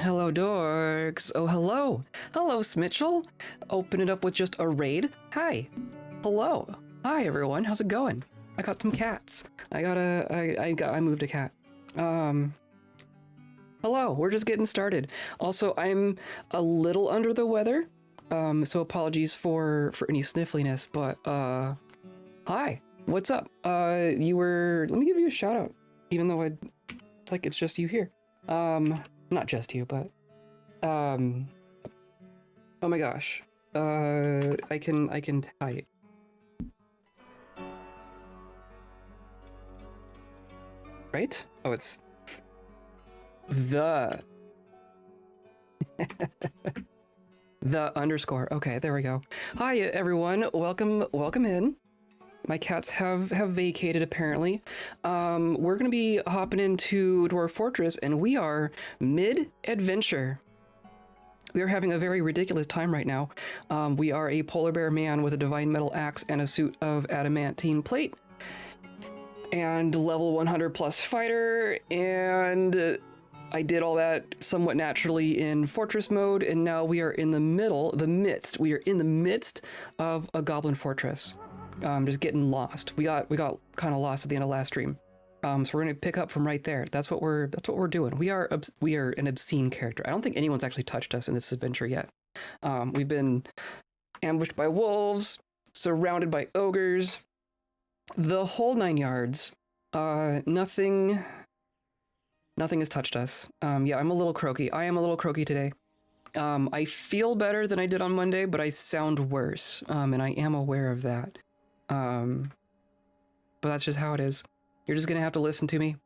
Hello, dorks. Oh, hello. Hello, Smitchell. Open it up with just a raid. Hi. Hello. Hi, everyone. How's it going? I got some cats. I moved a cat. Hello. We're just getting started. Also, I'm a little under the weather. So apologies for any sniffliness, but, hi. What's up? Let me give you a shout out, even though it's like it's just you here. Not just you, but, oh my gosh. I can type. Right? Oh, it's the the underscore. Okay, there we go. Hi everyone. Welcome in. My cats have vacated apparently. We're gonna be hopping into Dwarf Fortress and we are mid-adventure. We are having a very ridiculous time right now. We are a polar bear man with a divine metal axe and a suit of adamantine plate. And level 100 plus fighter, and I did all that somewhat naturally in fortress mode, and now we are in the midst of a goblin fortress. Just getting lost. We got kind of lost at the end of last stream. So we're gonna pick up from right there. That's what we're doing. We are an obscene character. I don't think anyone's actually touched us in this adventure yet. We've been ambushed by wolves, surrounded by ogres, the whole 9 yards. Nothing has touched us. Yeah, I'm a little croaky. I am a little croaky today. I feel better than I did on Monday, but I sound worse. And I am aware of that. But that's just how it is. You're just gonna have to listen to me.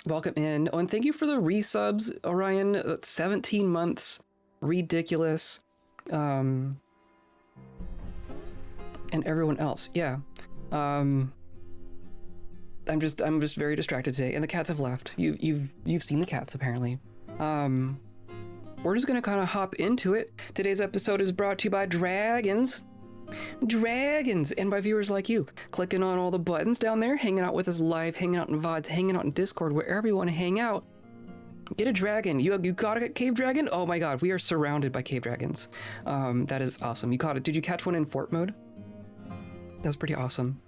Welcome in. Oh, and thank you for the resubs, Orion. 17 months. Ridiculous. And everyone else. Yeah. I'm just very distracted today, and the cats have left. You've seen the cats apparently. We're just gonna kind of hop into it. Today's episode is brought to you by dragons, and by viewers like you, clicking on all the buttons down there, hanging out with us live, hanging out in VODs, hanging out in Discord, wherever you want to hang out. Get a dragon. You got a cave dragon? Oh my god, we are surrounded by cave dragons. That is awesome. You caught it. Did you catch one in fort mode? That's pretty awesome.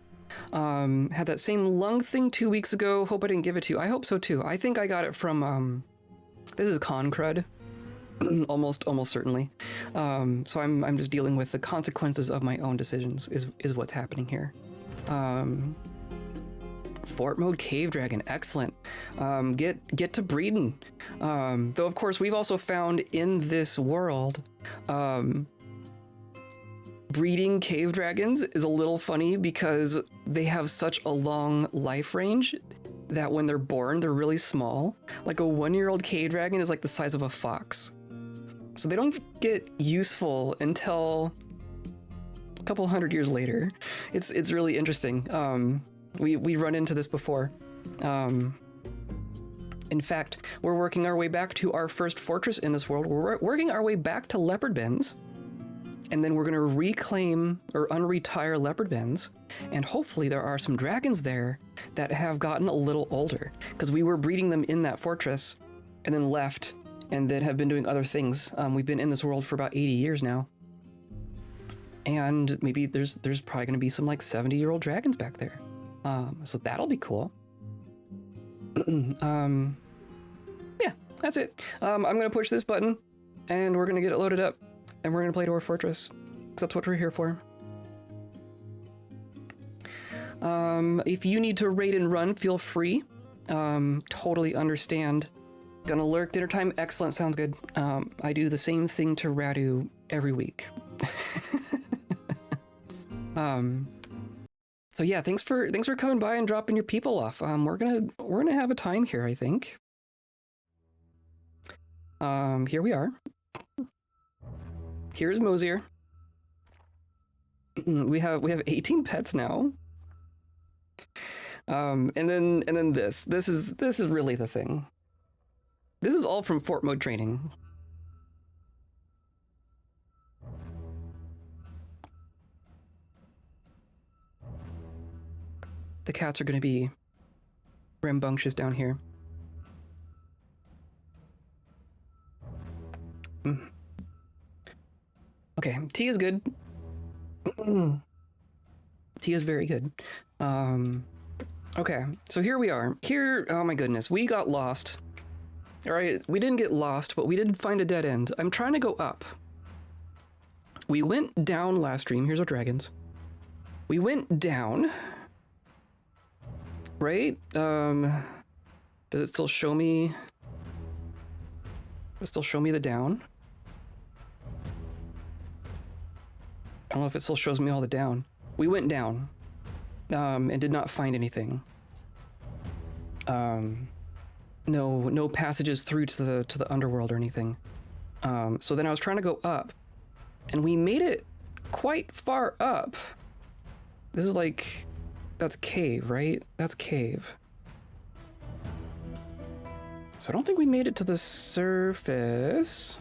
Had that same lung thing 2 weeks ago. Hope I didn't give it to you. I hope so too. I think I got it from, this is con crud. almost certainly. So I'm just dealing with the consequences of my own decisions is what's happening here. Fort mode cave dragon, excellent. Get to breeding. Though of course we've also found in this world, breeding cave dragons is a little funny because they have such a long life range that when they're born, they're really small. Like a 1-year-old cave dragon is like the size of a fox. So they don't get useful until a couple hundred years later. It's really interesting. We run into this before. In fact, we're working our way back to our first fortress in this world. We're working our way back to leopard bens. And then we're going to reclaim or unretire leopard bens, and hopefully there are some dragons there that have gotten a little older, because we were breeding them in that fortress and then left and then have been doing other things. We've been in this world for about 80 years now, and maybe there's probably going to be some like 70-year-old dragons back there. So that'll be cool. Yeah, that's it. I'm going to push this button and we're going to get it loaded up. And we're going to play Dwarf Fortress, because that's what we're here for. If you need to raid and run, feel free. Totally understand. Gonna lurk dinner time? Excellent, sounds good. I do the same thing to Radu every week. So yeah, thanks for coming by and dropping your people off. We're gonna have a time here, I think. Here we are. Here's Mosier. We have 18 pets now. And then this is really the thing. This is all from fort mode training. The cats are going to be rambunctious down here. Okay, tea is good. Tea is very good. Okay, so here we are. Here, oh my goodness, we got lost. All right, we didn't get lost, but we did find a dead end. I'm trying to go up. We went down last stream. Here's our dragons. We went down. Right? Does it still show me? Does it still show me the down? I don't know if it still shows me all the down. We went down, and did not find anything. No passages through to the underworld or anything. So then I was trying to go up, and we made it quite far up. This is like, that's cave, right? That's cave. So I don't think we made it to the surface.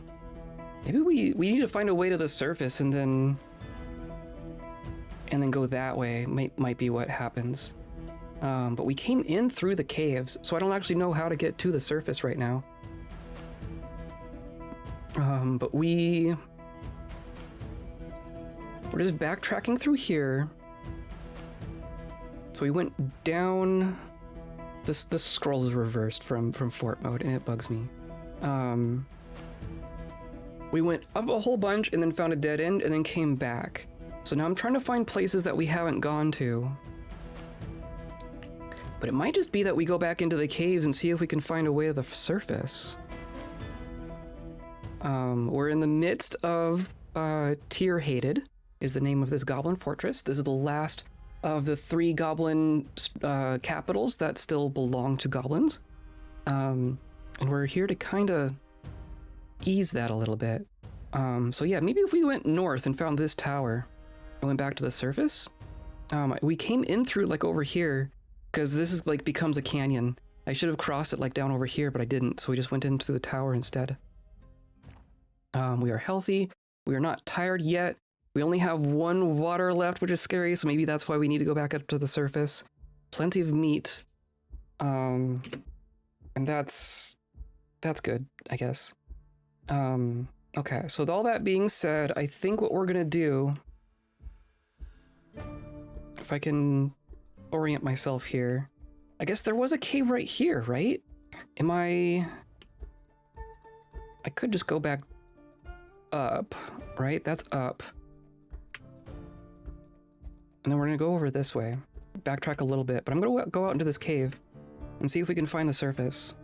Maybe we need to find a way to the surface and then go that way. Might be what happens. But we came in through the caves, so I don't actually know how to get to the surface right now. But we're just backtracking through here. So we went down. This scroll is reversed from fort mode, and it bugs me. We went up a whole bunch and then found a dead end and then came back. So now I'm trying to find places that we haven't gone to. But it might just be that we go back into the caves and see if we can find a way to the surface. We're in the midst of Tear Hated is the name of this goblin fortress. This is the last of the 3 goblin capitals that still belong to goblins. And we're here to kind of ease that a little bit. So yeah, maybe if we went north and found this tower and went back to the surface. We came in through like over here because this is like becomes a canyon. I should have crossed it like down over here, but I didn't. So we just went in through the tower instead. We are healthy. We are not tired yet. We only have 1 water left, which is scary. So maybe that's why we need to go back up to the surface. Plenty of meat. And that's good, I guess. Okay, so with all that being said, I think what we're gonna do, if I can orient myself here, I guess there was a cave right here, right? I could just go back up, right? That's up. And then we're gonna go over this way, backtrack a little bit, but I'm gonna go out into this cave and see if we can find the surface.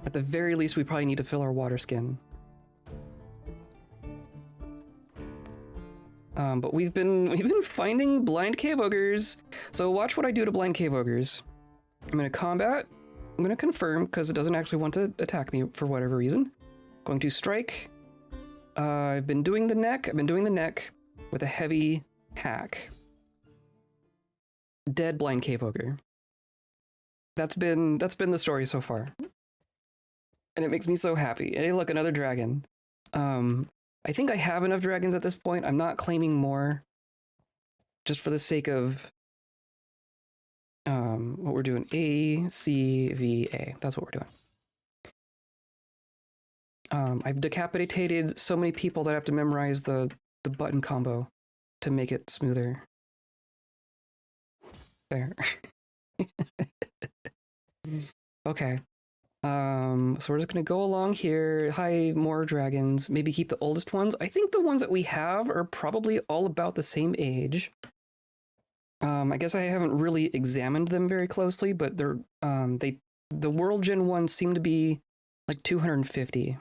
At the very least, we probably need to fill our water skin. But we've been finding blind cave ogres. So watch what I do to blind cave ogres. I'm gonna combat. I'm gonna confirm because it doesn't actually want to attack me for whatever reason. Going to strike. I've been doing the neck. I've been doing the neck with a heavy hack. Dead blind cave ogre. That's been the story so far. And it makes me so happy. Hey, look, another dragon. I think I have enough dragons at this point. I'm not claiming more. Just for the sake of what we're doing. A, C, V, A. That's what we're doing. I've decapitated so many people that I have to memorize the button combo to make it smoother. There. Okay. So we're just gonna go along here. Hi, more dragons. Maybe keep the oldest ones. I think the ones that we have are probably all about the same age. I guess I haven't really examined them very closely, but they're the World Gen ones seem to be like 250.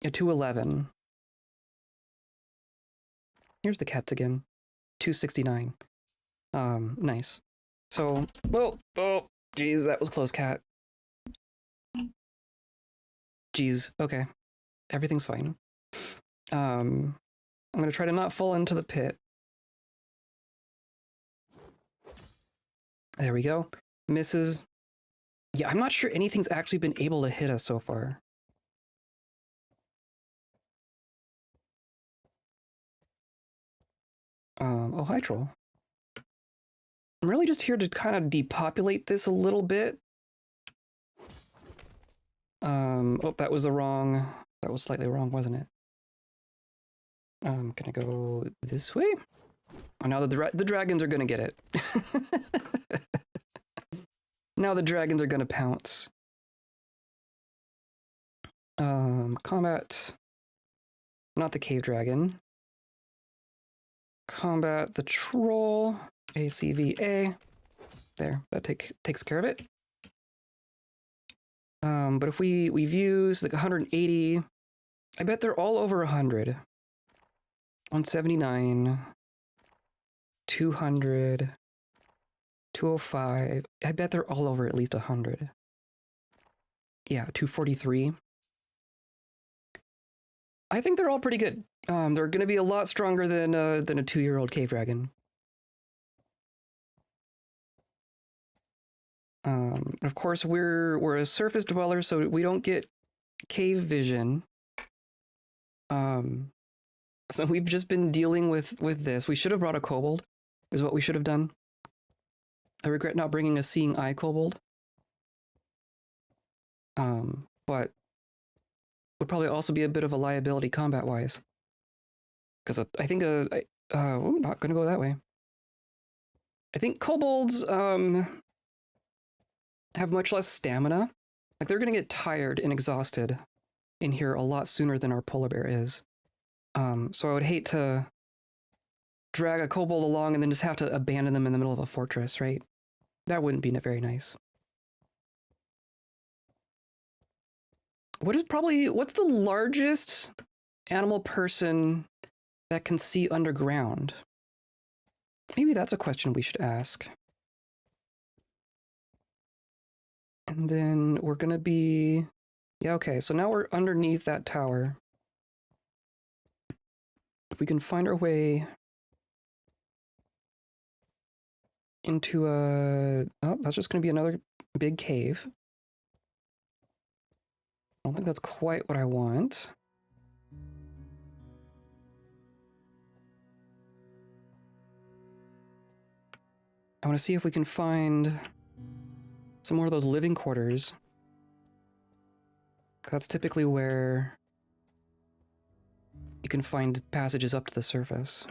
Yeah, 211. Here's the cats again. 269. Nice. So, oh, geez, that was close, cat. Geez, okay. Everything's fine. I'm gonna try to not fall into the pit. There we go. Misses. Yeah, I'm not sure anything's actually been able to hit us so far. Oh, hi, troll. I'm really just here to kind of depopulate this a little bit. Oh, that was the wrong That was slightly wrong, wasn't it? Can I go this way? Oh, now the dragons are gonna get it. Now the dragons are gonna pounce. Combat. Not the cave dragon. Combat the troll. ACVA. There, that takes care of it. But if we've used like 180, I bet they're all over 100. 179, 200, 205. I bet they're all over at least 100. Yeah, 243. I think they're all pretty good. They're going to be a lot stronger than a 2-year-old cave dragon. Of course, we're a surface dweller, so we don't get cave vision. So we've just been dealing with this. We should have brought a kobold, is what we should have done. I regret not bringing a seeing eye kobold. But would probably also be a bit of a liability combat-wise. Because I think I'm not gonna go that way. I think kobolds have much less stamina. Like, they're gonna get tired and exhausted in here a lot sooner than our polar bear is. So I would hate to drag a kobold along and then just have to abandon them in the middle of a fortress, right? That wouldn't be very nice. What's the largest animal person that can see underground? Maybe that's a question we should ask. And then we're gonna be... Yeah, okay, so now we're underneath that tower. If we can find our way into a... Oh, that's just gonna be another big cave. I don't think that's quite what I want. I want to see if we can find some more of those living quarters. That's typically where you can find passages up to the surface.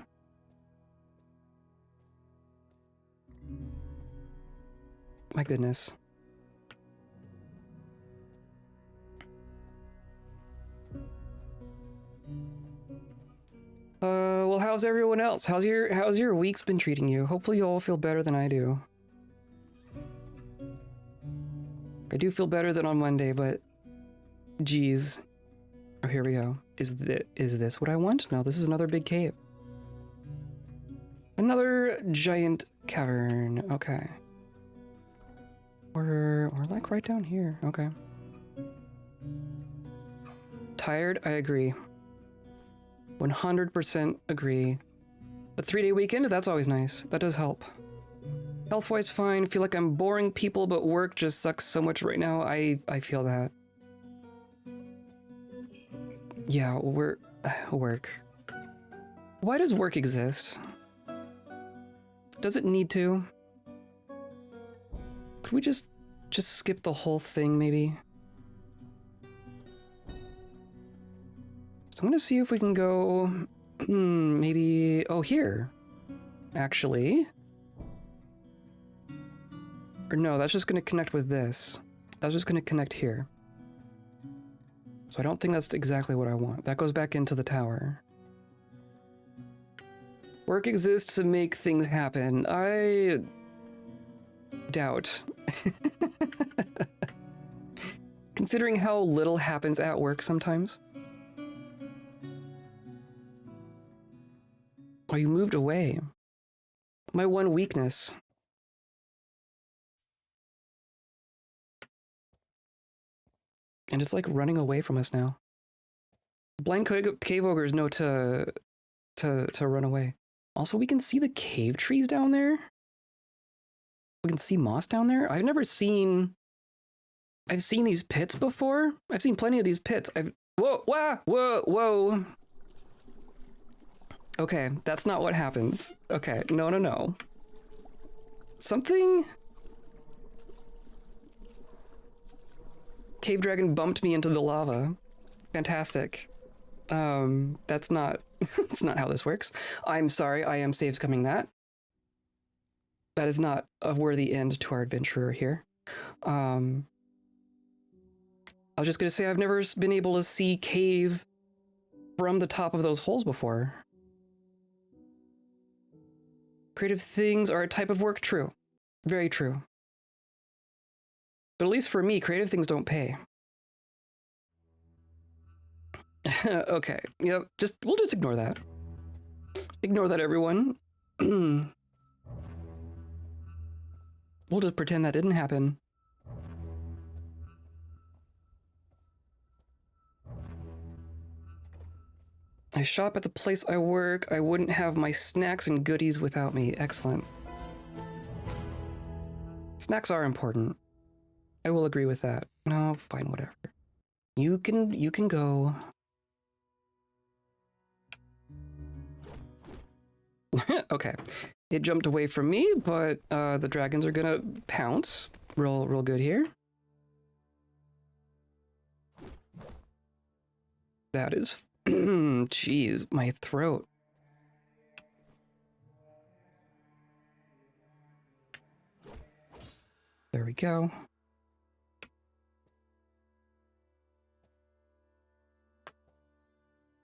My goodness. Well, how's everyone else? How's your week's been treating you? Hopefully you all feel better than I do. I do feel better than on Monday, but geez. Oh, here we go. Is this what I want? No, this is another big cave. Another giant cavern. Okay. We're like right down here. Okay. Tired? I agree. 100% agree. A 3-day weekend? That's always nice. That does help. Health-wise, fine. Feel like I'm boring people, but work just sucks so much right now. I feel that. Yeah, work. Why does work exist? Does it need to? Could we just skip the whole thing, maybe? So I'm gonna see if we can go, maybe, oh, here, actually. Or no, that's just gonna connect with this. That's just gonna connect here. So I don't think that's exactly what I want. That goes back into the tower. Work exists to make things happen. I doubt. Considering how little happens at work sometimes. Oh, you moved away. My one weakness. And it's like running away from us now. Blind cave ogres know to run away. Also, we can see the cave trees down there. We can see moss down there. I've seen these pits before. I've seen plenty of these pits. Whoa. Okay, that's not what happens. Okay, no. Something... Cave dragon bumped me into the lava. Fantastic. That's not that's not how this works. I'm sorry, I am saves coming that. That is not a worthy end to our adventurer here. I was just gonna say I've never been able to see cave from the top of those holes before. Creative things are a type of work, true. Very true. But at least for me, creative things don't pay. Okay, yep, we'll just ignore that. Ignore that, everyone. We'll just pretend that didn't happen. I shop at the place I work. I wouldn't have my snacks and goodies without me. Excellent. Snacks are important. I will agree with that. No, fine, whatever. You can go. Okay. It jumped away from me, but the dragons are gonna pounce. Real good here. That is... Jeez, my throat. There we go.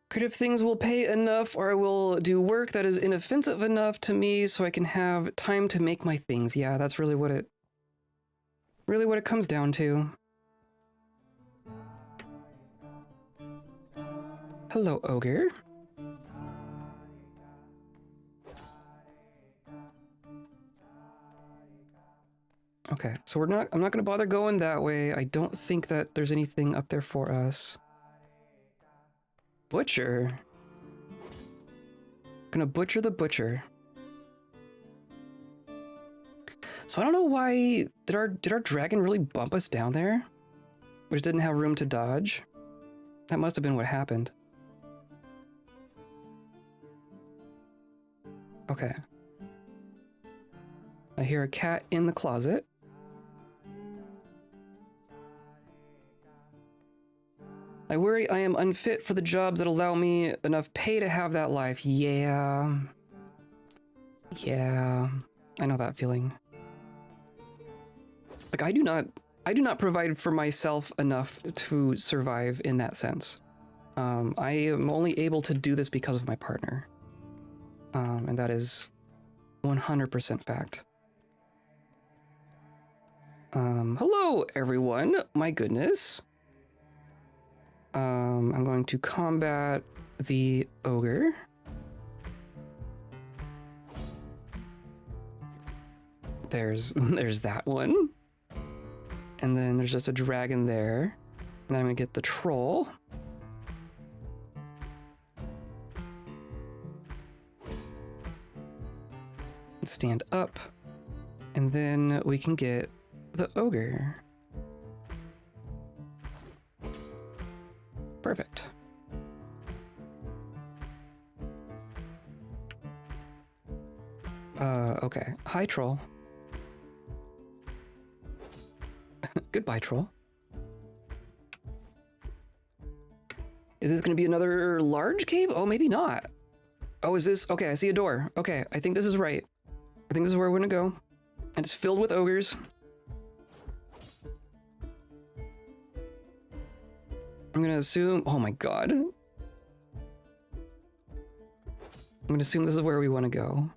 Creative things will pay enough, or I will do work that is inoffensive enough to me so I can have time to make my things. Yeah, that's really what it comes down to. Hello, ogre. Okay, so I'm not gonna bother going that way. I don't think that there's anything up there for us. Butcher. Gonna butcher the butcher. So I don't know why did our dragon really bump us down there? We just didn't have room to dodge. That must have been what happened. Okay. I hear a cat in the closet. I worry I am unfit for the jobs that allow me enough pay to have that life. Yeah. Yeah. I know that feeling. Like I do not provide for myself enough to survive in that sense. I am only able to do this because of my partner. And that is 100% fact. Hello, everyone. My goodness. I'm going to combat the ogre. There's that one. And then there's just a dragon there. And then I'm gonna get the troll. Stand up, and then we can get the ogre. Perfect. Okay. Hi, troll. Goodbye, troll. Is this gonna be another large cave? Oh, maybe not. Oh, is this? Okay, I see a door. Okay, I think this is right. I think this is where we're gonna go. And it's filled with ogres. I'm gonna assume... Oh my god. I'm gonna assume this is where we want to go.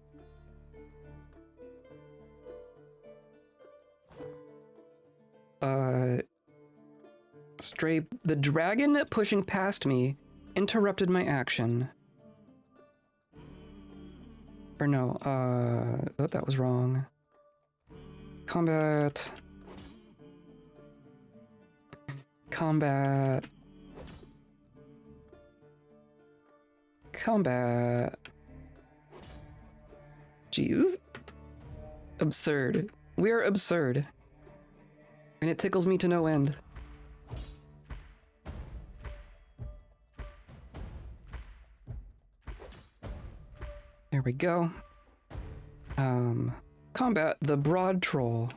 Stray... The dragon pushing past me interrupted my action. Or no, oh, that was wrong. Combat. Combat. Combat. Jeez. Absurd. We are absurd. And it tickles me to no end. There we go. Combat the broad troll.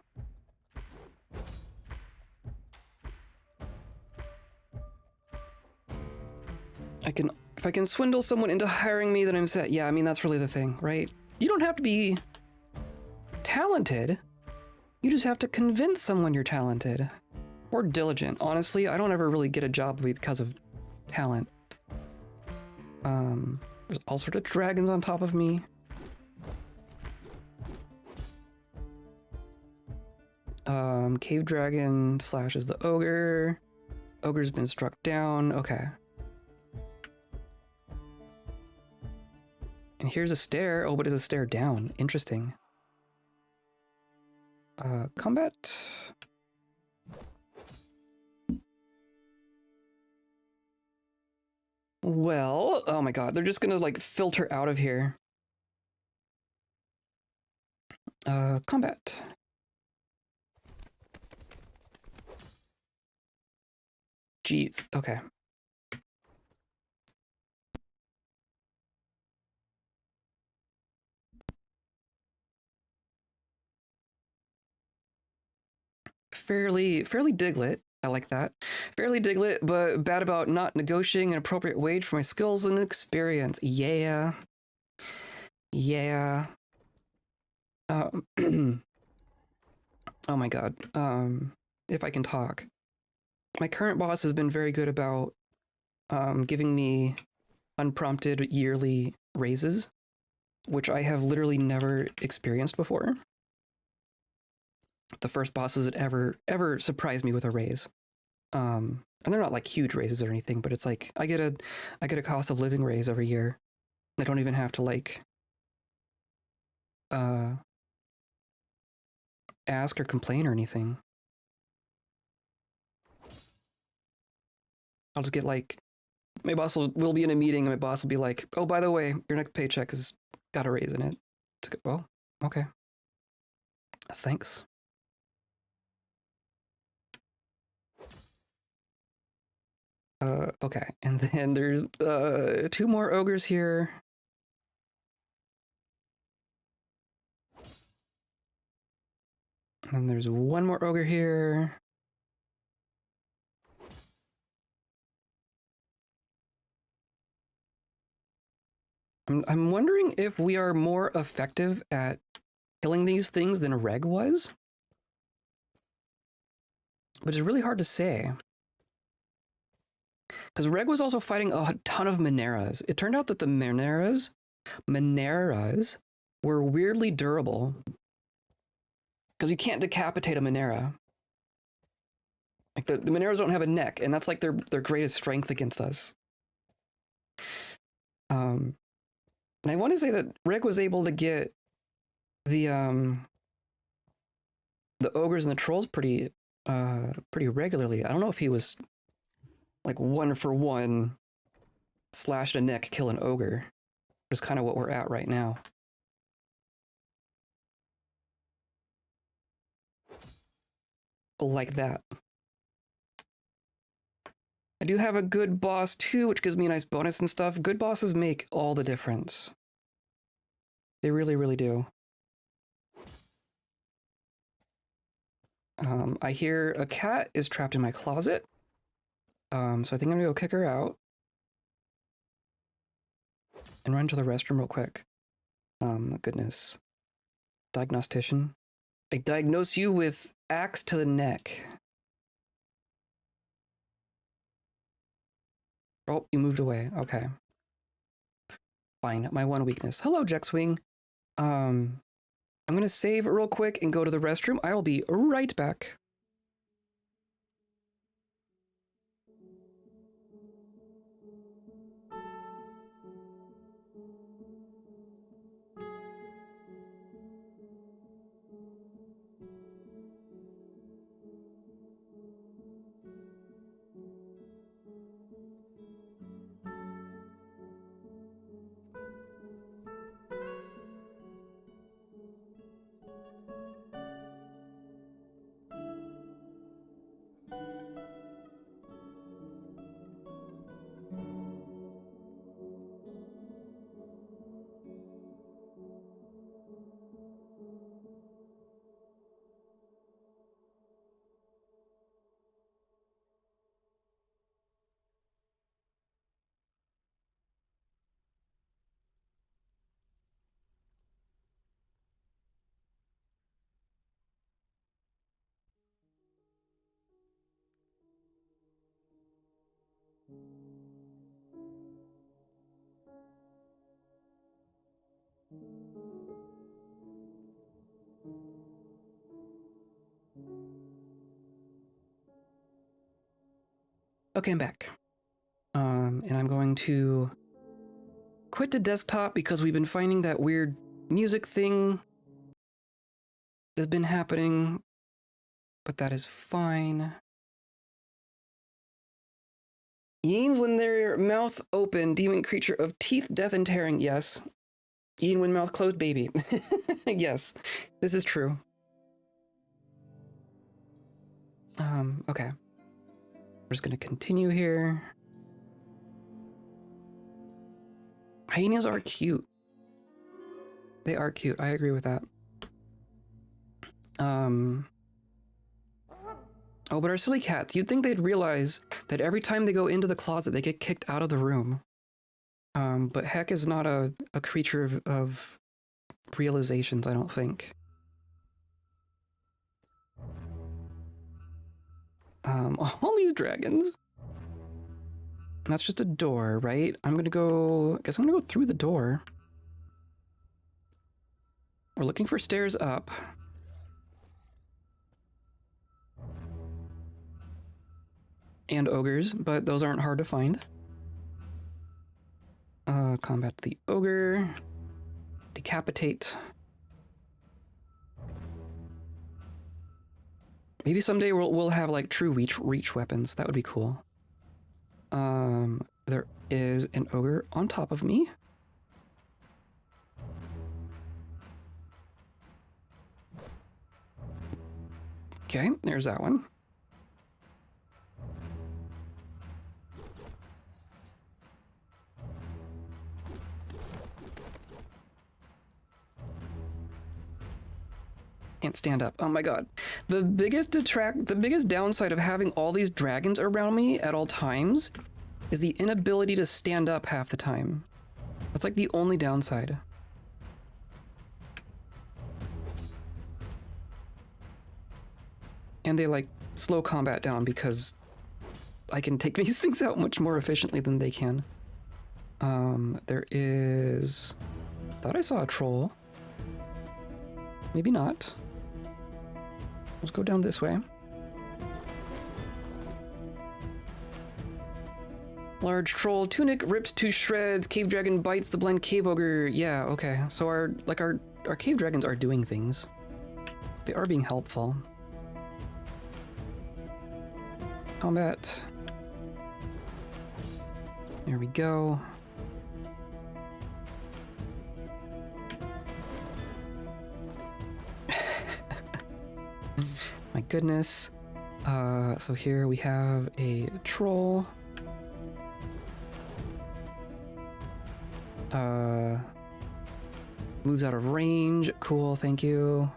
if I can swindle someone into hiring me, then I'm set. Yeah, I mean, that's really the thing, right? You don't have to be talented. You just have to convince someone you're talented. Or diligent. Honestly, I don't ever really get a job because of talent. There's all sorts of dragons on top of me. Cave dragon slashes the ogre. Ogre's been struck down. Okay. And here's a stair. Oh, but it's a stair down. Interesting. Combat. Well, oh my god, they're just gonna like filter out of here. Combat. Jeez, okay. Fairly Diglett. I like that. Fairly Diglett, but bad about not negotiating an appropriate wage for my skills and experience. Yeah. Yeah. Oh my god. If I can talk. My current boss has been very good about giving me unprompted yearly raises, which I have literally never experienced before. The first bosses that ever surprised me with a raise. And they're not like huge raises or anything, but it's like I get a cost of living raise every year. I don't even have to like ask or complain or anything. I'll just get like my boss will be in a meeting and my boss will be like, "Oh, by the way, your next paycheck has got a raise in it." It's like, well, okay. Thanks. Okay, and then there's 2 more ogres here. And then there's 1 more ogre here. I'm wondering if we are more effective at killing these things than Reg was, which is really hard to say. Because Reg was also fighting a ton of Mineras. It turned out that the Mineras were weirdly durable. Because you can't decapitate a Minera. Like the Mineras don't have a neck, and that's like their greatest strength against us. And I want to say that Reg was able to get the ogres and the trolls pretty regularly. I don't know if he was like 1-for-1 slash a neck kill an ogre. Is kind of what we're at right now. Like that. I do have a good boss too, which gives me a nice bonus and stuff. Good bosses make all the difference. They really, really do. I hear a cat is trapped in my closet. So I think I'm gonna go kick her out. And run to the restroom real quick. Goodness. Diagnostician. I diagnose you with axe to the neck. Oh, you moved away. Okay. Fine. My one weakness. Hello, Jexwing. I'm gonna save real quick and go to the restroom. I will be right back. Okay, I'm back. And I'm going to quit the desktop because we've been finding that weird music thing has been happening, but that is fine. Yeens when their mouth open, demon creature of teeth, death, and tearing. Yes. Yeen when mouth closed, baby. Yes, this is true. Okay. We're just gonna continue here. Hyenas are cute. They are cute. I agree with that. Oh, but our silly cats, you'd think they'd realize that every time they go into the closet, they get kicked out of the room. But Heck is not a creature of realizations, I don't think. All these dragons. That's just a door, right? I guess I'm gonna go through the door. We're looking for stairs up. And ogres, but those aren't hard to find. Combat the ogre. Decapitate. Maybe someday we'll have like true reach weapons. That would be cool. There is an ogre on top of me. Okay, there's that one. Can't stand up. Oh my god. The biggest downside of having all these dragons around me at all times is the inability to stand up half the time. That's like the only downside. And they like slow combat down because I can take these things out much more efficiently than they can. There is... Thought I saw a troll. Maybe not. Let's go down this way. Large troll, tunic ripped to shreds, cave dragon bites the blind cave ogre. Yeah, okay. So our cave dragons are doing things. They are being helpful. Combat. There we go. My goodness. So here we have a troll. Moves out of range. Cool, thank you.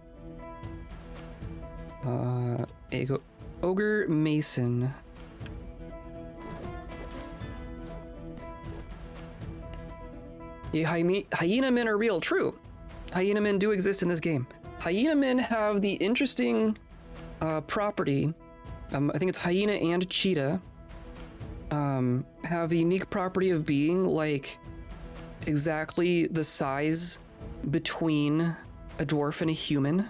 Ogre Mason. Yeah, hyena men are real. True. Hyena men do exist in this game. Hyena men have the interesting property. I think it's hyena and cheetah. Have the unique property of being like exactly the size between a dwarf and a human.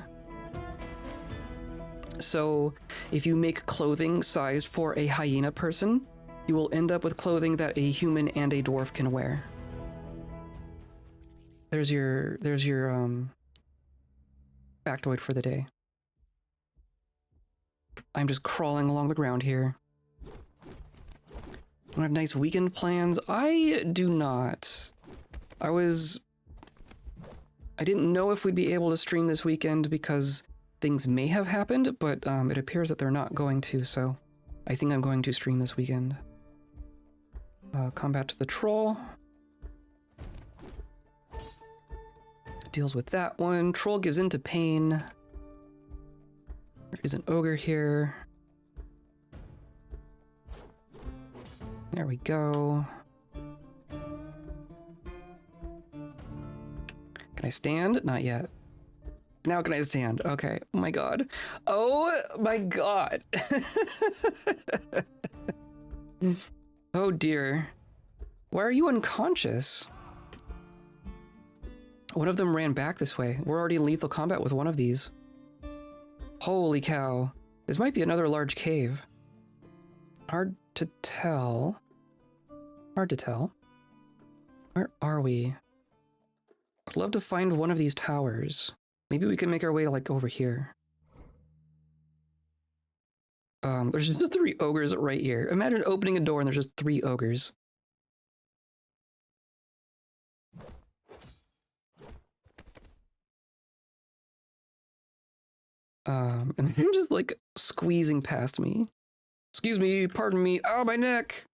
So if you make clothing sized for a hyena person, you will end up with clothing that a human and a dwarf can wear. There's your factoid for the day. I'm just crawling along the ground here. I have nice weekend plans. I do not. I didn't know if we'd be able to stream this weekend because things may have happened, but it appears that they're not going to, so I think I'm going to stream this weekend. Combat to the troll. Deals with that one. Troll gives into pain. There is an ogre here. There we go. Can I stand? Not yet. Now can I stand? Okay. Oh my god. Oh my god. Oh dear. Why are you unconscious? One of them ran back this way. We're already in lethal combat with one of these. Holy cow. This might be another large cave. Hard to tell. Hard to tell. Where are we? I'd love to find one of these towers. Maybe we can make our way like over here. There's just 3 ogres right here. Imagine opening a door and there's just 3 ogres. And they're just like squeezing past me. Excuse me, pardon me. Oh, my neck!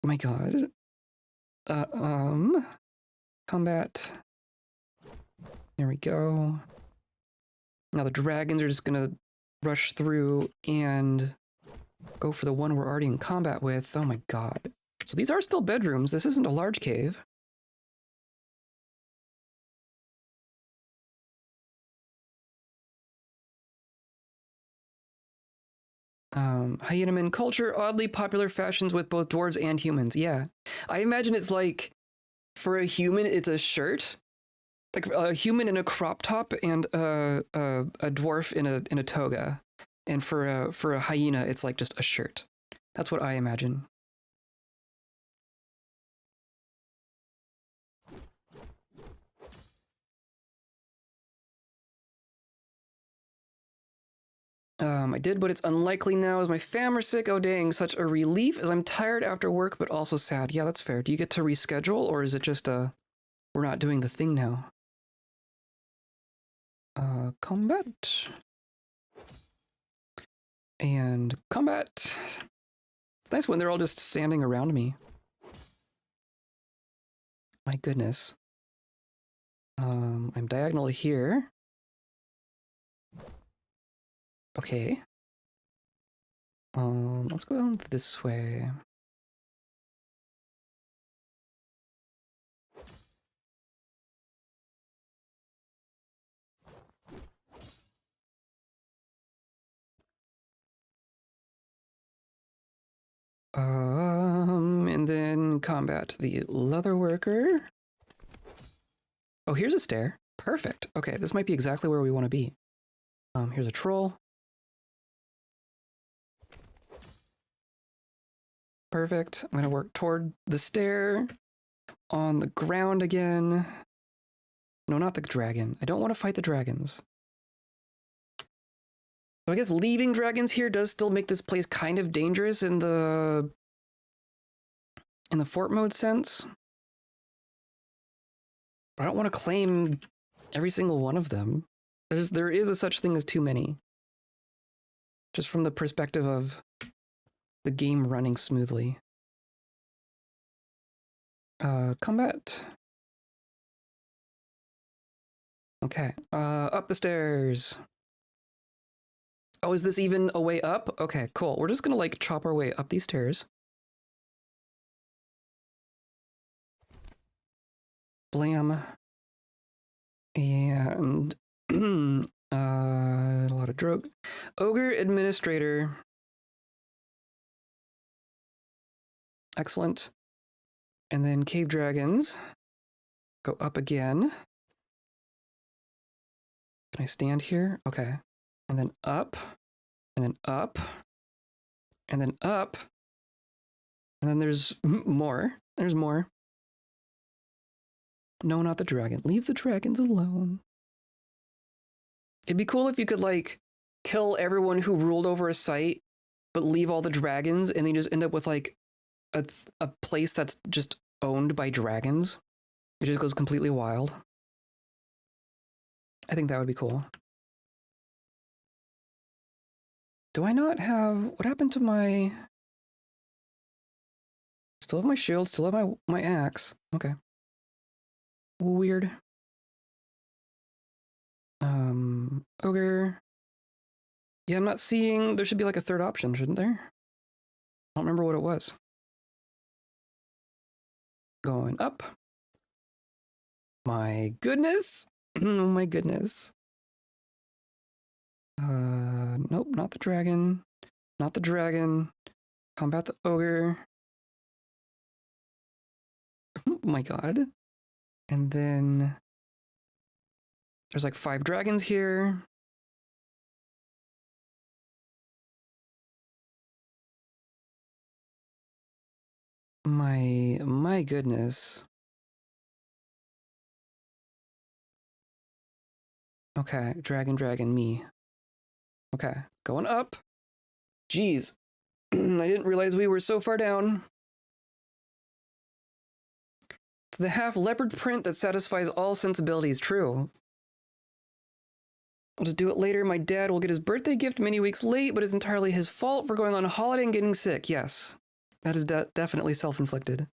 My god. Combat. There we go. Now the dragons are just gonna rush through and go for the one we're already in combat with. Oh my god. So these are still bedrooms. This isn't a large cave. Hyena culture, oddly popular fashions with both dwarves and humans. Yeah. I imagine it's like, for a human, it's a shirt. Like a human in a crop top and a dwarf in a toga. And for a hyena, it's like just a shirt. That's what I imagine. I did, but it's unlikely now as my fam are sick. Oh dang, such a relief as I'm tired after work, but also sad. Yeah, that's fair. Do you get to reschedule, or is it just we're not doing the thing now? Combat. And combat. It's nice when they're all just standing around me. My goodness. I'm diagonal here. Okay. Let's go down this way. And then combat the leather worker. Oh, here's a stair. Perfect. Okay, this might be exactly where we want to be. Here's a troll. Perfect. I'm gonna work toward the stair. On the ground again. No, not the dragon. I don't want to fight the dragons. So I guess leaving dragons here does still make this place kind of dangerous in the fort mode sense. But I don't want to claim every single one of them. There is a such thing as too many. Just from the perspective of the game running smoothly. Combat. Okay, up the stairs. Oh, is this even a way up? Okay, cool. We're just gonna like chop our way up these stairs. Blam. And a lot of drogue. Ogre administrator. Excellent. And then cave dragons. Go up again. Can I stand here? Okay. And then up. And then up. And then up. And then there's more. There's more. No, not the dragon. Leave the dragons alone. It'd be cool if you could, like, kill everyone who ruled over a site, but leave all the dragons, and then you just end up with, like, a place that's just owned by dragons. It just goes completely wild. I think that would be cool. Do I not have... What happened to my... Still have my shield, still have my axe. Okay. Weird. Ogre. Yeah, I'm not seeing... There should be like a third option, shouldn't there? I don't remember what it was. Going up. My goodness. Oh my goodness. Nope, not the dragon. Not the dragon. Combat the ogre. Oh my god. And then there's like 5 dragons here. My goodness. Okay, dragon, me. Okay, going up. Jeez. I didn't realize we were so far down. It's the half leopard print that satisfies all sensibilities. True. I'll just do it later. My dad will get his birthday gift many weeks late, but it's entirely his fault for going on holiday and getting sick. Yes, that is definitely self-inflicted.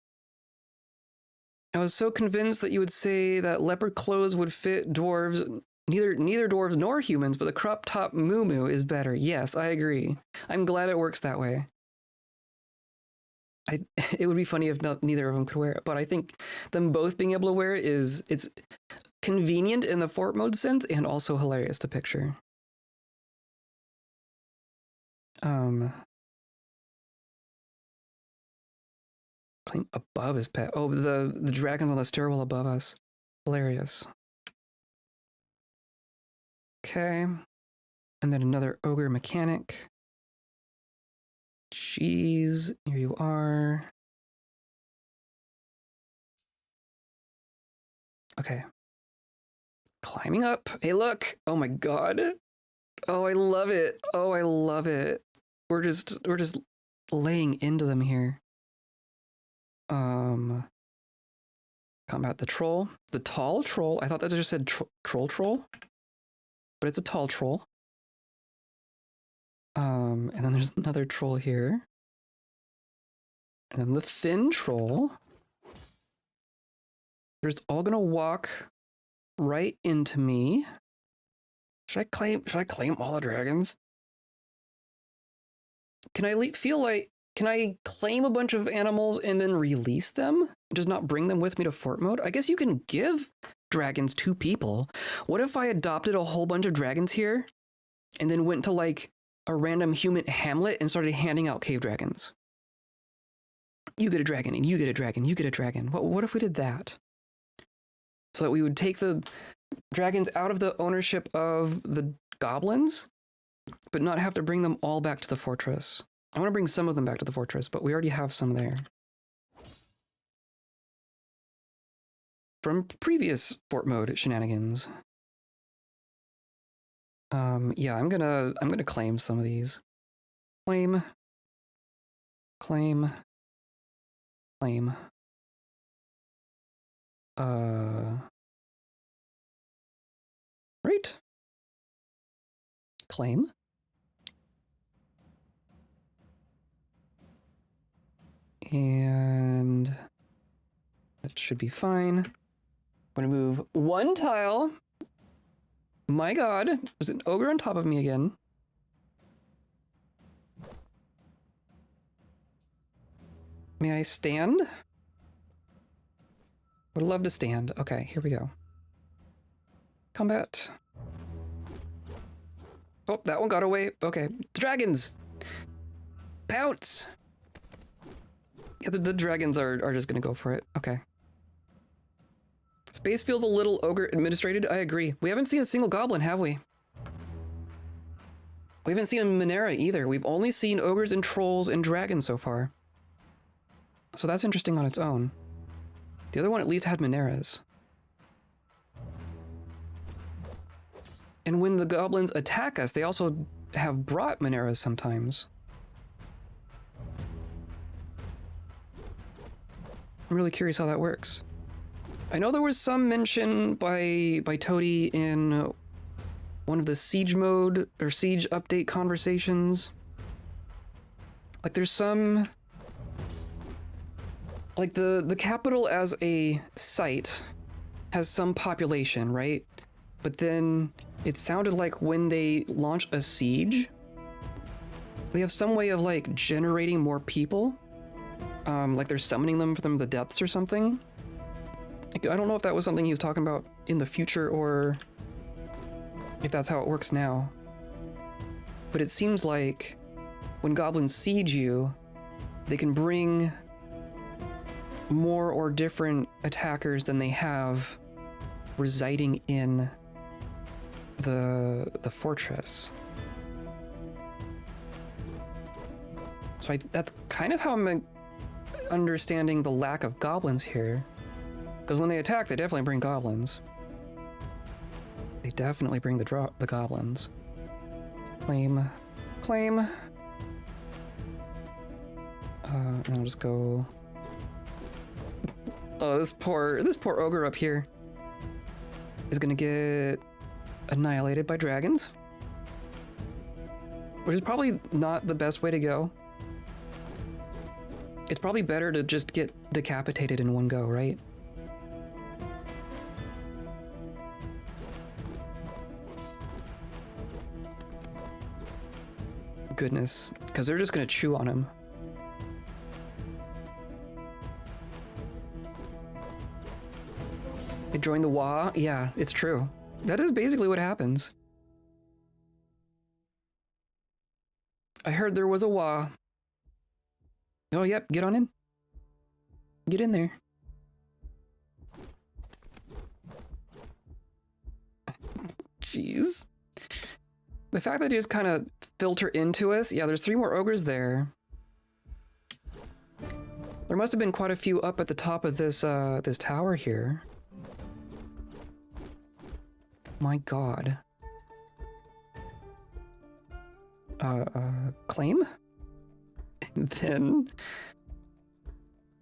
I was so convinced that you would say that leopard clothes would fit dwarves. Neither dwarves nor humans, but the crop top moo is better. Yes, I agree. I'm glad it works that way. It would be funny if neither of them could wear it, but I think them both being able to wear it it's convenient in the fort mode sense and also hilarious to picture. Claim above his pet. Oh, the dragon's on the stairwell above us. Hilarious. Okay. And then another ogre mechanic. Jeez, here you are. Okay. Climbing up. Hey, look. Oh my god. Oh, I love it. Oh, I love it. We're just laying into them here. Combat the troll. The tall troll. I thought that just said troll, but it's a tall troll. And then there's another troll here. And then the thin troll. They're just all gonna walk right into me. Should I claim all the dragons? Can I claim a bunch of animals and then release them? Just not bring them with me to fort mode? I guess you can give dragons to people. What if I adopted a whole bunch of dragons here and then went to like a random human hamlet and started handing out cave dragons? You get a dragon, and you get a dragon, you get a dragon. What if we did that? So that we would take the dragons out of the ownership of the goblins, but not have to bring them all back to the fortress. I want to bring some of them back to the fortress, but we already have some there. From previous fort mode shenanigans. Yeah, I'm gonna claim some of these. Claim. Right. Claim. And that should be fine. I'm gonna move 1 tile. My god, there's an ogre on top of me again. May I stand? Would love to stand. Okay, here we go. Combat. Oh, that one got away. Okay, dragons! Pounce! Yeah, the dragons are just gonna go for it. Okay. Space feels a little ogre administrated. I agree. We haven't seen a single goblin, have we? We haven't seen a Minera either. We've only seen ogres and trolls and dragons so far. So that's interesting on its own. The other one at least had Mineras. And when the goblins attack us, they also have brought Mineras sometimes. I'm really curious how that works. I know there was some mention by Toady in one of the siege mode or siege update conversations. Like there's some, like the capital as a site has some population, right? But then it sounded like when they launch a siege, they have some way of like generating more people. Like they're summoning them from the depths or something. Like, I don't know if that was something he was talking about in the future or if that's how it works now. But it seems like when goblins siege you, they can bring more or different attackers than they have residing in the fortress. So that's kind of how I'm understanding the lack of goblins here. Because when they attack, they definitely bring goblins. They definitely bring the goblins. Claim. Claim. And I'll just go... Oh, this poor ogre up here is gonna get annihilated by dragons. Which is probably not the best way to go. It's probably better to just get decapitated in one go, right? Goodness, because they're just gonna chew on him. They join the Wa? Yeah, it's true. That is basically what happens. I heard there was a Wa. Oh, yep, get on in. Get in there. Jeez. The fact that they just kind of filter into us. Yeah, there's 3 more ogres there. There must have been quite a few up at the top of this this tower here. My god. Claim? And then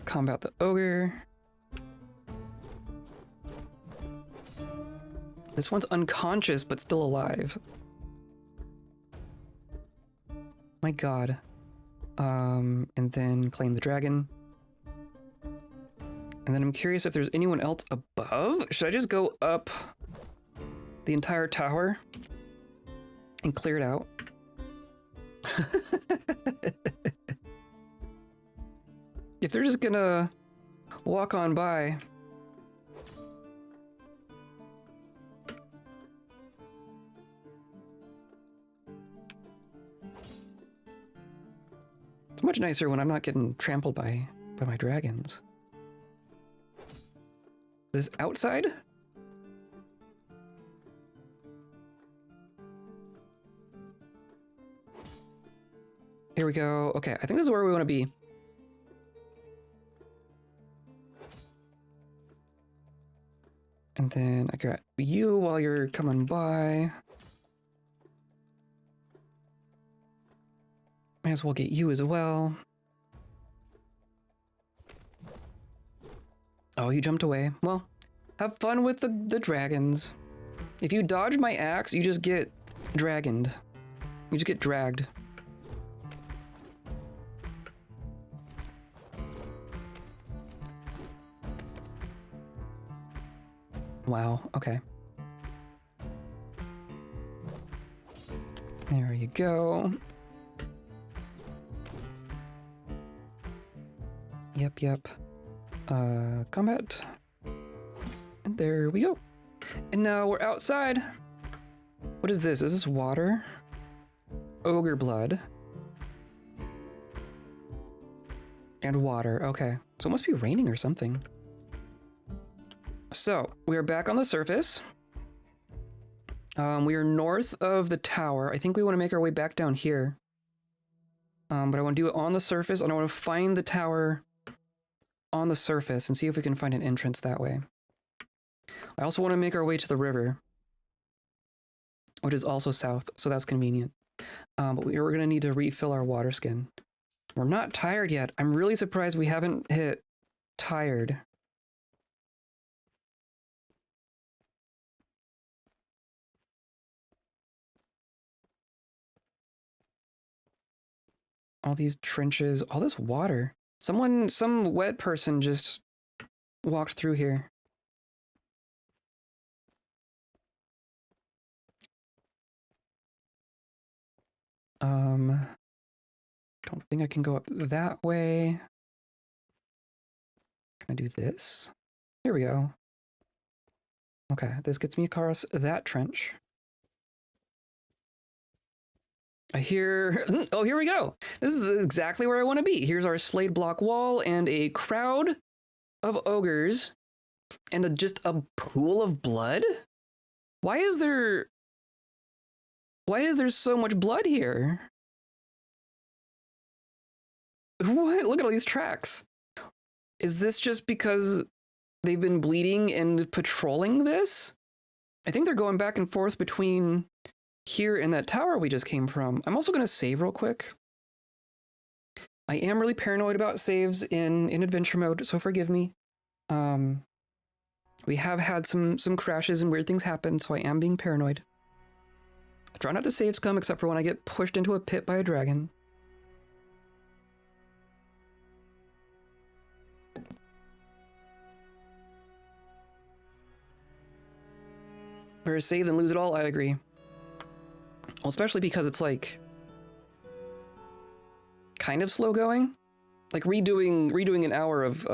combat the ogre. This one's unconscious but still alive. My god. And then claim the dragon. And then I'm curious if there's anyone else above. Should I just go up the entire tower and clear it out? If they're just gonna walk on by. It's much nicer when I'm not getting trampled by my dragons. This outside? Here we go. Okay, I think this is where we want to be. And then I got you while you're coming by. Might as well get you as well. Oh, you jumped away. Well, have fun with the dragons. If you dodge my axe, you just get dragoned. You just get dragged. Wow, okay. There you go. Yep. Combat. And there we go. And now we're outside. What is this? Is this water? Ogre blood. And water, okay. So it must be raining or something. So, we are back on the surface. We are north of the tower. I think we want to make our way back down here. But I want to do it on the surface, and I want to find the tower on the surface and see if we can find an entrance that way. I also want to make our way to the river, which is also south, so that's convenient. But we're going to need to refill our water skin. We're not tired yet. I'm really surprised we haven't hit tired. All these trenches, all this water. Some wet person just walked through here. Don't think I can go up that way. Can I do this? Here we go. Okay, this gets me across that trench. I hear... Oh, here we go. This is exactly where I want to be. Here's our slate block wall and a crowd of ogres and just a pool of blood? Why is there so much blood here? What? Look at all these tracks. Is this just because they've been bleeding and patrolling this? I think they're going back and forth between here and that tower we just came from. I'm also going to save real quick. I am really paranoid about saves in adventure mode, so forgive me. We have had some crashes and weird things happen, so I am being paranoid. I try not to save scum except for when I get pushed into a pit by a dragon. Better save than lose it all, I agree. Well, especially because it's like kind of slow going. Like redoing an hour of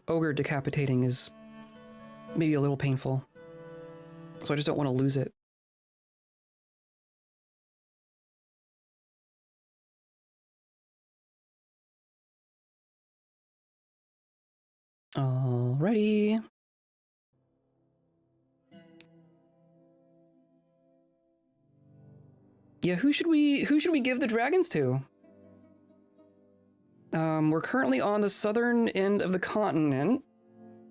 ogre decapitating is maybe a little painful. So I just don't want to lose it. Alrighty. Yeah, who should we give the dragons to? We're currently on the southern end of the continent.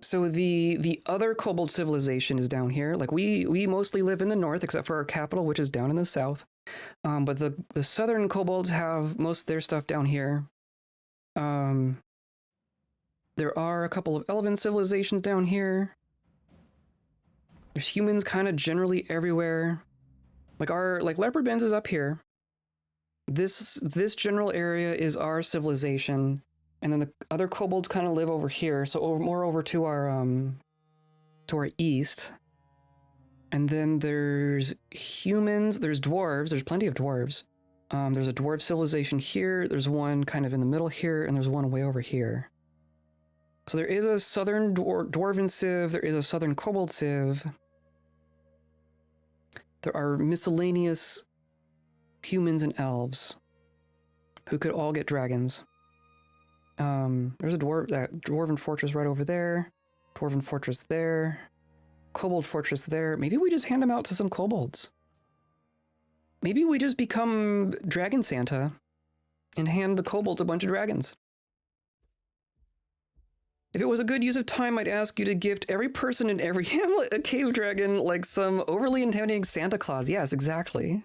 So the other kobold civilization is down here. Like we mostly live in the north, except for our capital, which is down in the south. But the southern kobolds have most of their stuff down here. There are a couple of elven civilizations down here. There's humans kind of generally everywhere. Like Leopard Bends is up here. This general area is our civilization, and then the other kobolds kind of live over here, so more over to our east. And then there's humans, there's dwarves, there's plenty of dwarves. There's a dwarf civilization here, there's one kind of in the middle here, and there's one way over here. So there is a southern dwarven civ, there is a southern kobold civ. There are miscellaneous humans and elves who could all get dragons. There's a dwarven fortress right over there, dwarven fortress there, kobold fortress there. Maybe we just hand them out to some kobolds. Maybe we just become Dragon Santa and hand the kobolds a bunch of dragons. If it was a good use of time, I'd ask you to gift every person in every hamlet a cave dragon like some overly intimidating Santa Claus. Yes, exactly.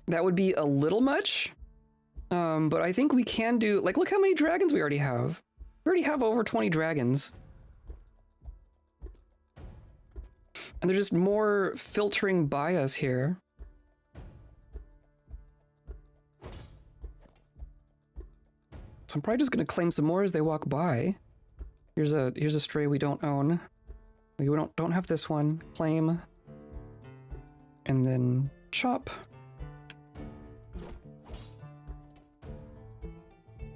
That would be a little much, but I think we can do, like, look how many dragons we already have. We already have over 20 dragons. And there's just more filtering by us here. So I'm probably just gonna claim some more as they walk by. Here's a stray we don't own. We don't have this one. Claim. And then chop.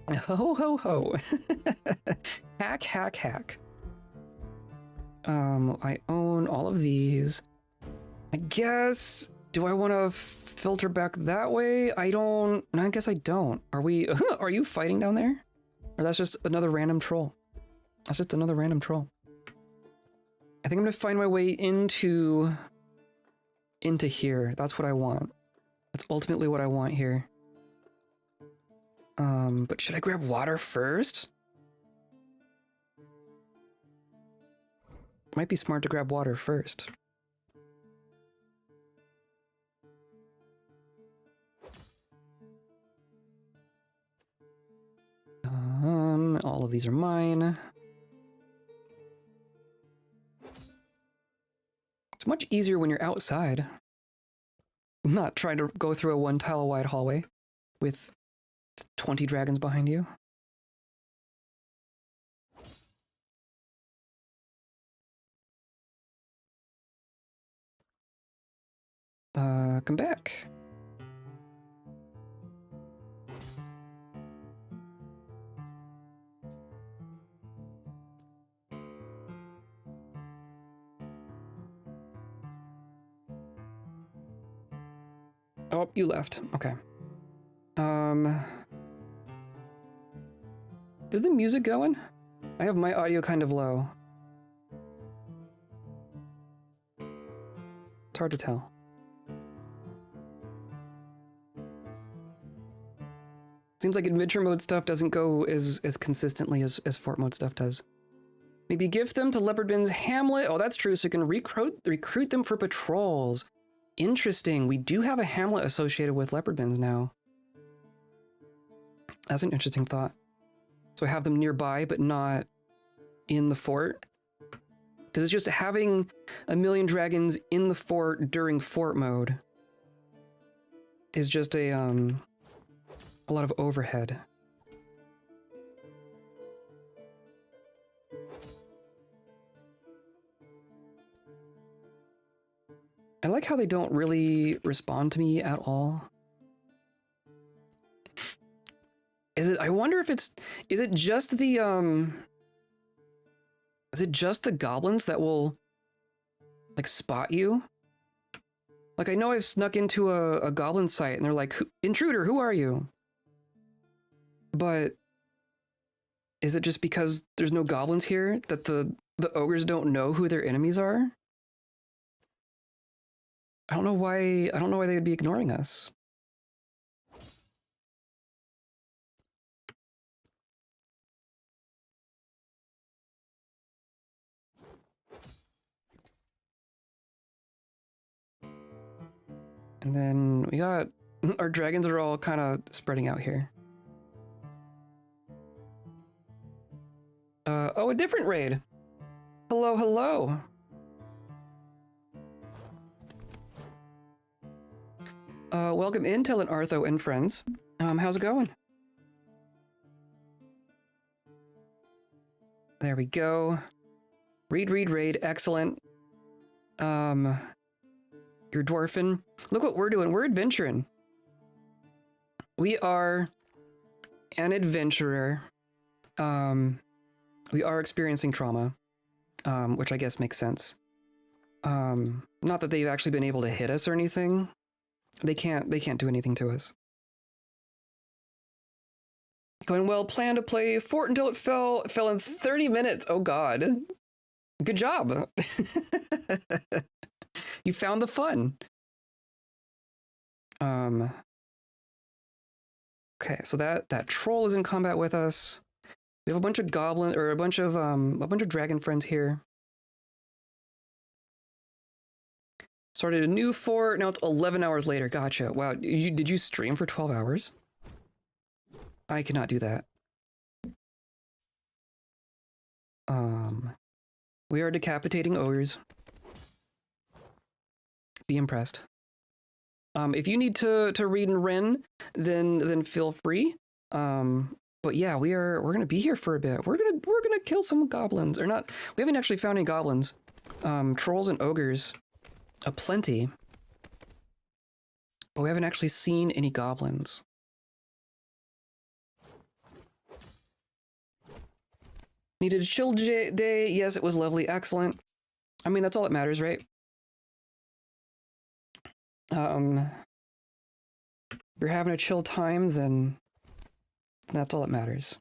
Ho ho ho. Hack, hack, hack. I own all of these. I guess, do I want to filter back that way? I guess I don't. Are we, are you fighting down there? Or that's just another random troll? That's just another random troll. I think I'm gonna find my way into here. That's what I want. That's ultimately what I want here. But should I grab water first? Might be smart to grab water first. All of these are mine. It's much easier when you're outside. Not trying to go through a one tile wide hallway with 20 dragons behind you. Come back. Oh, you left. Okay. Is the music going? I have my audio kind of low. It's hard to tell. Seems like adventure mode stuff doesn't go as consistently as fort mode stuff does. Maybe gift them to Leopardman's hamlet. Oh, that's true. So you can recruit them for patrols. Interesting. We do have a hamlet associated with Leopardmans now. That's an interesting thought. So I have them nearby, but not in the fort. Because it's just having a million dragons in the fort during fort mode is just a lot of overhead. I like how they don't really respond to me at all. I wonder if is it just the goblins that will like spot you? Like I know I've snuck into a goblin site and they're like, intruder, who are you? But is it just because there's no goblins here that the ogres don't know who their enemies are? I don't know why they would be ignoring us. And then we got our dragons are all kind of spreading out here. Oh, a different raid. Hello, hello. Welcome in, Tell and Artho and friends. How's it going? There we go. Read, raid, excellent. You're dwarfing. Look what we're doing. We're adventuring. We are an adventurer. We are experiencing trauma, which I guess makes sense. Not that they've actually been able to hit us or anything. They can't do anything to us. Going well, plan to play Fort until it fell in 30 minutes. Oh god. Good job. You found the fun. Okay, so that troll is in combat with us. We have a bunch of goblin or a bunch of dragon friends here. Started a new fort. Now it's 11 hours later. Gotcha. Wow. Did you stream for 12 hours? I cannot do that. We are decapitating ogres. Be impressed. If you need to read and Ren, then feel free. But yeah, we're gonna be here for a bit. We're gonna kill some goblins, or not. We haven't actually found any goblins. Trolls and ogres, aplenty. But we haven't actually seen any goblins. Needed a chill day. Yes, it was lovely. Excellent. I mean, that's all that matters, right? If you're having a chill time, then that's all that matters.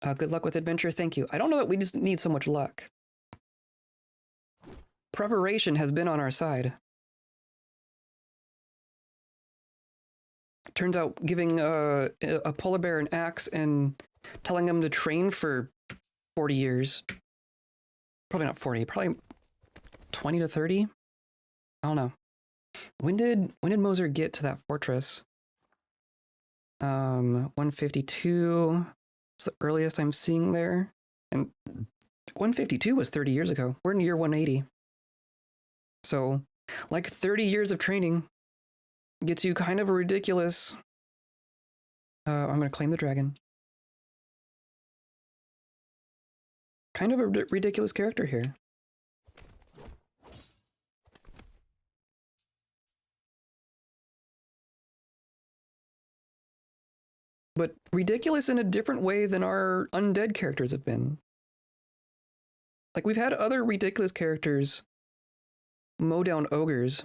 Good luck with adventure. Thank you. I don't know that we just need so much luck. Preparation has been on our side. Turns out giving a polar bear an axe and telling him to train for 40 years. Probably not 40, probably 20 to 30. I don't know. When did Moser get to that fortress? 152 is the earliest I'm seeing there. And 152 was 30 years ago. We're in year 180. So, like 30 years of training gets you kind of a ridiculous... I'm going to claim the dragon. Kind of a ridiculous character here. But ridiculous in a different way than our undead characters have been. Like, we've had other ridiculous characters mow down ogres.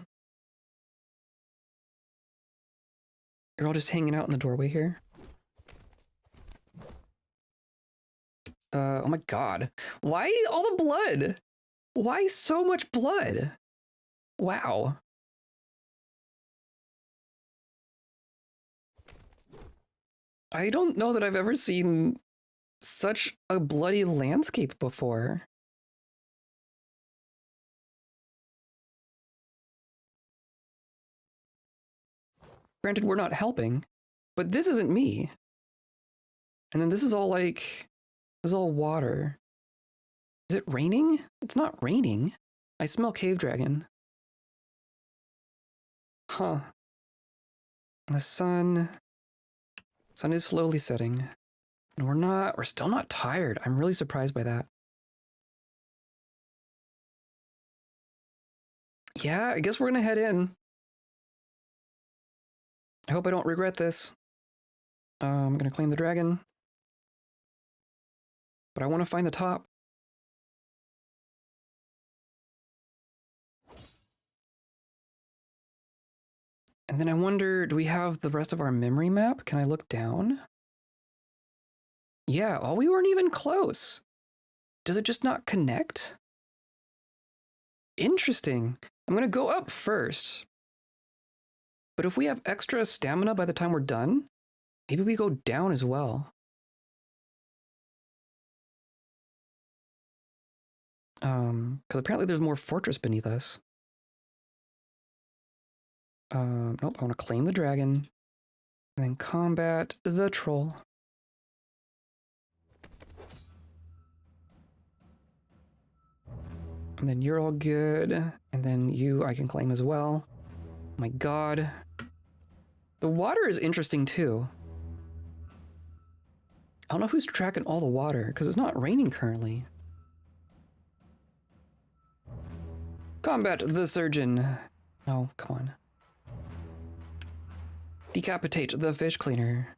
You're all just hanging out in the doorway here. Oh my god. Why all the blood? Why so much blood? Wow. I don't know that I've ever seen such a bloody landscape before. Granted, we're not helping, but this isn't me. And then this is all like, this is all water. Is it raining? It's not raining. I smell cave dragon. Huh. And the sun is slowly setting. And we're still not tired. I'm really surprised by that. Yeah, I guess we're gonna head in. I hope I don't regret this. I'm gonna claim the dragon. But I want to find the top. And then I wonder, do we have the rest of our memory map? Can I look down? Yeah, oh, we weren't even close. Does it just not connect? Interesting. I'm gonna go up first. But if we have extra stamina by the time we're done, maybe we go down as well. Because apparently there's more fortress beneath us. Nope, I want to claim the dragon. And then combat the troll. And then you're all good. And then you I can claim as well. Oh my god. The water is interesting too. I don't know who's tracking all the water, because it's not raining currently. Combat the surgeon. Oh, come on. Decapitate the fish cleaner.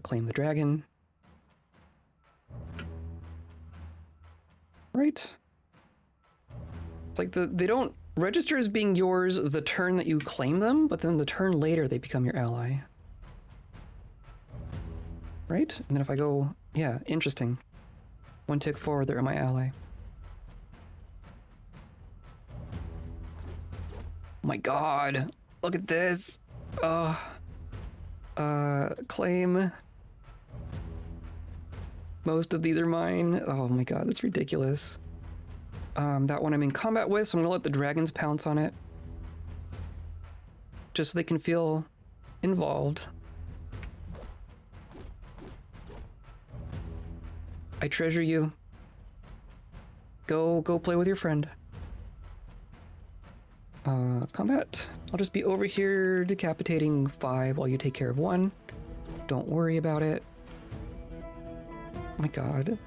Claim the dragon. Right? It's like they don't register as being yours the turn that you claim them, but then the turn later they become your ally. Right? And then if I go, yeah, interesting. One tick forward, they're my ally. Oh my god, look at this. Claim. Most of these are mine. Oh my god, that's ridiculous. That one I'm in combat with, so I'm gonna let the dragons pounce on it. Just so they can feel involved. I treasure you. Go play with your friend. Combat. I'll just be over here decapitating 5 while you take care of 1. Don't worry about it. Oh my god.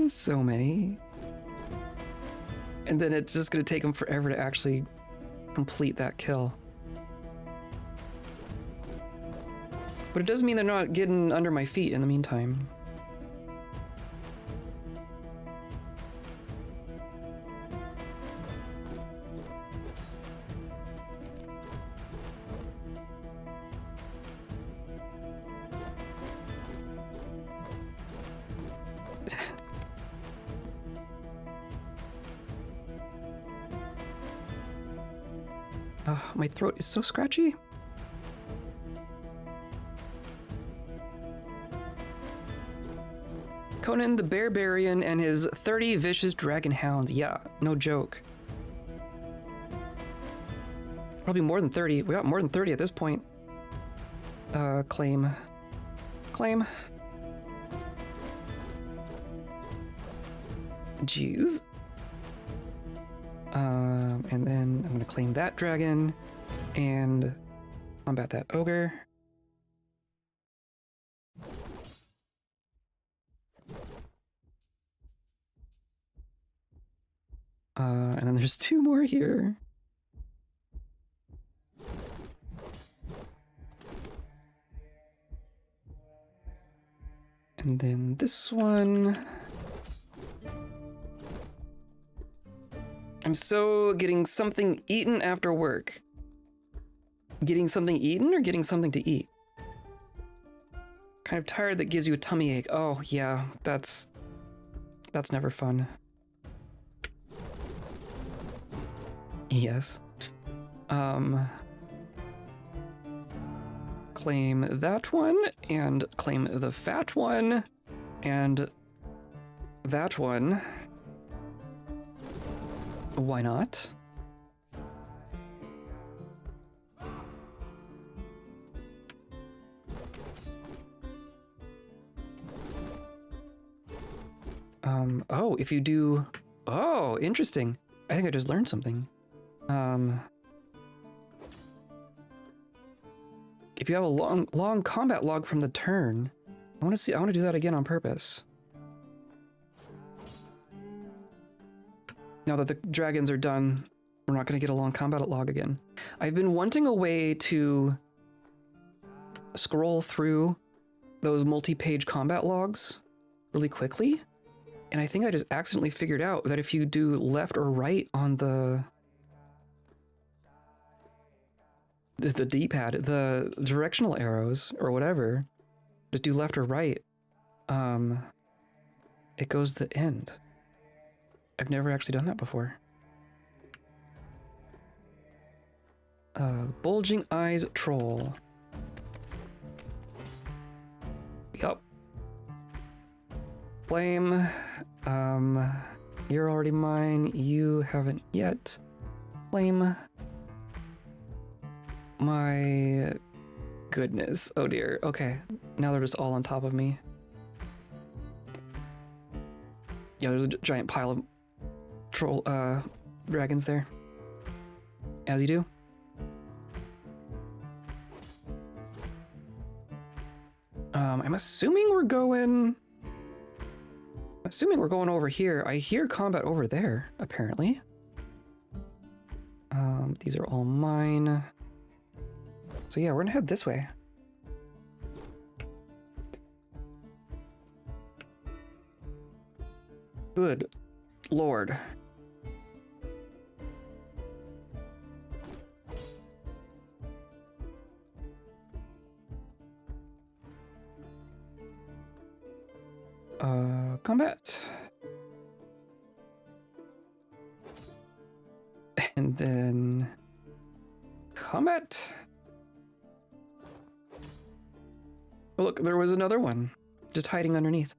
So many. And then it's just gonna take them forever to actually complete that kill. But it doesn't mean they're not getting under my feet in the meantime. Oh, my throat is so scratchy. Conan the Barbarian and his 30 vicious dragon hounds. Yeah, no joke. Probably more than 30. We got more than 30 at this point. Claim. Claim. Jeez. And then I'm gonna claim that dragon and combat that ogre. And then there's 2 more here. And then this one. I'm so getting something eaten after work. Getting something eaten or getting something to eat? Kind of tired that gives you a tummy ache. Oh, yeah, that's never fun. Yes. Claim that one, and claim the fat one, and that one. Why not? Oh, if you do... Oh, interesting. I think I just learned something. If you have a long combat log from the turn, I want to do that again on purpose. Now that the dragons are done, we're not going to get a long combat log again. I've been wanting a way to scroll through those multi-page combat logs really quickly. And I think I just accidentally figured out that if you do left or right on the D-pad, the directional arrows or whatever, just do left or right, it goes to the end. I've never actually done that before. Bulging eyes troll. Yup. Flame. You're already mine. You haven't yet. Flame. My goodness. Oh dear. Okay. Now they're just all on top of me. Yeah, there's a giant pile of troll dragons there. As you do. I'm assuming we're going over here. I hear combat over there, apparently. These are all mine. So yeah, we're gonna head this way. Good Lord. Combat. And then combat. Oh, look, there was another one just hiding underneath.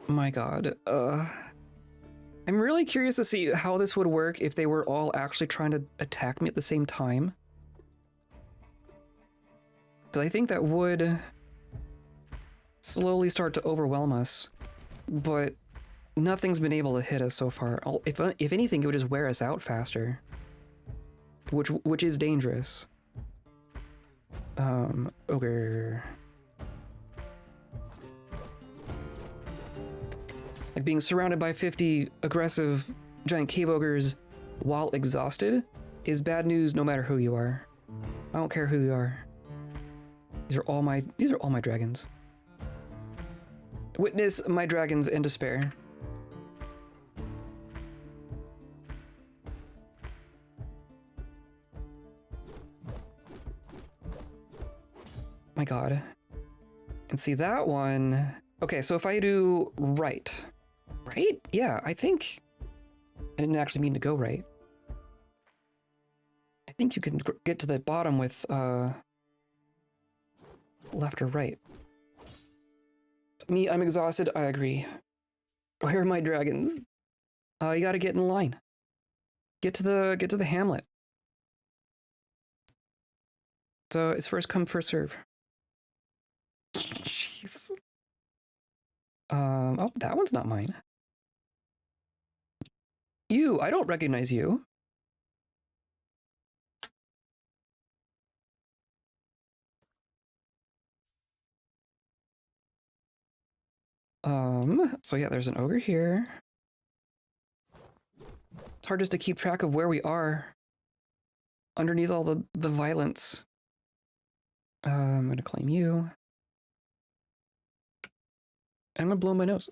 My God. I'm really curious to see how this would work if they were all actually trying to attack me at the same time. Because I think that would slowly start to overwhelm us, but nothing's been able to hit us so far. If anything, it would just wear us out faster, which is dangerous. Ogre. Like being surrounded by 50 aggressive giant cave ogres while exhausted is bad news no matter who you are. I don't care who you are. These are all my dragons. Witness my dragons in despair. My God. And see that one. Okay, so if I do right? Yeah, I think I didn't actually mean to go right. I think you can get to the bottom with left or right. Me, I'm exhausted. I agree. Where are my dragons? You gotta get in line. Get to the hamlet. So it's first come, first serve. Jeez. Oh, that one's not mine. You, I don't recognize you. So yeah, there's an ogre here. It's hard just to keep track of where we are. underneath all the violence. I'm gonna claim you. And I'm gonna blow my nose.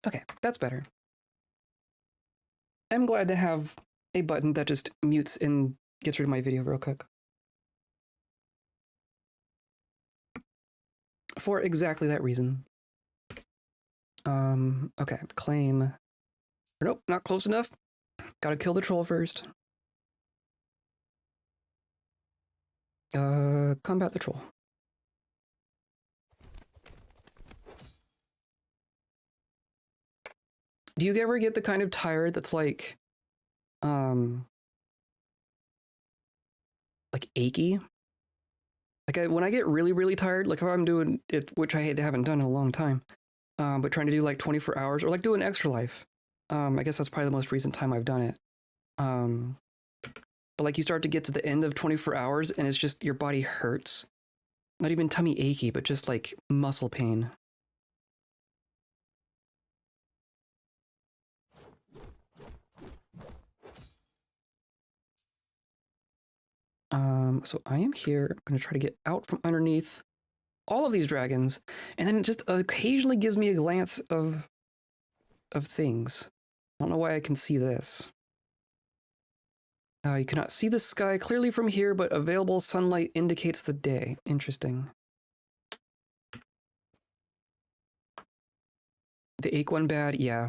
Okay, that's better. I'm glad to have a button that just mutes and gets rid of my video real quick. For exactly that reason. Okay, claim. Nope, not close enough. Gotta kill the troll first. Combat the troll. Do you ever get the kind of tired that's like achy? Like when I get really, really tired, like if I'm doing it, which I haven't done in a long time, but trying to do like 24 hours or like do an extra life. I guess that's probably the most recent time I've done it. But like you start to get to the end of 24 hours and it's just your body hurts. Not even tummy achy, but just like muscle pain. So I am here. I'm going to try to get out from underneath all of these dragons, and then it just occasionally gives me a glance of things. I don't know why I can see this. You cannot see the sky clearly from here, but available sunlight indicates the day. Interesting. The ache one bad? Yeah.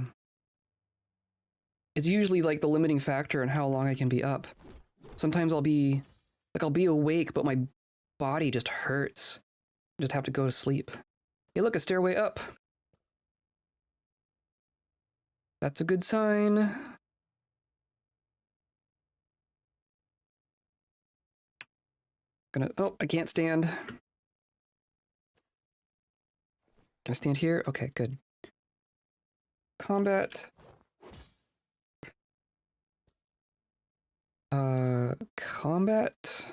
It's usually like the limiting factor in how long I can be up. Sometimes I'll be awake, but my body just hurts. I just have to go to sleep. Hey, look, a stairway up. That's a good sign. Oh, I can't stand. Can I stand here? Okay, good. Combat. Combat.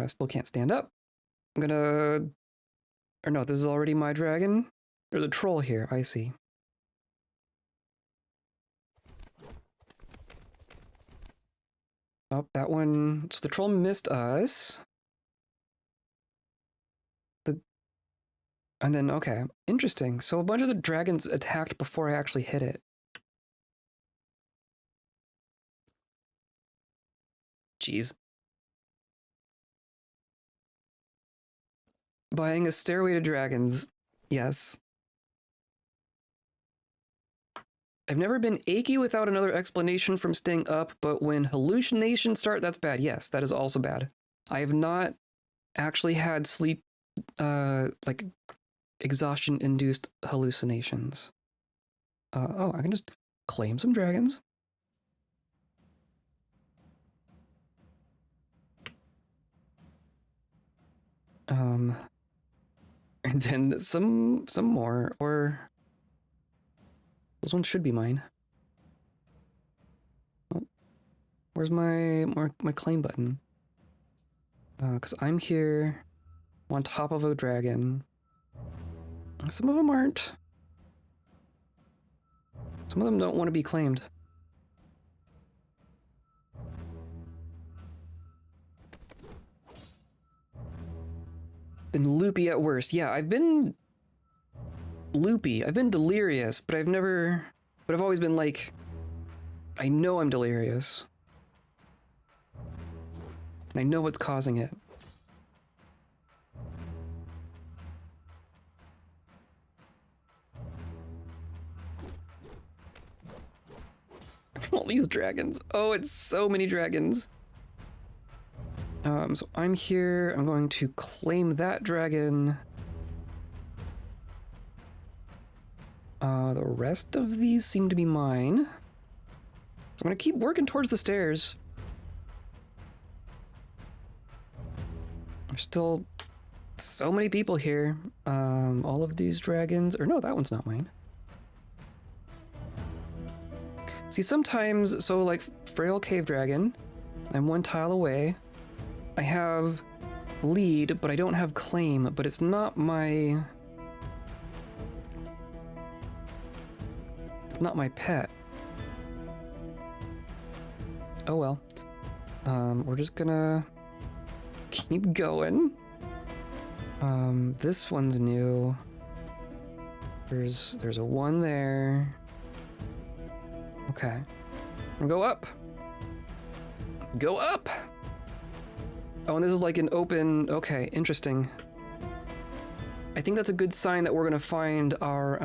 Still can't stand up. I'm gonna... Or no, this is already my dragon? There's a troll here, I see. Oh, that one... So the troll missed us. And then, okay, interesting. So a bunch of the dragons attacked before I actually hit it. Jeez. Buying a stairway to dragons. Yes. I've never been achy without another explanation from staying up, but when hallucinations start, that's bad. Yes, that is also bad. I have not actually had sleep, like exhaustion-induced hallucinations. Oh, I can just claim some dragons. And then some more, or those ones should be mine. Oh, where's my claim button? Because I'm here on top of a dragon. Some of them aren't. Some of them don't want to be claimed. Been loopy at worst. Yeah, I've been loopy. I've been delirious, but I've always been like, I know I'm delirious. And I know what's causing it. All these dragons. Oh, it's so many dragons. So I'm here. I'm going to claim that dragon. The rest of these seem to be mine. So I'm gonna keep working towards the stairs. There's still so many people here. All of these dragons, or no, that one's not mine. See, sometimes, so like Frail Cave Dragon, I'm one tile away. I have lead, but I don't have claim, but it's not my... It's not my pet. Oh well. We're just gonna keep going. This one's new. There's a 1 there. Okay. I'm gonna go up. Go up! Oh, and this is like an open... Okay, interesting. I think that's a good sign that we're gonna find our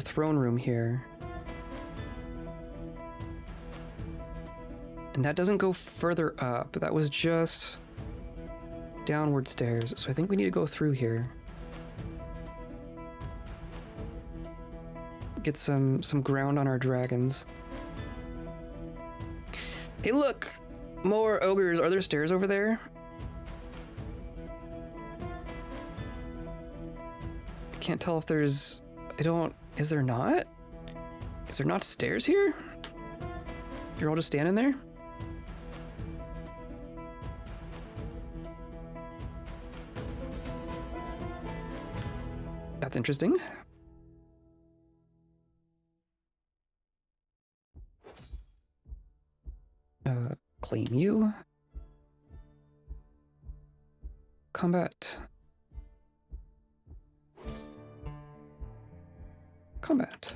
throne room here. And that doesn't go further up. That was just downward stairs. So I think we need to go through here. Get some ground on our dragons. Hey, look! More ogres. Are there stairs over there? I can't tell if there's... I don't... Is there not? Is there not stairs here? You're all just standing there? That's interesting. Claim you. Combat. Combat.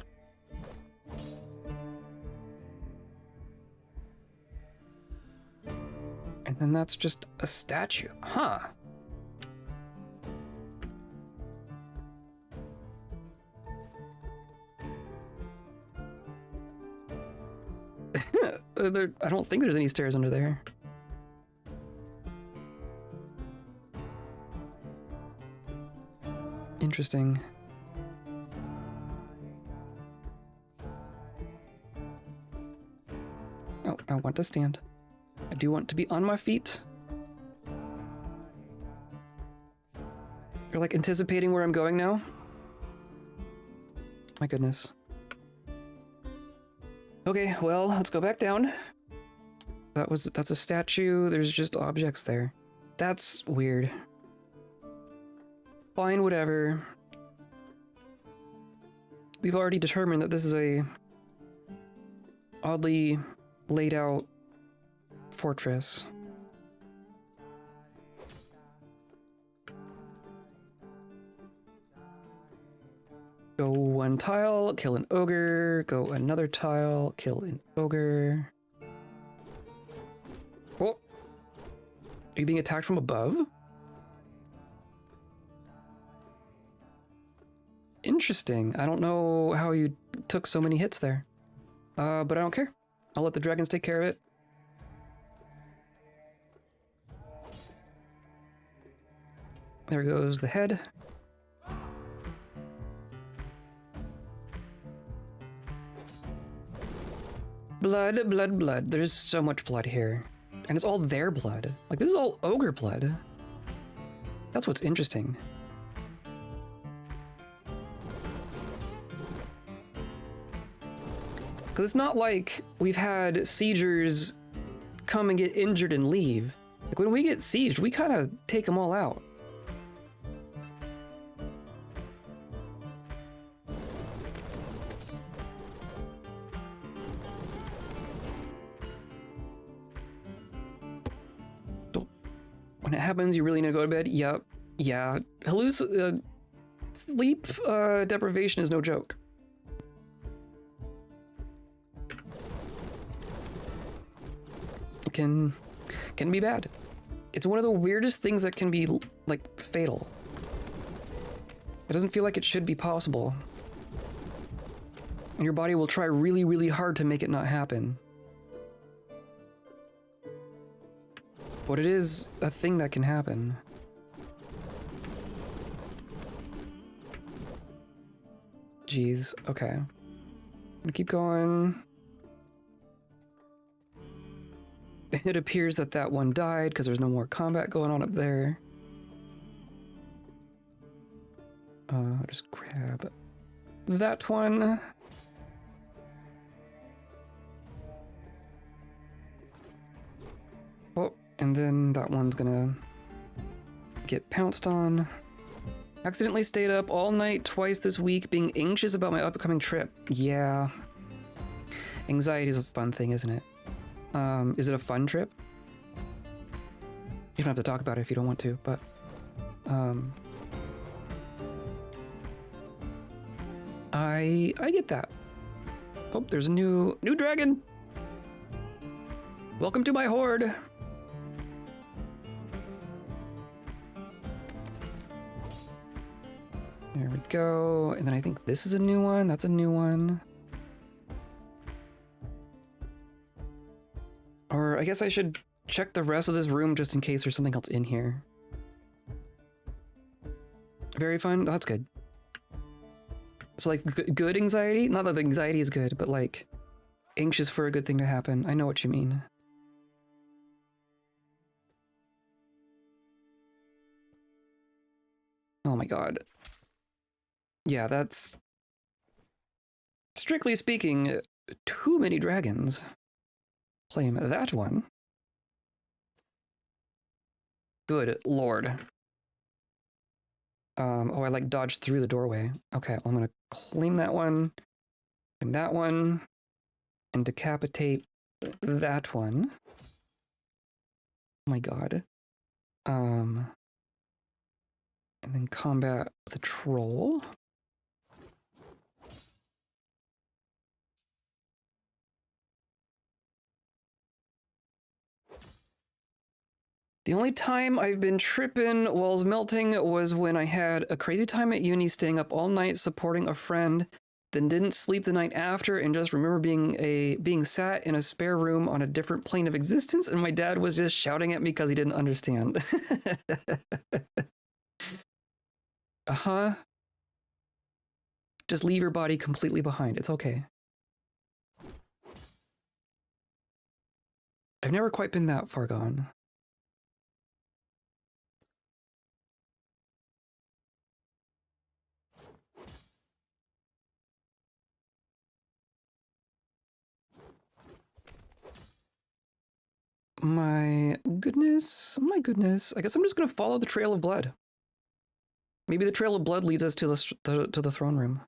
And then that's just a statue. Huh. I don't think there's any stairs under there. Interesting. Oh, I want to stand. I do want to be on my feet. You're like anticipating where I'm going now? My goodness. Okay, well, let's go back down. That's a statue. There's just objects there. That's weird. Fine, whatever. We've already determined that this is a oddly laid out fortress. Go 1 tile, kill an ogre. Go another tile, kill an ogre. Oh! Are you being attacked from above? Interesting. I don't know how you took so many hits there. But I don't care. I'll let the dragons take care of it. There goes the head. Blood, blood, blood. There's so much blood here. And it's all their blood. Like, this is all ogre blood. That's what's interesting. Because it's not like we've had siegers come and get injured and leave. Like, when we get sieged, we kind of take them all out. When it happens, you really need to go to bed? Yep. Yeah. Sleep deprivation is no joke. It can be bad. It's one of the weirdest things that can be, like, fatal. It doesn't feel like it should be possible. And your body will try really, really hard to make it not happen. But it is a thing that can happen. Jeez. Okay. I'm gonna keep going. It appears that that one died because there's no more combat going on up there. I'll just grab that one. Oh, and then that one's gonna get pounced on. Accidentally stayed up all night twice this week being anxious about my upcoming trip. Yeah. Anxiety is a fun thing, isn't it? Is it a fun trip? You don't have to talk about it if you don't want to, but I get that. Oh, there's a new dragon. Welcome to my horde. There we go. And then I think this is a new one. That's a new one. Or I guess I should check the rest of this room just in case there's something else in here. Very fun. That's good. So like good anxiety? Not that the anxiety is good, but like anxious for a good thing to happen. I know what you mean. Oh my god. Yeah, that's... Strictly speaking, too many dragons. Claim that one. Good lord. Oh, I like dodged through the doorway. Okay, well, I'm gonna claim that one, and decapitate that one. Oh my god. And then combat the troll. The only time I've been tripping walls melting was when I had a crazy time at uni staying up all night supporting a friend, then didn't sleep the night after and just remember being sat in a spare room on a different plane of existence and my dad was just shouting at me because he didn't understand. Uh-huh. Just leave your body completely behind. It's okay. I've never quite been that far gone. My goodness, my goodness. I guess I'm just gonna follow the trail of blood. Maybe the trail of blood leads us to the throne room.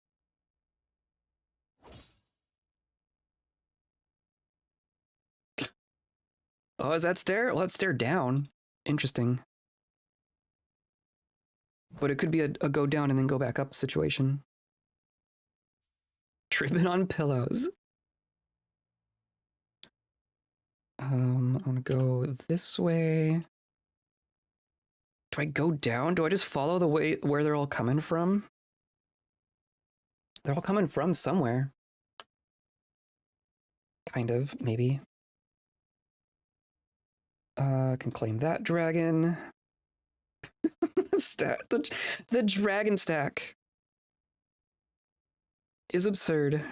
Oh, is that stair? Well, that's stair down. Interesting. But it could be a go down and then go back up situation. Tripping on pillows. I'm gonna go this way. Do I go down? Do I just follow the way where they're all coming from? They're all coming from somewhere. Kind of, maybe. Can claim that dragon. The dragon stack is absurd.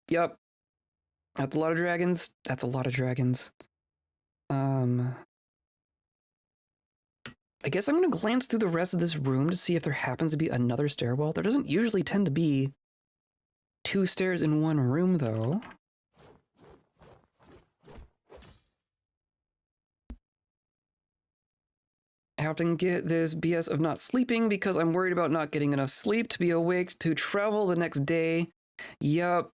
Yep. That's a lot of dragons. That's a lot of dragons. I guess I'm gonna glance through the rest of this room to see if there happens to be another stairwell. There doesn't usually tend to be 2 stairs in one room, though. I have to get this BS of not sleeping because I'm worried about not getting enough sleep to be awake to travel the next day. Yup.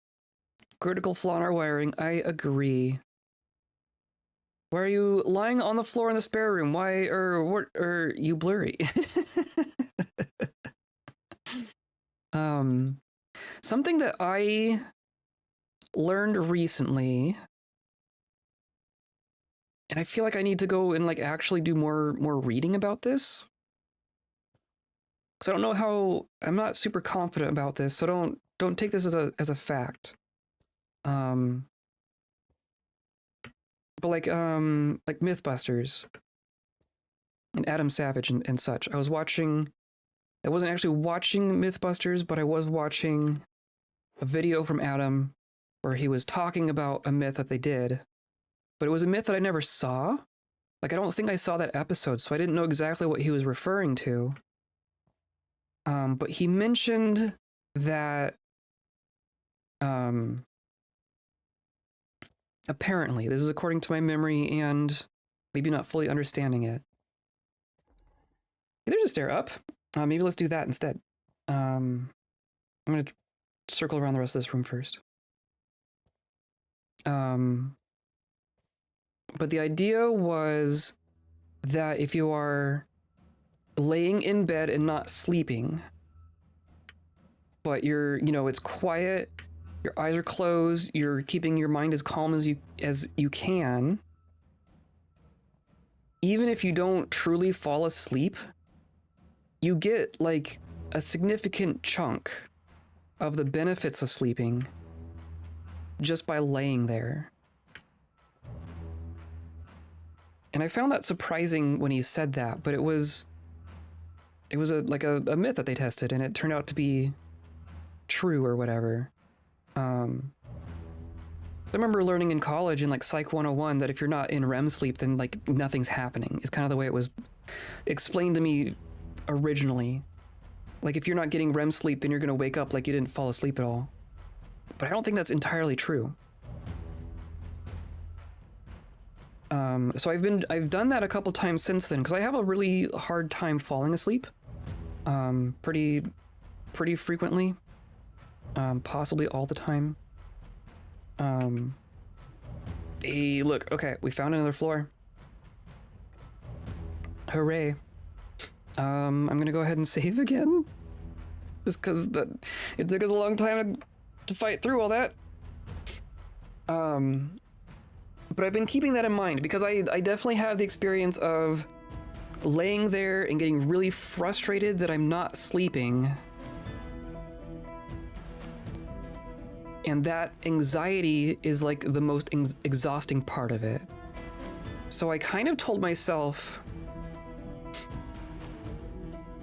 Critical flaw in our wiring. I agree. Why are you lying on the floor in the spare room? Why what are you blurry? Something that I learned recently, and I feel like I need to go and like actually do more reading about this. Because I don't know how, I'm not super confident about this, so don't take this as a fact. But like Mythbusters and Adam Savage and such. I wasn't actually watching Mythbusters, but I was watching a video from Adam where he was talking about a myth that they did, but it was a myth that I never saw. Like, I don't think I saw that episode, so I didn't know exactly what he was referring to. But he mentioned that apparently, this is according to my memory and maybe not fully understanding it. Hey, there's a stair up. Maybe let's do that instead. I'm going to circle around the rest of this room first. But the idea was that if you are laying in bed and not sleeping, but it's quiet, your eyes are closed, you're keeping your mind as calm as you can, even if you don't truly fall asleep, you get like a significant chunk of the benefits of sleeping just by laying there. And I found that surprising when he said that, but it was a myth that they tested, and it turned out to be true or whatever. I remember learning in college in like Psych 101 that if you're not in REM sleep, then like nothing's happening. It's kind of the way it was explained to me originally. Like if you're not getting REM sleep, then you're going to wake up like you didn't fall asleep at all. But I don't think that's entirely true. So I've done that a couple times since then, because I have a really hard time falling asleep. Pretty frequently. Possibly all the time. Hey, look, okay, we found another floor. Hooray. I'm gonna go ahead and save again. Just because it took us a long time to fight through all that. But I've been keeping that in mind because I definitely have the experience of laying there and getting really frustrated that I'm not sleeping. And that anxiety is like the most exhausting part of it. So I kind of told myself,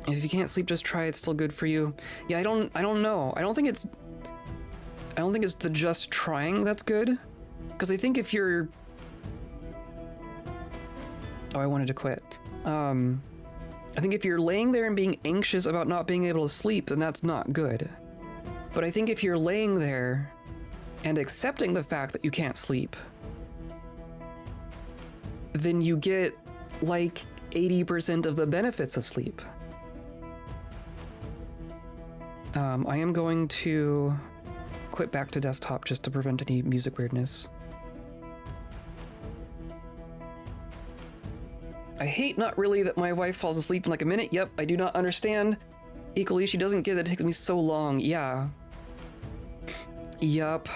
if you can't sleep, just try. It's still good for you. Yeah, I don't know. I don't think it's the just trying that's good. Because I think if you're... Oh, I wanted to quit. I think if you're laying there and being anxious about not being able to sleep, then that's not good. But I think if you're laying there and accepting the fact that you can't sleep, then you get like 80% of the benefits of sleep. I am going to quit back to desktop just to prevent any music weirdness. I hate not really that my wife falls asleep in like a minute. Yep, I do not understand. Equally, she doesn't get that it takes me so long. Yeah. Yup.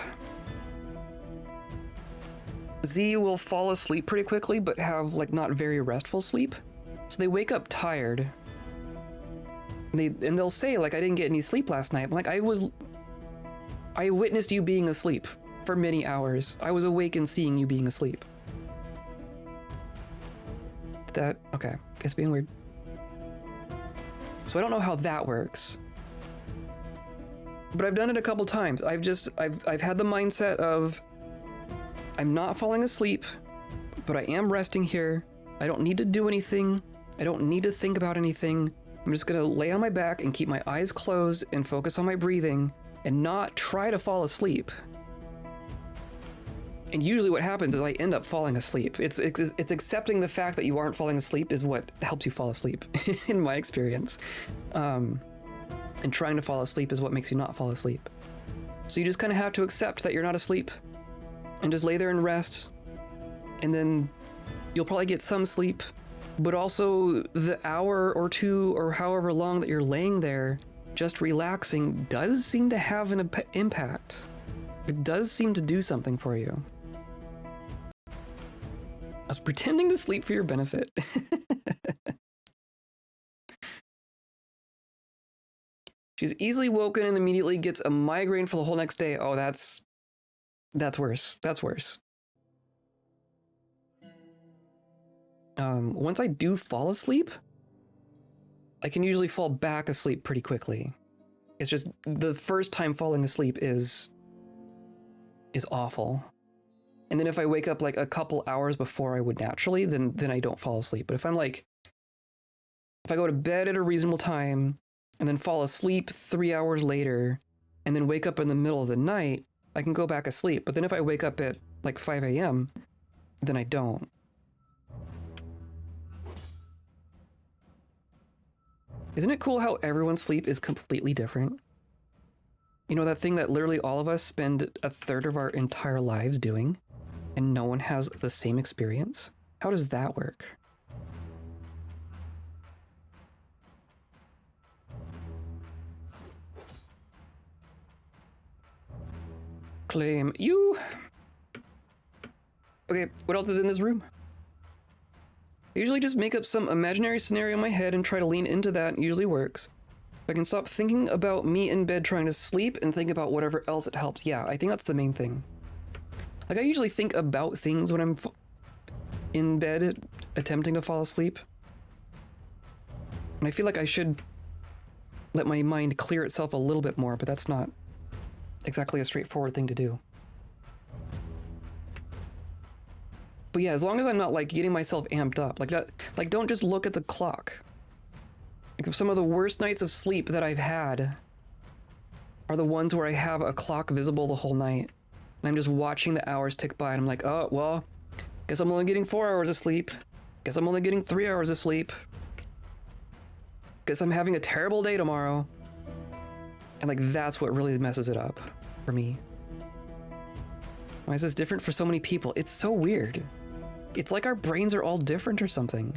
Z will fall asleep pretty quickly, but have like not very restful sleep. So they wake up tired. And they'll say like, I didn't get any sleep last night. I'm like, I witnessed you being asleep for many hours. I was awake and seeing you being asleep. Okay, it's being weird. So I don't know how that works. But I've done it a couple times. I've had the mindset of, I'm not falling asleep, but I am resting here. I don't need to do anything. I don't need to think about anything. I'm just gonna lay on my back and keep my eyes closed and focus on my breathing and not try to fall asleep. And usually what happens is I end up falling asleep. It's accepting the fact that you aren't falling asleep is what helps you fall asleep, in my experience. And trying to fall asleep is what makes you not fall asleep. So you just kind of have to accept that you're not asleep and just lay there and rest. And then you'll probably get some sleep, but also the hour or two or however long that you're laying there just relaxing does seem to have an impact. It does seem to do something for you. I was pretending to sleep for your benefit. She's easily woken and immediately gets a migraine for the whole next day. Oh, that's worse. That's worse. Once I do fall asleep, I can usually fall back asleep pretty quickly. It's just the first time falling asleep is awful. And then if I wake up like a couple hours before I would naturally, then I don't fall asleep. But if I go to bed at a reasonable time and then fall asleep 3 hours later and then wake up in the middle of the night, I can go back asleep. But then if I wake up at like 5 a.m., then I don't. Isn't it cool how everyone's sleep is completely different? You know, that thing that literally all of us spend a third of our entire lives doing, and no one has the same experience? How does that work? Claim you. Okay, what else is in this room? I usually just make up some imaginary scenario in my head and try to lean into that. It usually works. If I can stop thinking about me in bed trying to sleep and think about whatever else it helps. Yeah, I think that's the main thing. Like, I usually think about things when I'm in bed attempting to fall asleep. And I feel like I should let my mind clear itself a little bit more, but that's not exactly a straightforward thing to do. But yeah, as long as I'm not like getting myself amped up, like don't just look at the clock. Like some of the worst nights of sleep that I've had are the ones where I have a clock visible the whole night. And I'm just watching the hours tick by and I'm like, oh, well, guess I'm only getting 4 hours of sleep. Guess I'm only getting 3 hours of sleep. Guess I'm having a terrible day tomorrow. And like, that's what really messes it up for me. Why is this different for so many people? It's so weird. It's like our brains are all different or something.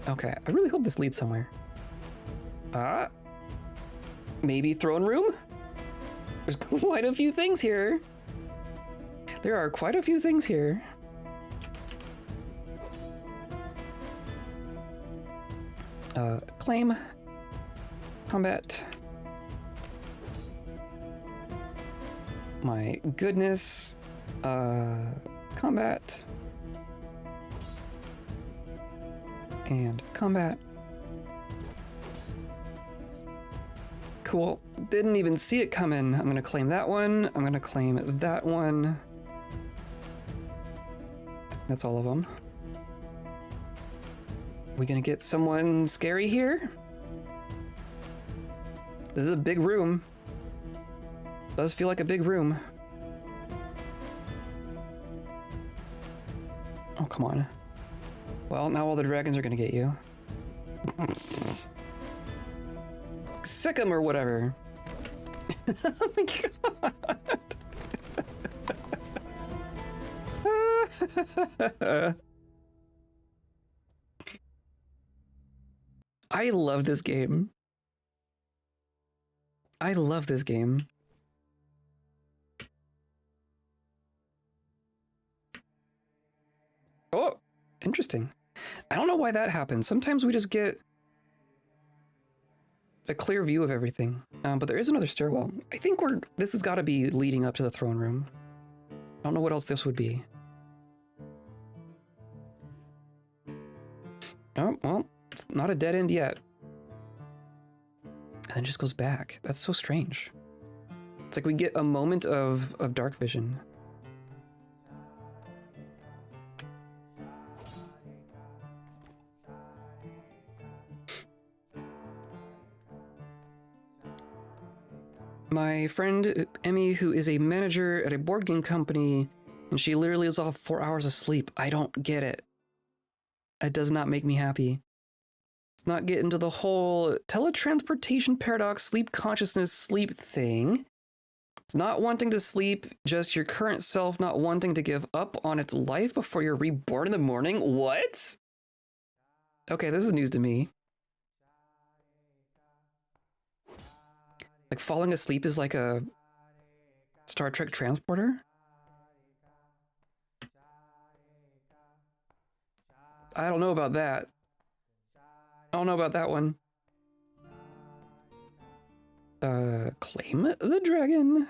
Okay, I really hope this leads somewhere. Maybe throne room? There's quite a few things here. There are quite a few things here. Claim. Combat. My goodness. Combat. And combat. Cool. Didn't even see it coming. I'm gonna claim that one. I'm gonna claim that one. That's all of them. We gonna get someone scary here? This is a big room. Does feel like a big room. Oh, come on. Well, now all the dragons are gonna get you. Sick 'em or whatever. Oh my god. I love this game. I love this game. Oh, interesting. I don't know why that happens. Sometimes we just get a clear view of everything. But there is another stairwell. I think this has got to be leading up to the throne room. I don't know what else this would be. Oh, well, it's not a dead end yet. And then just goes back. That's so strange. It's like we get a moment of dark vision. My friend Emmy, who is a manager at a board game company, and she literally is off 4 hours of sleep. I don't get it. It does not make me happy. Let's not get into the whole teletransportation paradox, sleep consciousness, sleep thing. It's not wanting to sleep, just your current self not wanting to give up on its life before you're reborn in the morning. What? Okay, this is news to me. Like falling asleep is like a Star Trek transporter? I don't know about that. I don't know about that one. Claim the dragon.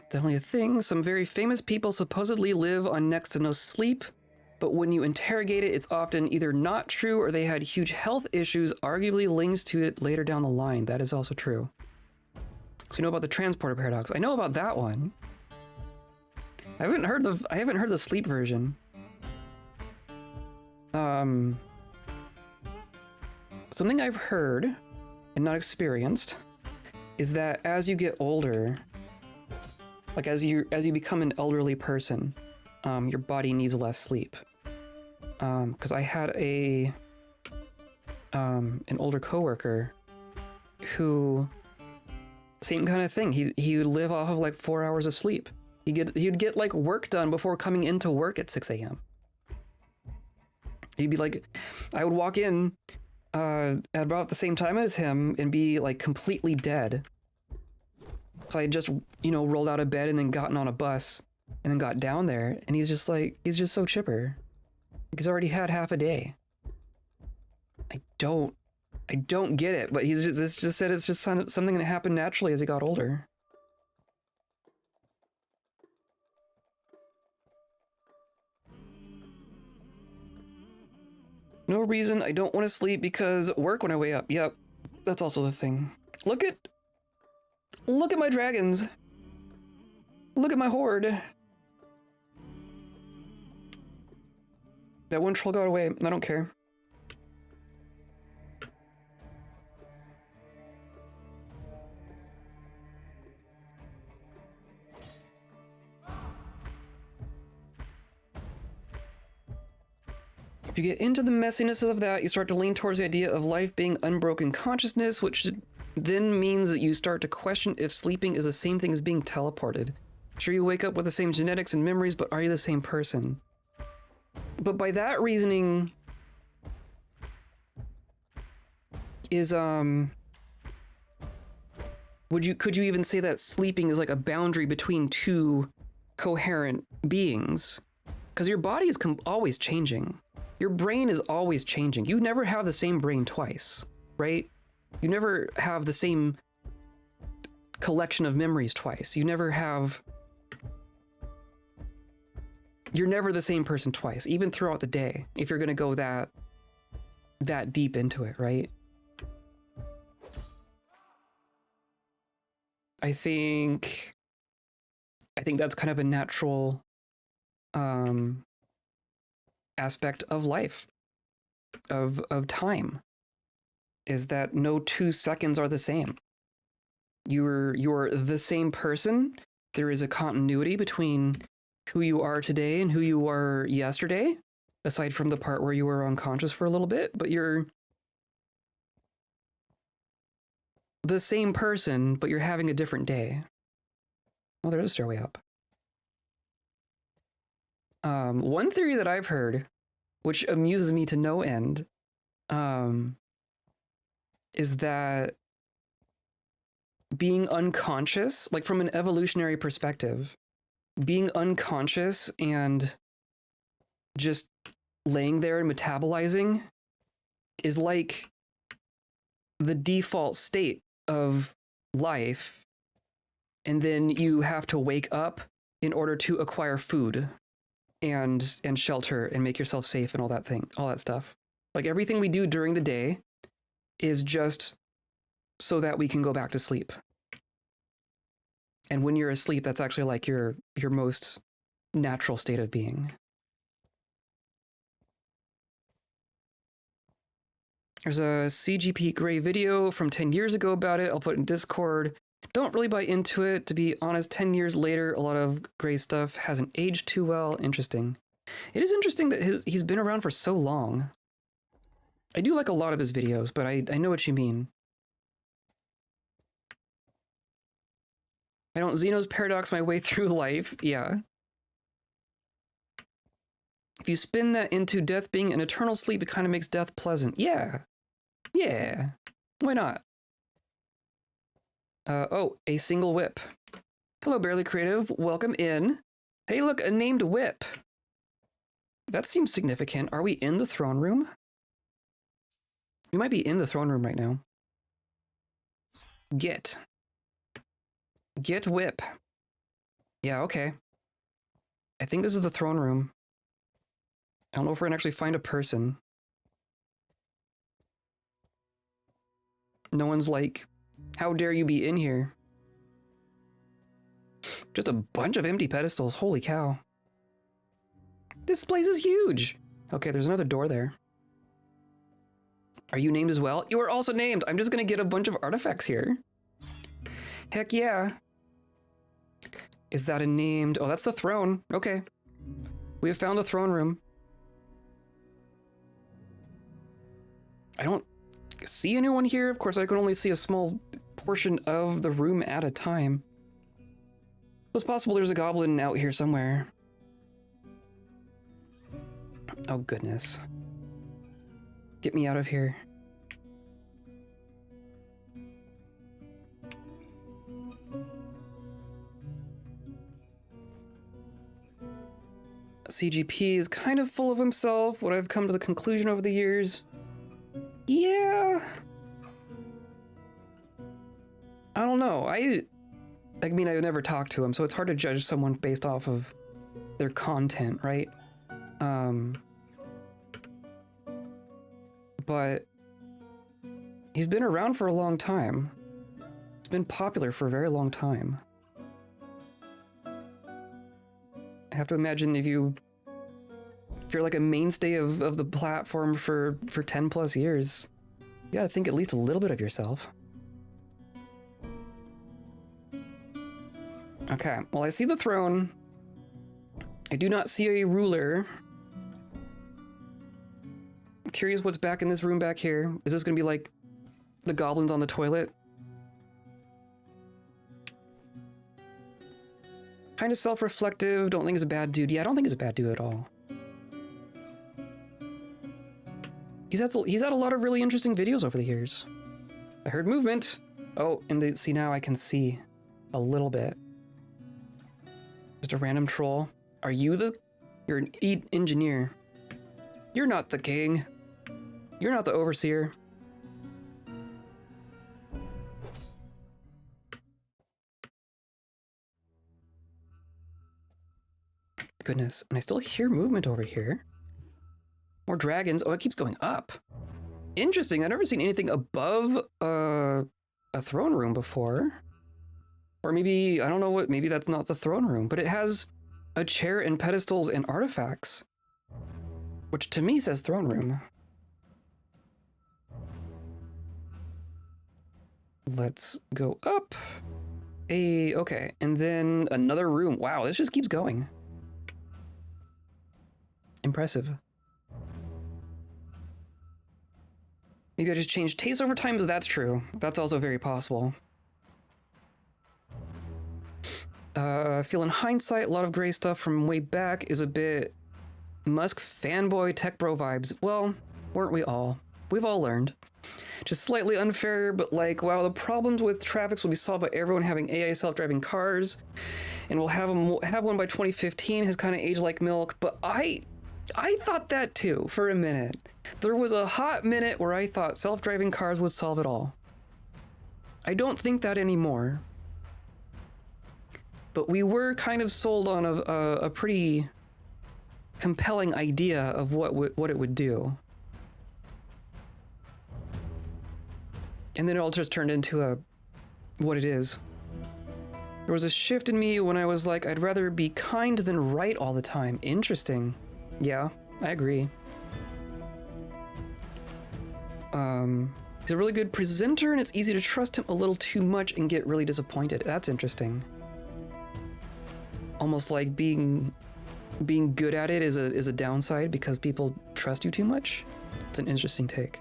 Definitely a thing. Some very famous people supposedly live on next to no sleep, but when you interrogate it, it's often either not true or they had huge health issues, arguably linked to it later down the line. That is also true. So you know about the transporter paradox. I know about that one. I haven't heard the sleep version. Something I've heard and not experienced is that as you get older, like as you become an elderly person, your body needs less sleep. Because I had an older coworker who, same kind of thing. He would live off of like 4 hours of sleep. He'd get like work done before coming into work at 6 a.m. He'd be like, I would walk in at about the same time as him and be like completely dead. So I had just, rolled out of bed and then gotten on a bus and then got down there, and he's just so chipper. He's already had half a day. I don't get it, but it's just said it's just something that happened naturally as he got older. No reason I don't want to sleep because work when I wake up. Yep, that's also the thing. Look at my dragons. Look at my horde. That one troll got away. I don't care. If you get into the messiness of that, you start to lean towards the idea of life being unbroken consciousness, which then means that you start to question if sleeping is the same thing as being teleported. Sure, you wake up with the same genetics and memories, but are you the same person? But by that reasoning is, could you even say that sleeping is like a boundary between two coherent beings? Because your body is always changing. Your brain is always changing. You never have the same brain twice, right? You never have the same collection of memories twice. You're never the same person twice, even throughout the day, if you're going to go that deep into it, right? I think that's kind of a natural aspect of life, of time, is that no 2 seconds are the same. You're the same person. There is a continuity between who you are today and who you were yesterday, aside from the part where you were unconscious for a little bit, but you're the same person, but you're having a different day. Oh, there's a stairway up. One theory that I've heard, which amuses me to no end, is that being unconscious, like from an evolutionary perspective, being unconscious and just laying there and metabolizing is like the default state of life. And then you have to wake up in order to acquire food and shelter and make yourself safe and all that stuff. Like everything we do during the day is just so that we can go back to sleep. And when you're asleep, that's actually like your most natural state of being. There's a CGP Grey video from 10 years ago about it. I'll put it in Discord. Don't really buy into it. To be honest, 10 years later, a lot of Grey stuff hasn't aged too well. Interesting. It is interesting that he's been around for so long. I do like a lot of his videos, but I know what you mean. I don't Zeno's paradox my way through life. Yeah. If you spin that into death being an eternal sleep, it kind of makes death pleasant. Yeah. Yeah, why not? Oh, a single whip. Hello, Barely Creative. Welcome in. Hey, look, a named whip. That seems significant. Are we in the throne room? We might be in the throne room right now. Get whip. Yeah, okay. I think this is the throne room. I don't know if we're gonna actually find a person. No one's like, how dare you be in here? Just a bunch of empty pedestals. Holy cow. This place is huge. Okay, there's another door there. Are you named as well? You are also named. I'm just gonna get a bunch of artifacts here. Heck yeah. Is that a named? Oh, that's the throne. Okay. We have found the throne room. I don't see anyone here. Of course, I can only see a small portion of the room at a time. It's possible there's a goblin out here somewhere. Oh, goodness. Get me out of here. CGP is kind of full of himself, what I've come to the conclusion over the years. Yeah. I don't know. I mean, I've never talked to him, so it's hard to judge someone based off of their content, right? But he's been around for a long time. He's been popular for a very long time. I have to imagine if you're like a mainstay of the platform for 10 plus years, you gotta think at least a little bit of yourself. Okay, well, I see the throne. I do not see a ruler. I'm curious what's back in this room back here. Is this gonna be like the goblins on the toilet? Kind of self-reflective, don't think he's a bad dude. Yeah, I don't think he's a bad dude at all. He's had a lot of really interesting videos over the years. I heard movement. Oh, and see, now I can see a little bit. Just a random troll. Are you you're an engineer. You're not the king. You're not the overseer. Goodness, and I still hear movement over here. More dragons. Oh, it keeps going up. Interesting. I've never seen anything above a throne room before. Or maybe, I don't know what, maybe that's not the throne room, but it has a chair and pedestals and artifacts, which to me says throne room. Let's go up. Okay, and then another room. Wow, this just keeps going. Impressive. Maybe I just changed taste over time, so that's true. That's also very possible. I feel in hindsight, a lot of gray stuff from way back is a bit Musk fanboy tech bro vibes. Well, weren't we all? We've all learned. Just slightly unfair, but like, wow, the problems with traffic will be solved by everyone having AI self-driving cars, and we'll have one by 2015 has kind of aged like milk, but I thought that too for a minute. There was a hot minute where I thought self-driving cars would solve it all. I don't think that anymore. But we were kind of sold on a pretty compelling idea of what it would do. And then it all just turned into what it is. There was a shift in me when I was like, I'd rather be kind than right all the time. Interesting. Yeah, I agree. He's a really good presenter, and it's easy to trust him a little too much and get really disappointed. That's interesting. Almost like being good at it is a downside because people trust you too much. It's an interesting take.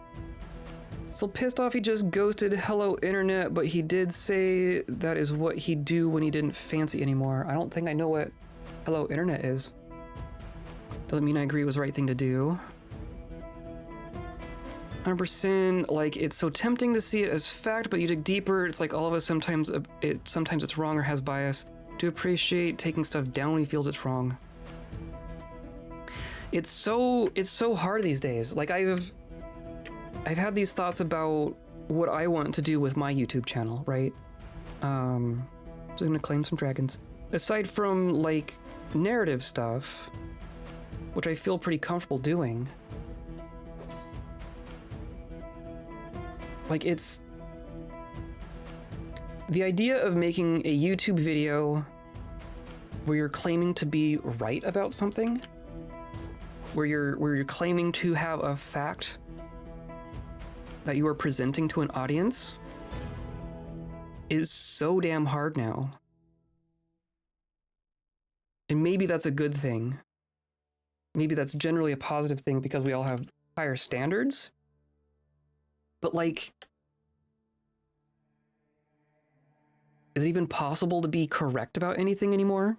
Still pissed off he just ghosted Hello Internet, but he did say that is what he'd do when he didn't fancy anymore. I don't think I know what Hello Internet is. Doesn't mean I agree it was the right thing to do. 100%, like, it's so tempting to see it as fact, but you dig deeper, it's like all of us sometimes it's wrong or has bias. Do appreciate taking stuff down when he feels it's wrong. It's so hard these days. Like, I've had these thoughts about what I want to do with my YouTube channel, right? So I'm gonna claim some dragons. Aside from, like, narrative stuff, which I feel pretty comfortable doing, like, it's the idea of making a YouTube video where you're claiming to be right about something, where you're claiming to have a fact that you are presenting to an audience, is so damn hard now. And maybe that's a good thing. Maybe that's generally a positive thing because we all have higher standards. But, like, is it even possible to be correct about anything anymore?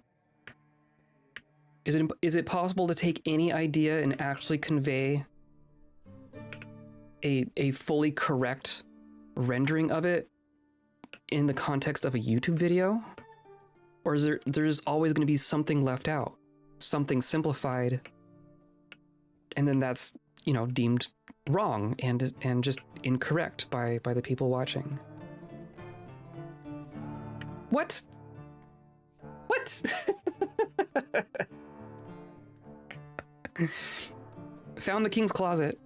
Is it possible to take any idea and actually convey a fully correct rendering of it in the context of a YouTube video? Or is there's always going to be something left out, something simplified, and then that's, you know, deemed wrong and just incorrect by the people watching? What? Found the king's closet.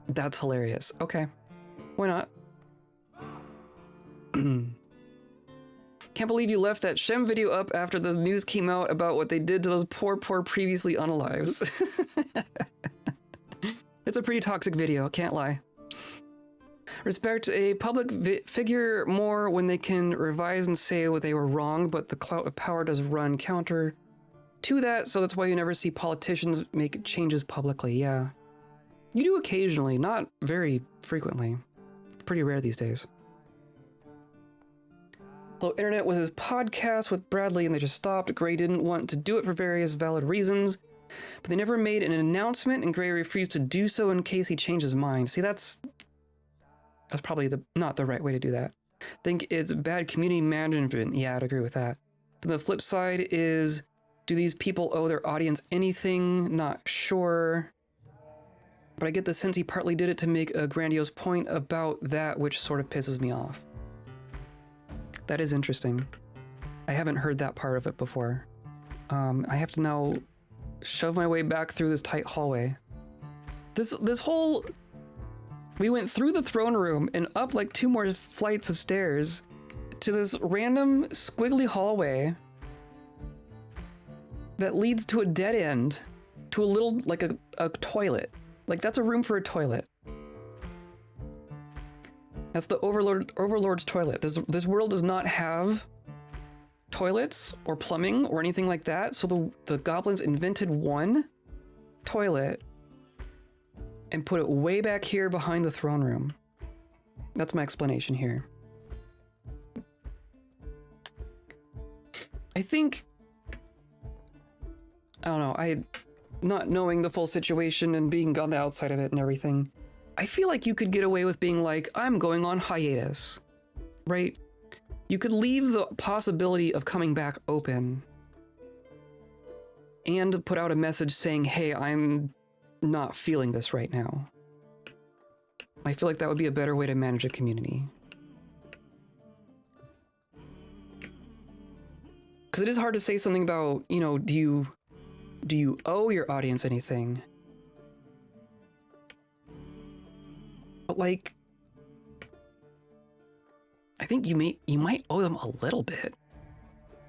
That's hilarious. Okay, why not? Can't believe you left that Shem video up after the news came out about what they did to those poor previously unalives. It's a pretty toxic video, can't lie. Respect a public figure more when they can revise and say what they were wrong, but the clout of power does run counter to that, so that's why you never see politicians make changes publicly. Yeah. You do occasionally, not very frequently. Pretty rare these days. Hello Internet was his podcast with Bradley and they just stopped. Gray didn't want to do it for various valid reasons, but they never made an announcement and Gray refused to do so in case he changed his mind. See, that's probably not the right way to do that. I think it's bad community management. Yeah, I'd agree with that. But the flip side is, do these people owe their audience anything? Not sure. But I get the sense he partly did it to make a grandiose point about that, which sort of pisses me off. That is interesting. I haven't heard that part of it before. I have to now shove my way back through this tight hallway. This whole... We went through the throne room and up like 2 more flights of stairs to this random squiggly hallway that leads to a dead end, to a little, like a toilet. Like, that's a room for a toilet. That's the Overlord's toilet. This world does not have toilets or plumbing or anything like that, so the goblins invented one toilet and put it way back here behind the throne room. That's my explanation here. I think... I don't know, not knowing the full situation and being on the outside of it and everything, I feel like you could get away with being like, I'm going on hiatus, right? You could leave the possibility of coming back open and put out a message saying, hey, I'm not feeling this right now. I feel like that would be a better way to manage a community. Because it is hard to say something about, you know, do you owe your audience anything? But, like, I think you might owe them a little bit.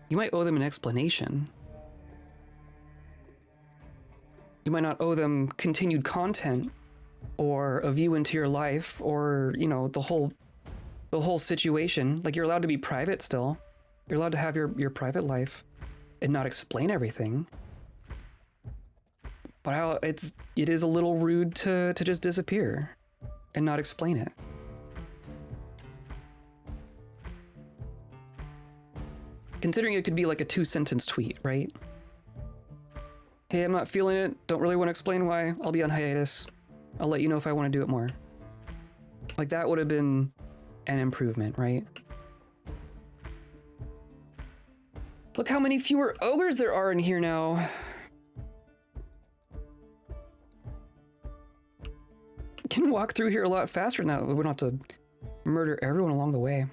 You might owe them an explanation. You might not owe them continued content or a view into your life or, you know, the whole situation. Like, you're allowed to be private still. You're allowed to have your private life and not explain everything. But it is a little rude to just disappear and not explain it. Considering it could be like a 2-sentence tweet, right? Hey, I'm not feeling it. Don't really want to explain why. I'll be on hiatus. I'll let you know if I want to do it more. Like, that would have been an improvement, right? Look how many fewer ogres there are in here now. Can walk through here a lot faster now. We don't have to murder everyone along the way.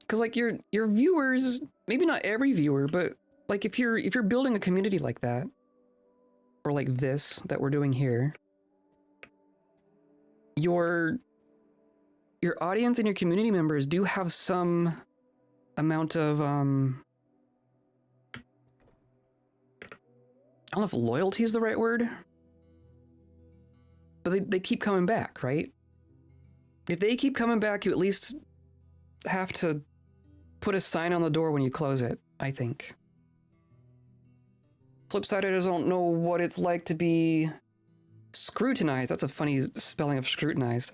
Because like your viewers, maybe not every viewer, but like if you're building a community like that, or like this that we're doing here, your audience and your community members do have some amount of I don't know if loyalty is the right word, but they keep coming back, right? If they keep coming back, you at least have to put a sign on the door when you close it, I think. Flip side, I just don't know what it's like to be scrutinized. That's a funny spelling of scrutinized.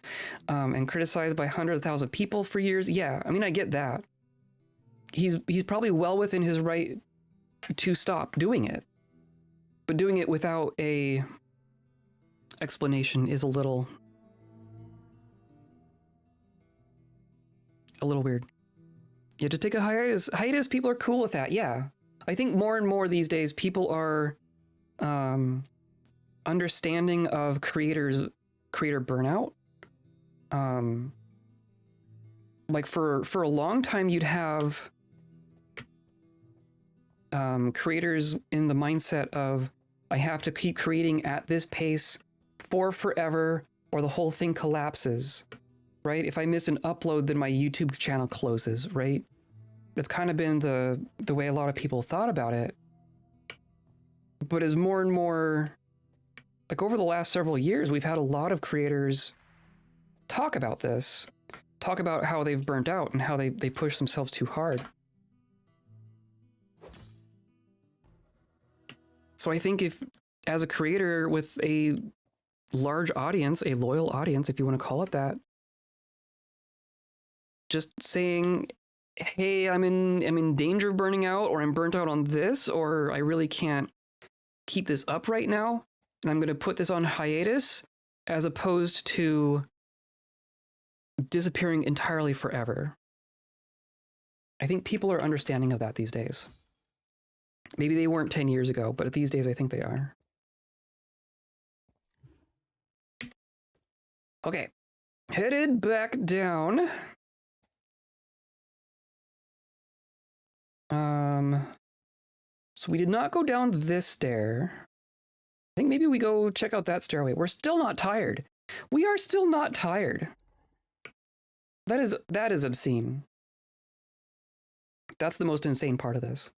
And criticized by 100,000 people for years. Yeah, I mean, I get that. He's probably well within his right to stop doing it. But doing it without a explanation is a little weird. You have to take a hiatus. People are cool with that, yeah. I think more and more these days people are understanding of creator burnout. Like for a long time you'd have creators in the mindset of, I have to keep creating at this pace for forever or the whole thing collapses. Right? If I miss an upload, then my YouTube channel closes, right? That's kind of been the way a lot of people thought about it. But as more and more, like over the last several years, we've had a lot of creators talk about this, talk about how they've burnt out and how they push themselves too hard. So I think if, as a creator with a large audience, a loyal audience, if you want to call it that, just saying, hey, I'm in danger of burning out, or I'm burnt out on this, or I really can't keep this up right now, and I'm going to put this on hiatus, as opposed to disappearing entirely forever. I think people are understanding of that these days. Maybe they weren't 10 years ago, but these days I think they are. Okay, headed back down. So we did not go down this stair. I think maybe we go check out that stairway. We're still not tired. We are still not tired. That is obscene. That's the most insane part of this.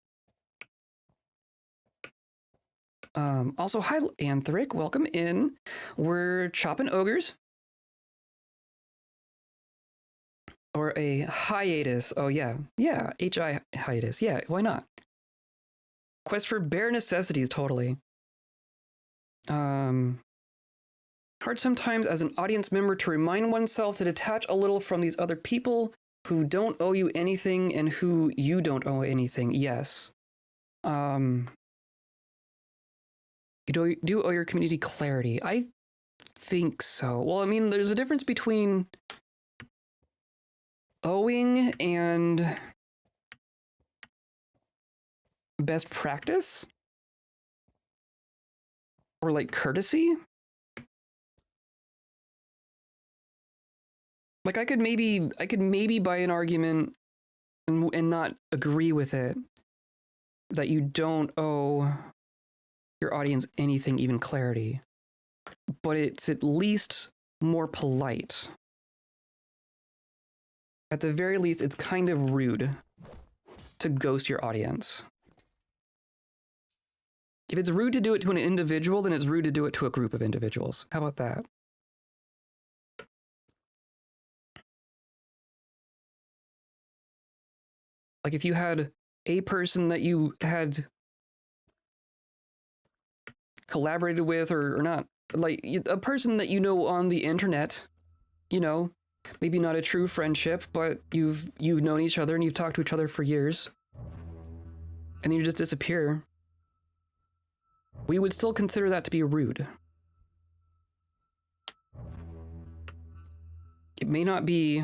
Also, hi, Anthric. Welcome in. We're chopping ogres. Or a hiatus. Oh, yeah. Yeah, HI hiatus. Yeah, why not? Quest for bare necessities, totally. Hard sometimes as an audience member to remind oneself to detach a little from these other people who don't owe you anything and who you don't owe anything. Yes. You do owe your community clarity. I think so. Well, I mean, there's a difference between owing and best practice, or like courtesy. Like I could maybe buy an argument and not agree with it that you don't owe your audience anything, even clarity, but it's at least more polite. At the very least, it's kind of rude to ghost your audience. If it's rude to do it to an individual, then it's rude to do it to a group of individuals. How about that? Like if you had a person that you had collaborated with or not, like a person that you know on the internet you know, maybe not a true friendship, but you've known each other and you've talked to each other for years, and then you just disappear, we would still consider that to be rude. It may not be,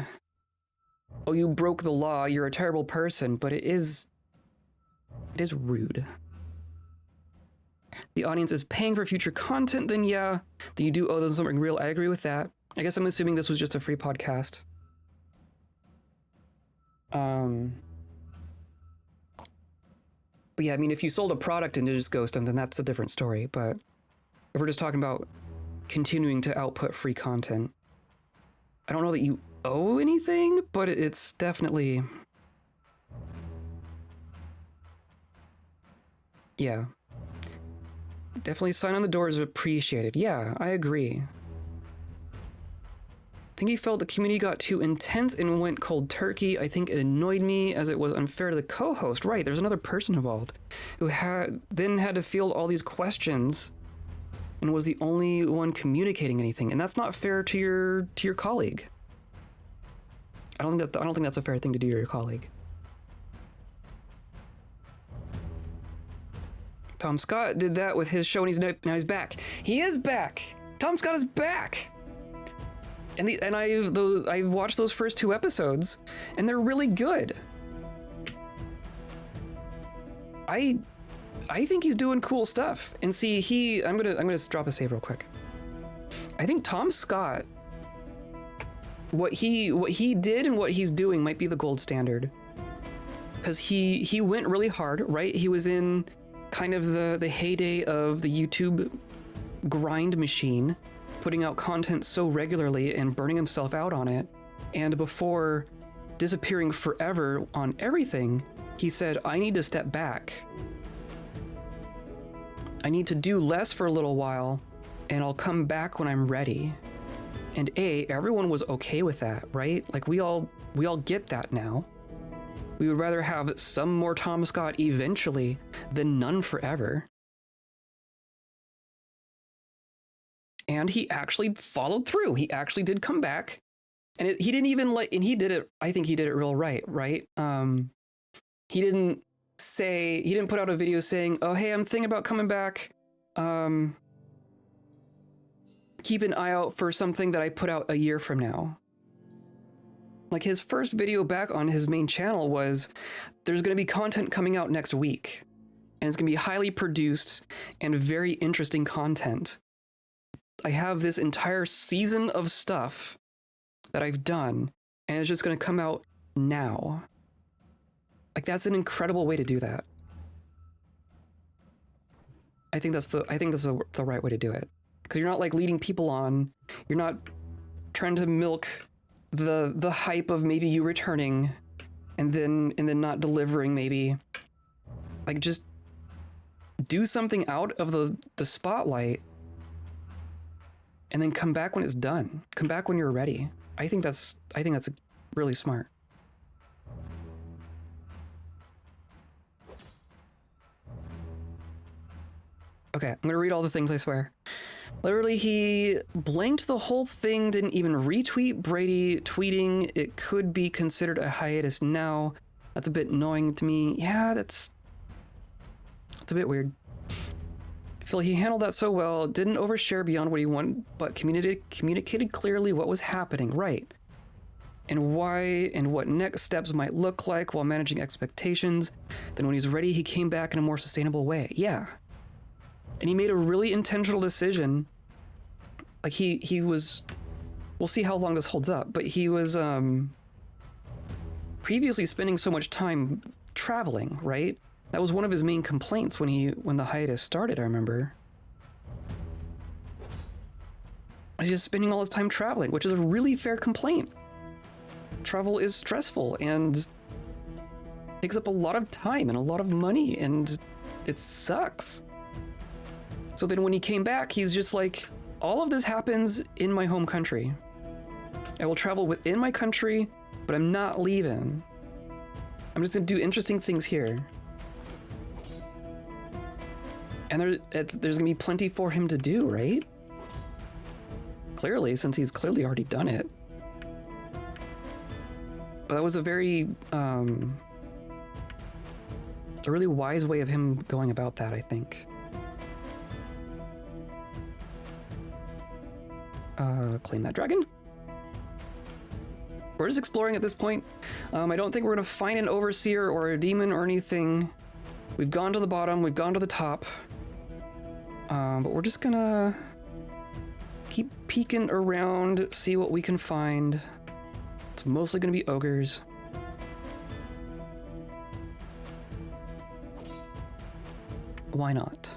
oh, you broke the law, you're a terrible person, but it is rude. The audience is paying for future content, then yeah, then you do owe them something real. I agree with that. I guess I'm assuming this was just a free podcast. But yeah, I mean, if you sold a product and just ghost them, then that's a different story. But if we're just talking about continuing to output free content, I don't know that you owe anything, but it's definitely... Yeah. Definitely sign on the door is appreciated. Yeah, I agree. I think he felt the community got too intense and went cold turkey. I think it annoyed me as it was unfair to the co-host. Right, there's another person involved who had to field all these questions and was the only one communicating anything, and that's not fair to your colleague. I don't think that's a fair thing to do to your colleague. Tom Scott did that with his show, and now he's back. He is back. Tom Scott is back. And I watched those first 2 episodes, and they're really good. I think he's doing cool stuff. And see, I'm gonna drop a save real quick. I think Tom Scott, what he did and what he's doing might be the gold standard. Because he went really hard, right? He was in kind of the heyday of the YouTube grind machine, putting out content so regularly and burning himself out on it. And before disappearing forever on everything, he said, I need to step back. I need to do less for a little while, and I'll come back when I'm ready. And everyone was okay with that, right? Like we all get that now. We would rather have some more Tom Scott eventually than none forever. And he actually followed through. He actually did come back. And he didn't even and he did it, I think he did it real right? He didn't put out a video saying, oh, hey, I'm thinking about coming back. Keep an eye out for something that I put out a year from now. Like his first video back on his main channel was, there's going to be content coming out next week. And it's going to be highly produced and very interesting content. I have this entire season of stuff that I've done, and it's just going to come out now. Like that's an incredible way to do that. I think that's the right way to do it. Because you're not like leading people on. You're not trying to milk the hype of maybe you returning and then not delivering maybe. Like just do something out of the spotlight and then come back when it's done. Come back when you're ready. I think that's really smart. Okay, I'm gonna read all the things, I swear. Literally, he blanked the whole thing, didn't even retweet Brady tweeting it could be considered a hiatus now. That's a bit annoying to me. Yeah, that's a bit weird. I feel he handled that so well, didn't overshare beyond what he wanted, but communicated clearly what was happening, right? And why and what next steps might look like while managing expectations. Then when he's ready, he came back in a more sustainable way. Yeah. And he made a really intentional decision. Like he was, we'll see how long this holds up, but he was previously spending so much time traveling, right? That was one of his main complaints when the hiatus started, I remember. He's just spending all his time traveling, which is a really fair complaint. Travel is stressful and takes up a lot of time and a lot of money, and it sucks. So then when he came back, he's just like, all of this happens in my home country. I will travel within my country, but I'm not leaving. I'm just gonna do interesting things here. And there's gonna be plenty for him to do, right? Clearly, since he's clearly already done it. But that was a really wise way of him going about that, I think. Claim that dragon. We're just exploring at this point. I don't think we're gonna find an overseer or a demon or anything. We've gone to the bottom, we've gone to the top. But we're just gonna keep peeking around, see what we can find. It's mostly gonna be ogres. Why not?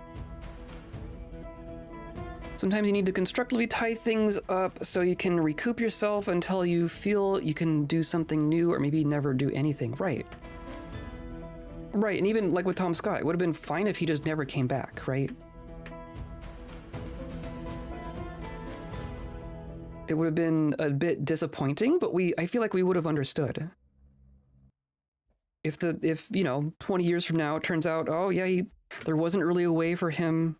Sometimes you need to constructively tie things up so you can recoup yourself until you feel you can do something new or maybe never do anything. Right. Right, and even like with Tom Scott, it would have been fine if he just never came back, right? It would have been a bit disappointing, but I feel like we would have understood. If 20 years from now it turns out, oh yeah, there wasn't really a way for him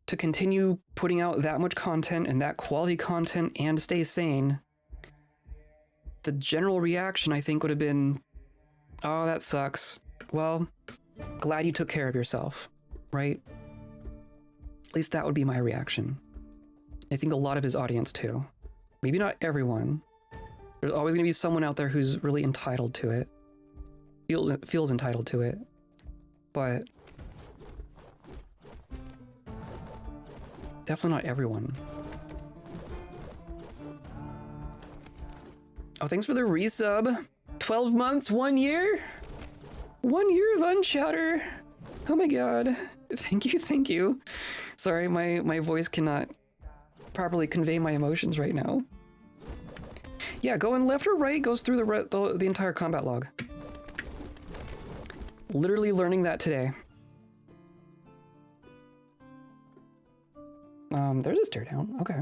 to continue putting out that much content and that quality content and stay sane, the general reaction I think would have been, oh, that sucks. Well, glad you took care of yourself, right? At least that would be my reaction. I think a lot of his audience too. Maybe not everyone. There's always going to be someone out there who's really entitled to it. Feels entitled to it. But definitely not everyone. Oh, thanks for the resub. 12 months, 1 year? 1 year of Unchatter. Oh my god. Thank you, thank you. Sorry, my voice cannot properly convey my emotions right now. Yeah, going left or right goes through the entire combat log. Literally learning that today. There's a stare down. Okay.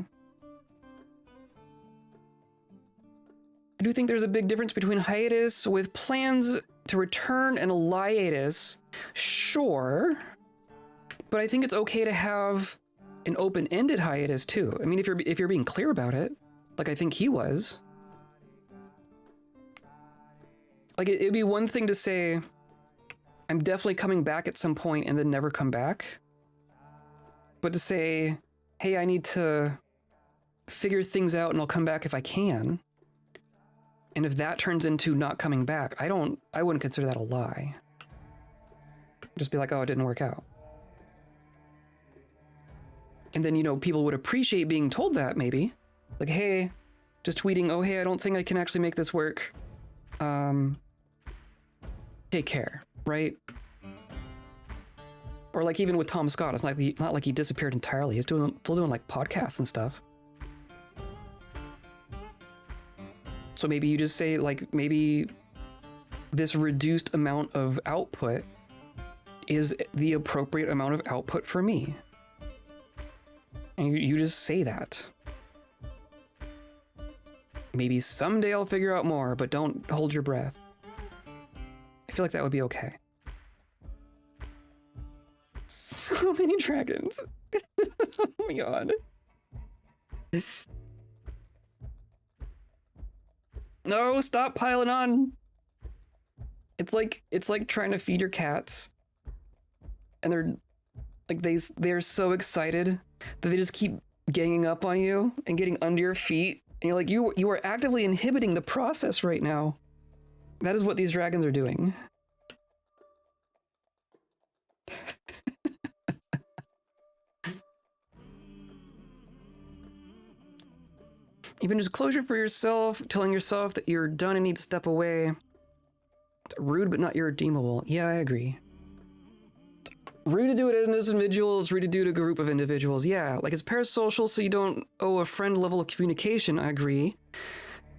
I do think there's a big difference between hiatus with plans to return and a liatus. Sure. But I think it's okay to have an open-ended hiatus too. I mean, if you're being clear about it, like I think he was. Like it'd be one thing to say, I'm definitely coming back at some point and then never come back. But to say, hey, I need to figure things out and I'll come back if I can. And if that turns into not coming back, I wouldn't consider that a lie. Just be like, oh, it didn't work out. And then, people would appreciate being told that maybe. Like, hey, just tweeting, oh, hey, I don't think I can actually make this work. Take care, right? Or like even with Tom Scott, it's not like he disappeared entirely. He's still doing like podcasts and stuff. So maybe you just say like, maybe this reduced amount of output is the appropriate amount of output for me. And you just say that. Maybe someday I'll figure out more, but don't hold your breath. I feel like that would be okay. So many dragons. Oh my god. No, stop piling on. It's like trying to feed your cats. And they're so excited that they just keep ganging up on you and getting under your feet. And you're like, you are actively inhibiting the process right now. That is what these dragons are doing. Even just closure for yourself, telling yourself that you're done and need to step away. Rude, but not irredeemable. Yeah, I agree. Rude to do it as an individual, it's rude to do it to a group of individuals. Yeah, like it's parasocial, so you don't owe a friend level of communication, I agree.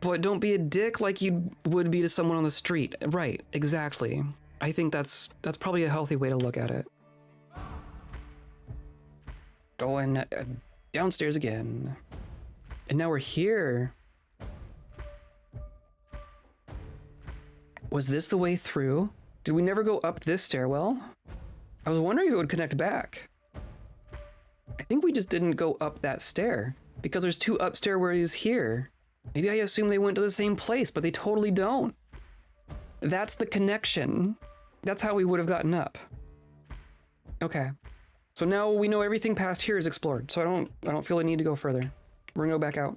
But don't be a dick like you would be to someone on the street. Right, exactly. I think that's probably a healthy way to look at it. Going downstairs again. And now we're here. Was this the way through? Did we never go up this stairwell? I was wondering if it would connect back. I think we just didn't go up that stair because there's two up stairways here. Maybe I assume they went to the same place, but they totally don't. That's the connection. That's how we would have gotten up. Okay. So now we know everything past here is explored, so I don't feel a need to go further. We're gonna go back out.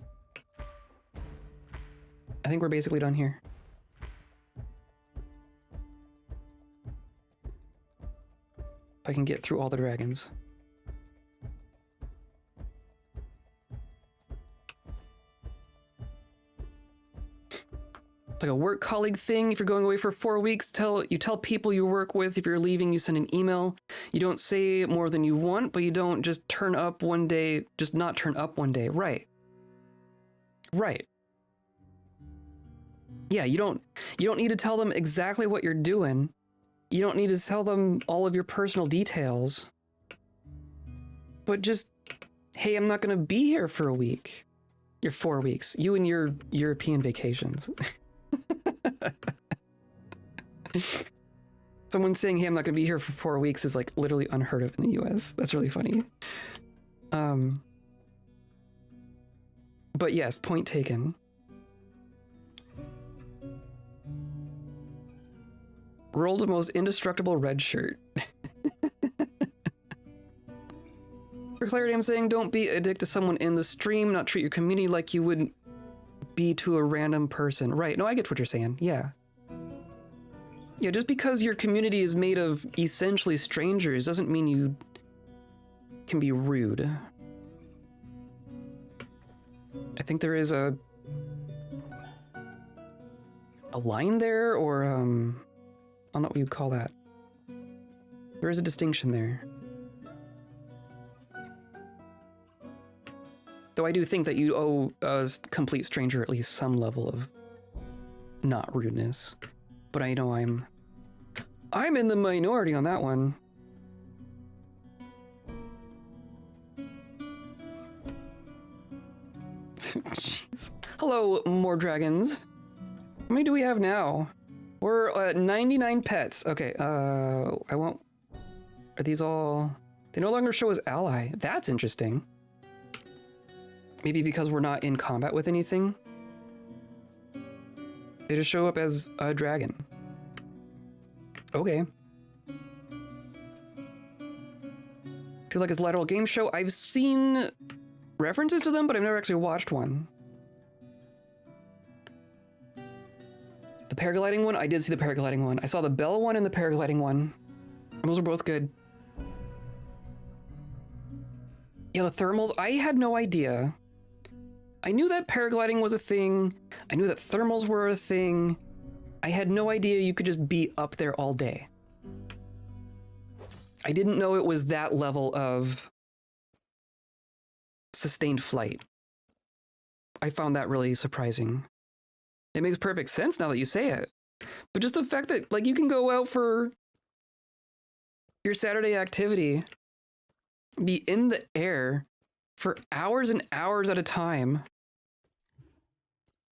I think we're basically done here. If I can get through all the dragons. It's like a work colleague thing. If you're going away for 4 weeks, you tell people you work with. If you're leaving, you send an email. You don't say more than you want, but you don't just turn up one day, just not turn up one day. Right. Right. Yeah, you don't need to tell them exactly what you're doing. You don't need to tell them all of your personal details. But just, hey, I'm not going to be here for a week. Your 4 weeks. You and your European vacations. Someone saying, hey, I'm not going to be here for 4 weeks is like literally unheard of in the US. That's really funny. But yes, point taken. World's most indestructible red shirt. For clarity, I'm saying don't be a dick to someone in the stream, not treat your community like you would be to a random person. Right, no, I get what you're saying, yeah. Yeah, just because your community is made of essentially strangers doesn't mean you can be rude. I think there is a line there, or I don't know what you'd call that. There is a distinction there. Though I do think that you owe a complete stranger at least some level of not rudeness. But I know I'm in the minority on that one. Jeez. Hello, more dragons. How many do we have now? We're at 99 pets. Okay, I won't... Are these all... They no longer show as ally. That's interesting. Maybe because we're not in combat with anything. They just show up as a dragon. Okay. Feel like it's a lateral game show. I've seen references to them, but I've never actually watched one. The paragliding one? I did see the paragliding one. I saw the Bella one and the paragliding one. And those were both good. Yeah, the thermals, I had no idea. I knew that paragliding was a thing. I knew that thermals were a thing. I had no idea you could just be up there all day. I didn't know it was that level of sustained flight. I found that really surprising. It makes perfect sense now that you say it. But just the fact that, like, you can go out for your Saturday activity, be in the air for hours and hours at a time.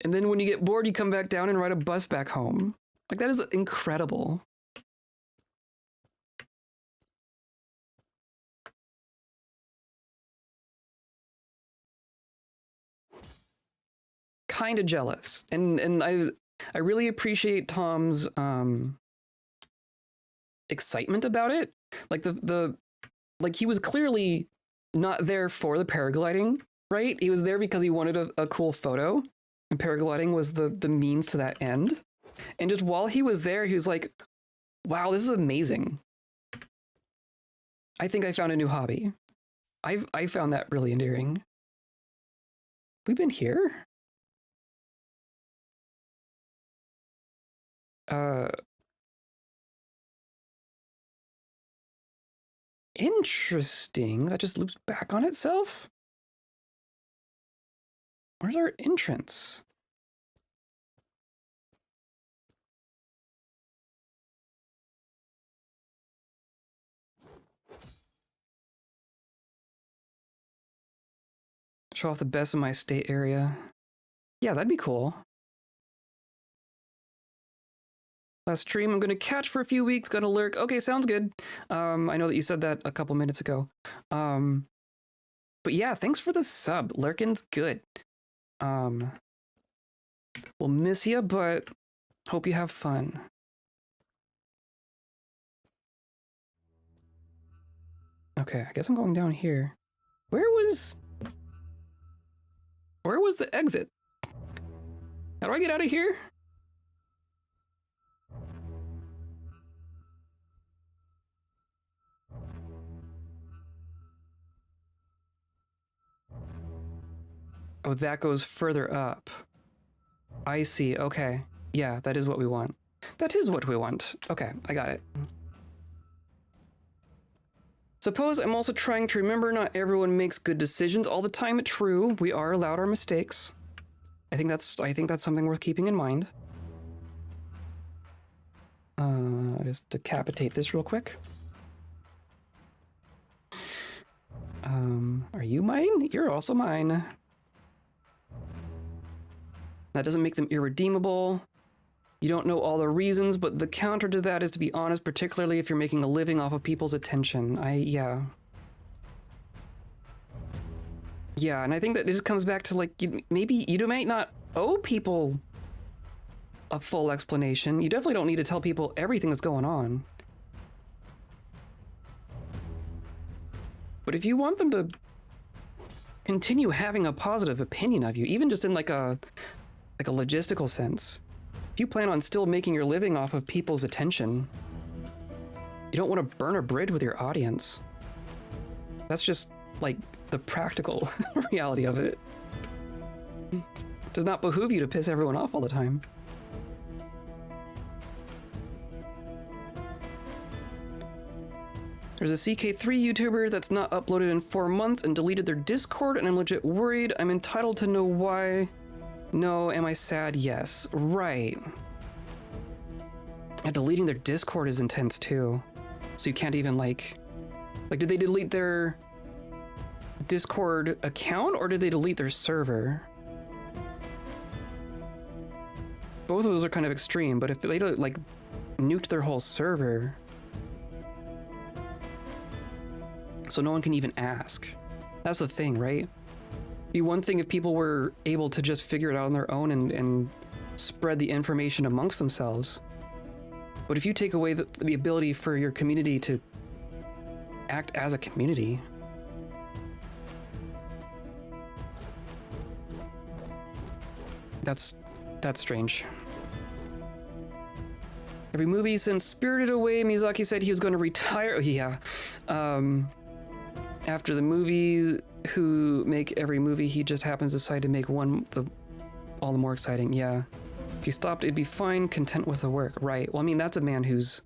And then when you get bored, you come back down and ride a bus back home. Like, that is incredible. Kind of jealous. And I really appreciate Tom's excitement about it. Like like he was clearly not there for the paragliding, right? He was there because he wanted a cool photo, and paragliding was the means to that end. And just while he was there, he was like, wow, this is amazing. I think I found a new hobby. I found that really endearing. We've been here? Interesting. That just loops back on itself? Where's our entrance? Show off the best of my state area. Yeah, that'd be cool. Last stream, I'm gonna catch for a few weeks, gonna lurk. Okay, sounds good. I know that you said that a couple minutes ago. But yeah, thanks for the sub. Lurkin's good. We'll miss you, but hope you have fun. Okay, I guess I'm going down here. Where was the exit? How do I get out of here? Oh, that goes further up. I see, okay. Yeah, that is what we want. That is what we want. Okay, I got it. Suppose I'm also trying to remember not everyone makes good decisions all the time. True, we are allowed our mistakes. I think that's something worth keeping in mind. Just decapitate this real quick. Are you mine? You're also mine. That doesn't make them irredeemable. You don't know all the reasons, but the counter to that is to be honest, particularly if you're making a living off of people's attention. Yeah, and I think that just comes back to, like, maybe you might not owe people a full explanation. You definitely don't need to tell people everything that's going on. But if you want them to continue having a positive opinion of you, even just in like a logistical sense, if you plan on still making your living off of people's attention, you don't want to burn a bridge with your audience. That's just like the practical reality of it. It does not behoove you to piss everyone off all the time. There's a CK3 YouTuber that's not uploaded in 4 months and deleted their Discord, and I'm legit worried. I'm entitled to know why. No, am I sad? Yes. Right. And deleting their Discord is intense too. So you can't even like, did they delete their Discord account or did they delete their server? Both of those are kind of extreme, but if they like nuked their whole server, so no one can even ask. That's the thing, right? It'd be one thing if people were able to just figure it out on their own and spread the information amongst themselves. But if you take away the ability for your community to act as a community, that's strange. Every movie since Spirited Away, Miyazaki said he was going to retire. Oh, yeah. After the movie, who make every movie, he just happens to decide to make one all the more exciting. Yeah. If he stopped, it'd be fine, content with the work. Right. Well, I mean, that's a man who's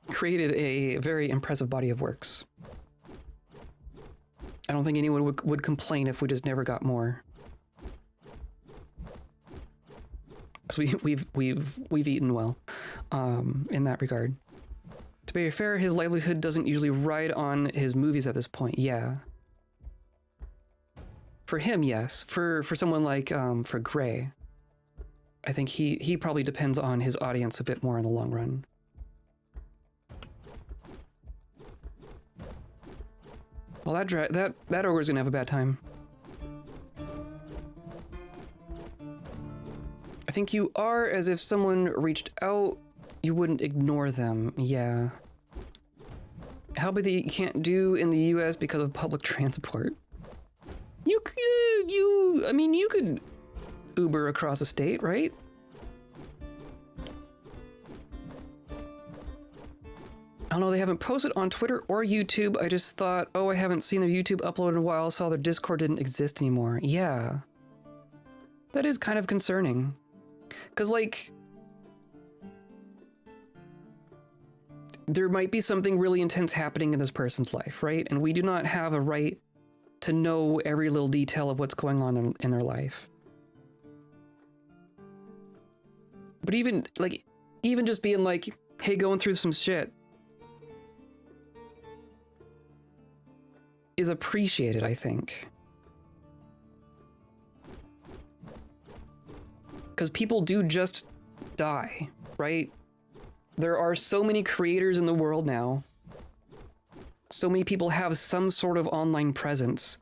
created a very impressive body of works. I don't think anyone would complain if we just never got more. Because we've eaten well, in that regard. To be fair, his livelihood doesn't usually ride on his movies at this point. Yeah. For him, yes. For someone like for Gray, I think he probably depends on his audience a bit more in the long run. Well, that ogre's gonna have a bad time. I think you are, as if someone reached out, you wouldn't ignore them. Yeah. How about that you can't do in the US because of public transport? I mean, you could Uber across the state, right? I don't know, they haven't posted on Twitter or YouTube. I just thought, oh, I haven't seen their YouTube upload in a while, saw their Discord didn't exist anymore. Yeah. That is kind of concerning. Because, like, there might be something really intense happening in this person's life, right? And we do not have a right to know every little detail of what's going on in their life. But even just being like, hey, going through some shit is appreciated, I think. Because people do just die, right? There are so many creators in the world now. So many people have some sort of online presence.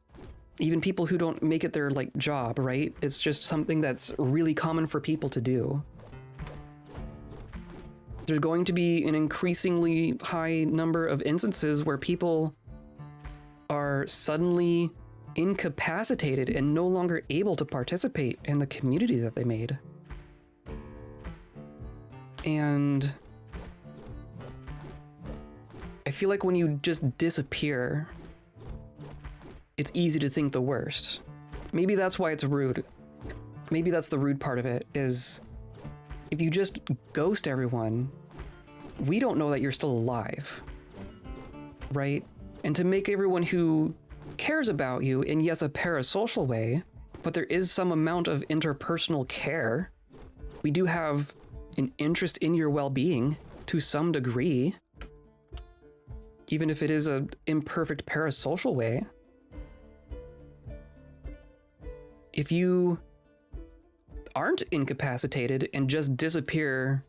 Even people who don't make it their like job, right? It's just something that's really common for people to do. There's going to be an increasingly high number of instances where people are suddenly incapacitated and no longer able to participate in the community that they made. And I feel like when you just disappear, it's easy to think the worst. Maybe that's why it's rude. Maybe that's the rude part of it, is if you just ghost everyone, we don't know that you're still alive, right? And to make everyone who cares about you in, yes, a parasocial way, but there is some amount of interpersonal care. We do have an interest in your well-being to some degree, even if it is an imperfect parasocial way. If you aren't incapacitated and just disappear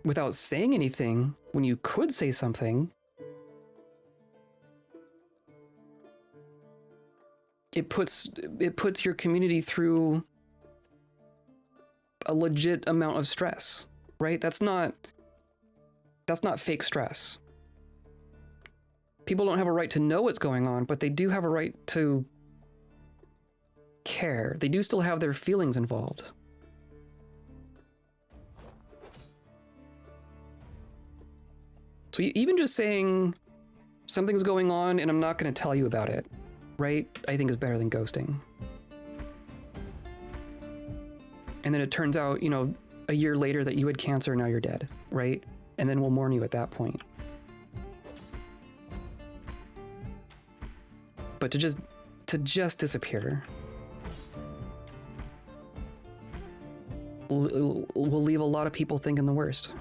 without saying anything when you could say something, it puts your community through a legit amount of stress, right? That's not fake stress. People don't have a right to know what's going on, but they do have a right to care. They do still have their feelings involved. So even just saying something's going on and I'm not going to tell you about it, right? I think is better than ghosting. And then it turns out, you know, a year later that you had cancer, now you're dead, right? And then we'll mourn you at that point. But to just disappear will leave a lot of people thinking the worst.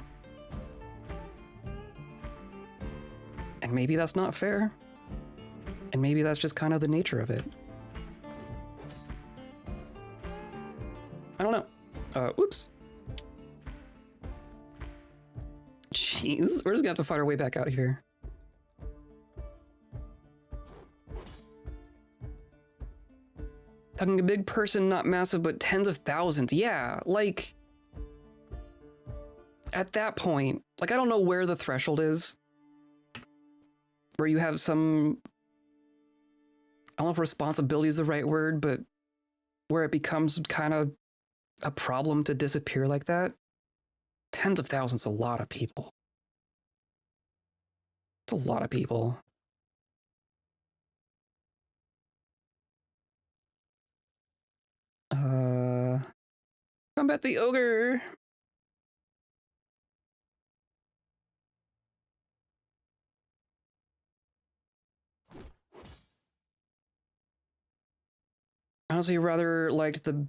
And maybe that's not fair. And maybe that's just kind of the nature of it. I don't know. Oops. Jeez, we're just gonna have to fight our way back out of here. Talking a big person, not massive, but tens of thousands. Yeah, like, at that point, like, I don't know where the threshold is. Where you have some, I don't know if responsibility is the right word, but where it becomes kind of a problem to disappear like that. Tens of thousands, a lot of people. It's a lot of people. Combat the ogre. Honestly, rather liked the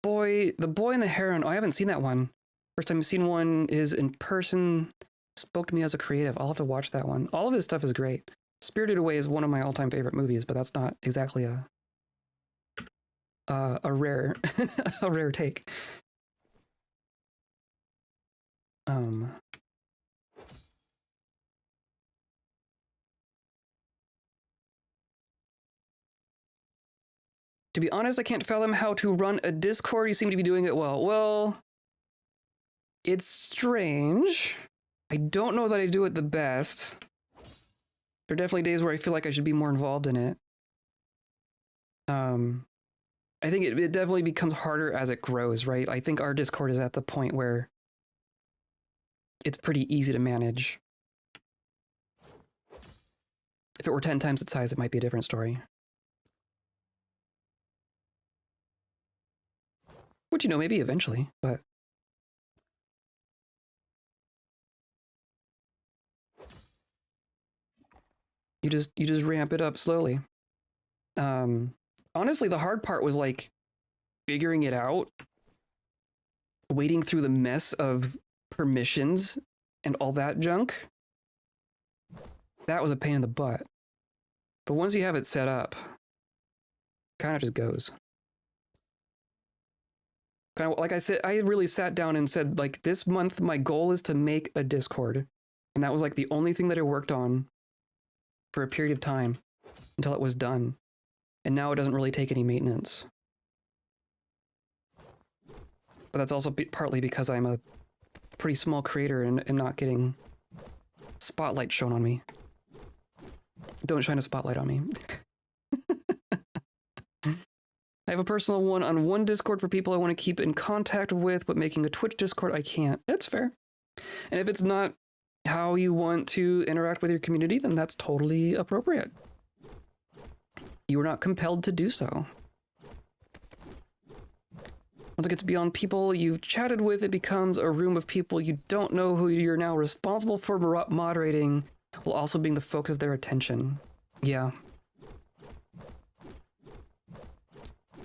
boy and the heron. Oh, I haven't seen that one. First time I've seen one is in person. Spoke to me as a creative. I'll have to watch that one. All of his stuff is great. Spirited Away is one of my all-time favorite movies, but that's not exactly a rare a rare take. To be honest, I can't fathom how to run a Discord. You seem to be doing it well. Well, it's strange. I don't know that I do it the best. There are definitely days where I feel like I should be more involved in it. I think it definitely becomes harder as it grows, right? I think our Discord is at the point where it's pretty easy to manage. If it were 10 times its size, it might be a different story. Which, you know, maybe eventually, but you just ramp it up slowly. Honestly, the hard part was like figuring it out, wading through the mess of permissions and all that junk. That was a pain in the butt. But once you have it set up, kind of just goes. Kind of like I said, I really sat down and said, like, this month my goal is to make a Discord. And that was like the only thing that I worked on for a period of time until it was done. and now it doesn't really take any maintenance. But that's also partly because I'm a pretty small creator and am not getting spotlight shown on me. Don't shine a spotlight on me. I have a personal one on one Discord for people I want to keep in contact with, but making a Twitch Discord, I can't. That's fair. And if it's not how you want to interact with your community, then that's totally appropriate. You are not compelled to do so. Once it gets beyond people you've chatted with, it becomes a room of people you don't know who you're now responsible for moderating, while also being the focus of their attention. Yeah.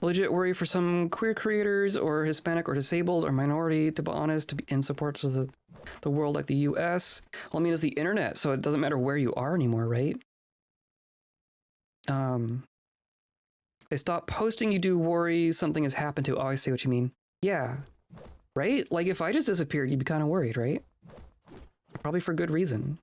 Legit worry for some queer creators or Hispanic or disabled or minority, to be honest, to be in support of the world like the US. Well, I mean, it's the internet, so it doesn't matter where you are anymore, right? They stop posting, you do worry something has happened to. Oh, I see what you mean. Yeah. Right? Like if I just disappeared, you'd be kind of worried, right? Probably for good reason.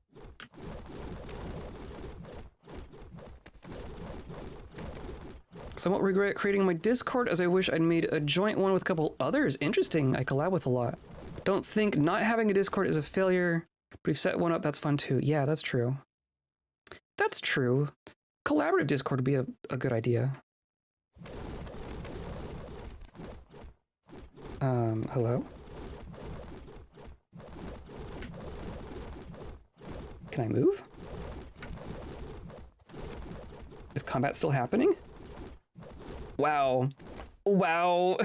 Somewhat regret creating my Discord as I wish I'd made a joint one with a couple others. Interesting. I collab with a lot. Don't think not having a Discord is a failure, but if you set one up, that's fun too. Yeah, that's true. That's true. Collaborative Discord would be a good idea. Hello? Can I move? Is combat still happening? Wow. Wow.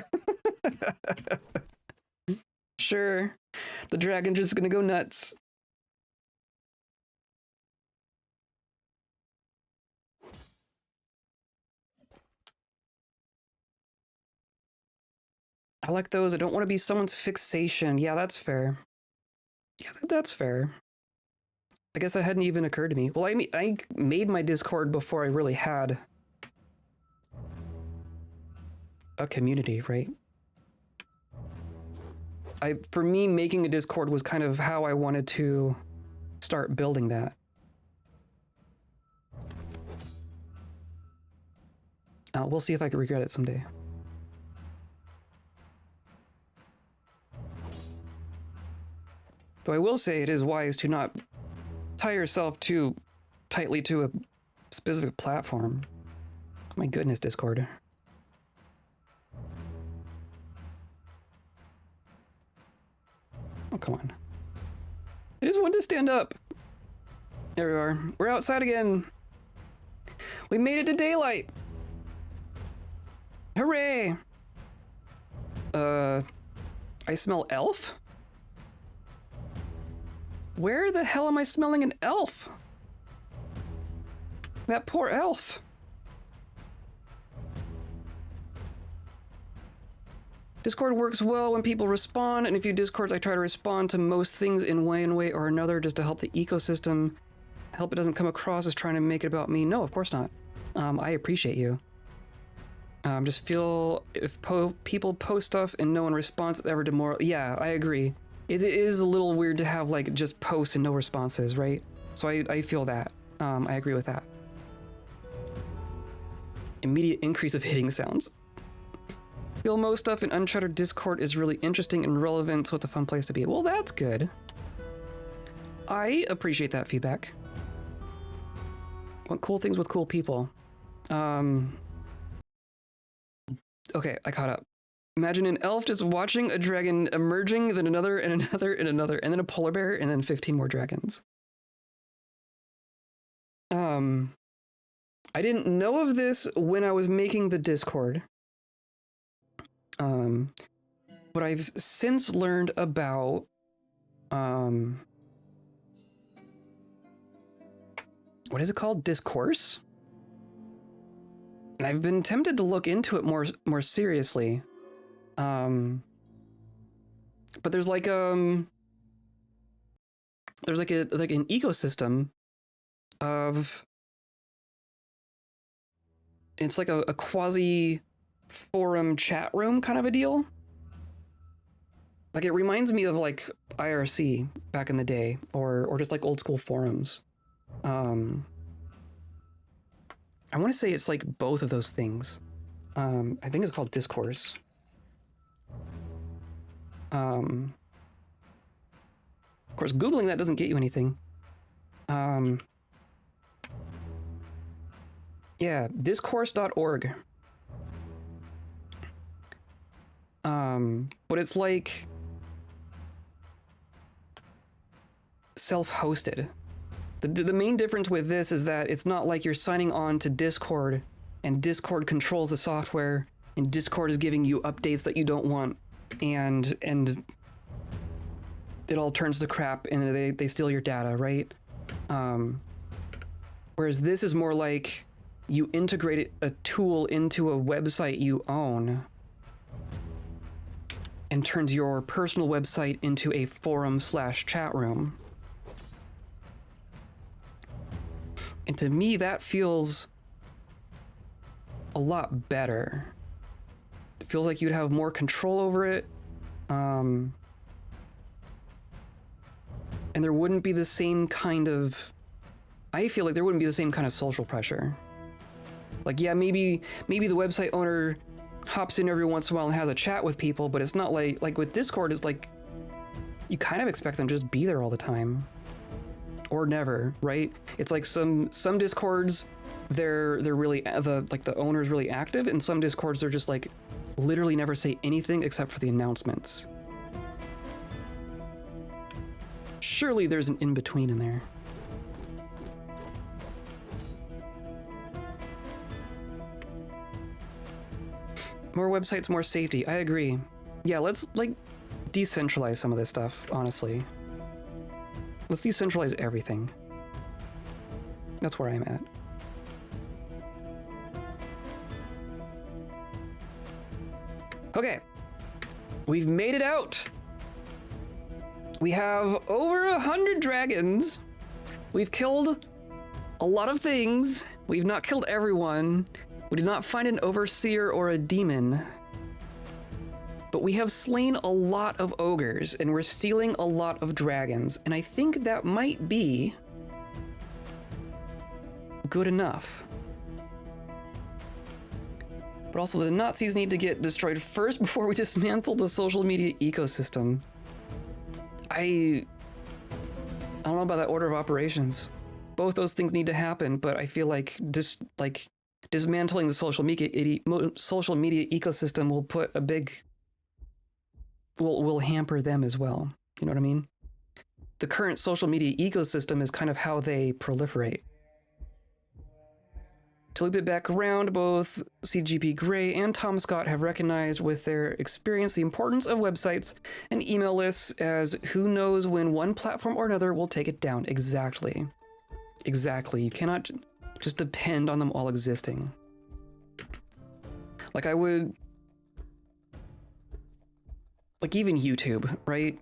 Sure. The dragon's just gonna go nuts. I like those. I don't want to be someone's fixation. Yeah, that's fair. Yeah, that's fair. I guess that hadn't even occurred to me. Well, I made my Discord before I really had a community, right? For me, making a Discord was kind of how I wanted to start building that. We'll see if I can regret it someday. Though I will say it is wise to not tie yourself too tightly to a specific platform. My goodness, Discord. Oh, come on. I just wanted to stand up. There we are. We're outside again. We made it to daylight. Hooray! I smell elf? Where the hell am I smelling an elf? That poor elf. Discord works well when people respond, and a few Discords I try to respond to most things in one way or another just to help the ecosystem. Help it doesn't come across as trying to make it about me. No, of course not. I appreciate you. Just feel if people post stuff and no one responds, it's ever demoralizing. Yeah, I agree. It is a little weird to have like just posts and no responses, right? So I feel that. I agree with that. Immediate increase of hitting sounds. Feel most stuff in Uncharted Discord is really interesting and relevant, so it's a fun place to be. Well, that's good. I appreciate that feedback. Want cool things with cool people. Okay, I caught up. Imagine an elf just watching a dragon emerging, then another, and another, and another, and then a polar bear, and then 15 more dragons. I didn't know of this when I was making the Discord. But I've since learned about, what is it called? Discourse? And I've been tempted to look into it more seriously. But there's like an ecosystem of, it's like a quasi forum chat room kind of a deal. Like it reminds me of like IRC back in the day, or just like old school forums. I want to say it's like both of those things. I think it's called discourse. Of course, Googling that doesn't get you anything. Yeah, discourse.org. But it's like self-hosted. The main difference with this is that it's not like you're signing on to Discord and Discord controls the software and Discord is giving you updates that you don't want and it all turns to crap and they steal your data, right? Whereas this is more like you integrate a tool into a website you own and turns your personal website into a forum/chat room. And to me, that feels a lot better. It feels like you'd have more control over it. And there wouldn't be the same kind of... I feel like there wouldn't be the same kind of social pressure. Like, yeah, maybe the website owner hops in every once in a while and has a chat with people, but it's not like with Discord, it's like you kind of expect them to just be there all the time. Or never, right? It's like some Discords, they're really the owner's really active, and some Discords they're just like literally never say anything except for the announcements. Surely there's an in-between in there. More websites, more safety. I agree. Yeah, let's like decentralize some of this stuff, honestly. Let's decentralize everything. That's where I'm at. Okay. We've made it out. We have over 100 dragons. We've killed a lot of things. We've not killed everyone. We did not find an overseer or a demon. But we have slain a lot of ogres, and we're stealing a lot of dragons, and I think that might be good enough. But also the Nazis need to get destroyed first before we dismantle the social media ecosystem. I don't know about that order of operations. Both those things need to happen, but I feel like dismantling the social media ecosystem will put a big... will hamper them as well. You know what I mean? The current social media ecosystem is kind of how they proliferate. To loop it back around, both CGP Grey and Tom Scott have recognized with their experience the importance of websites and email lists, as who knows when one platform or another will take it down. Exactly. Exactly. You cannot just depend on them all existing. Like I would... Like even YouTube, right?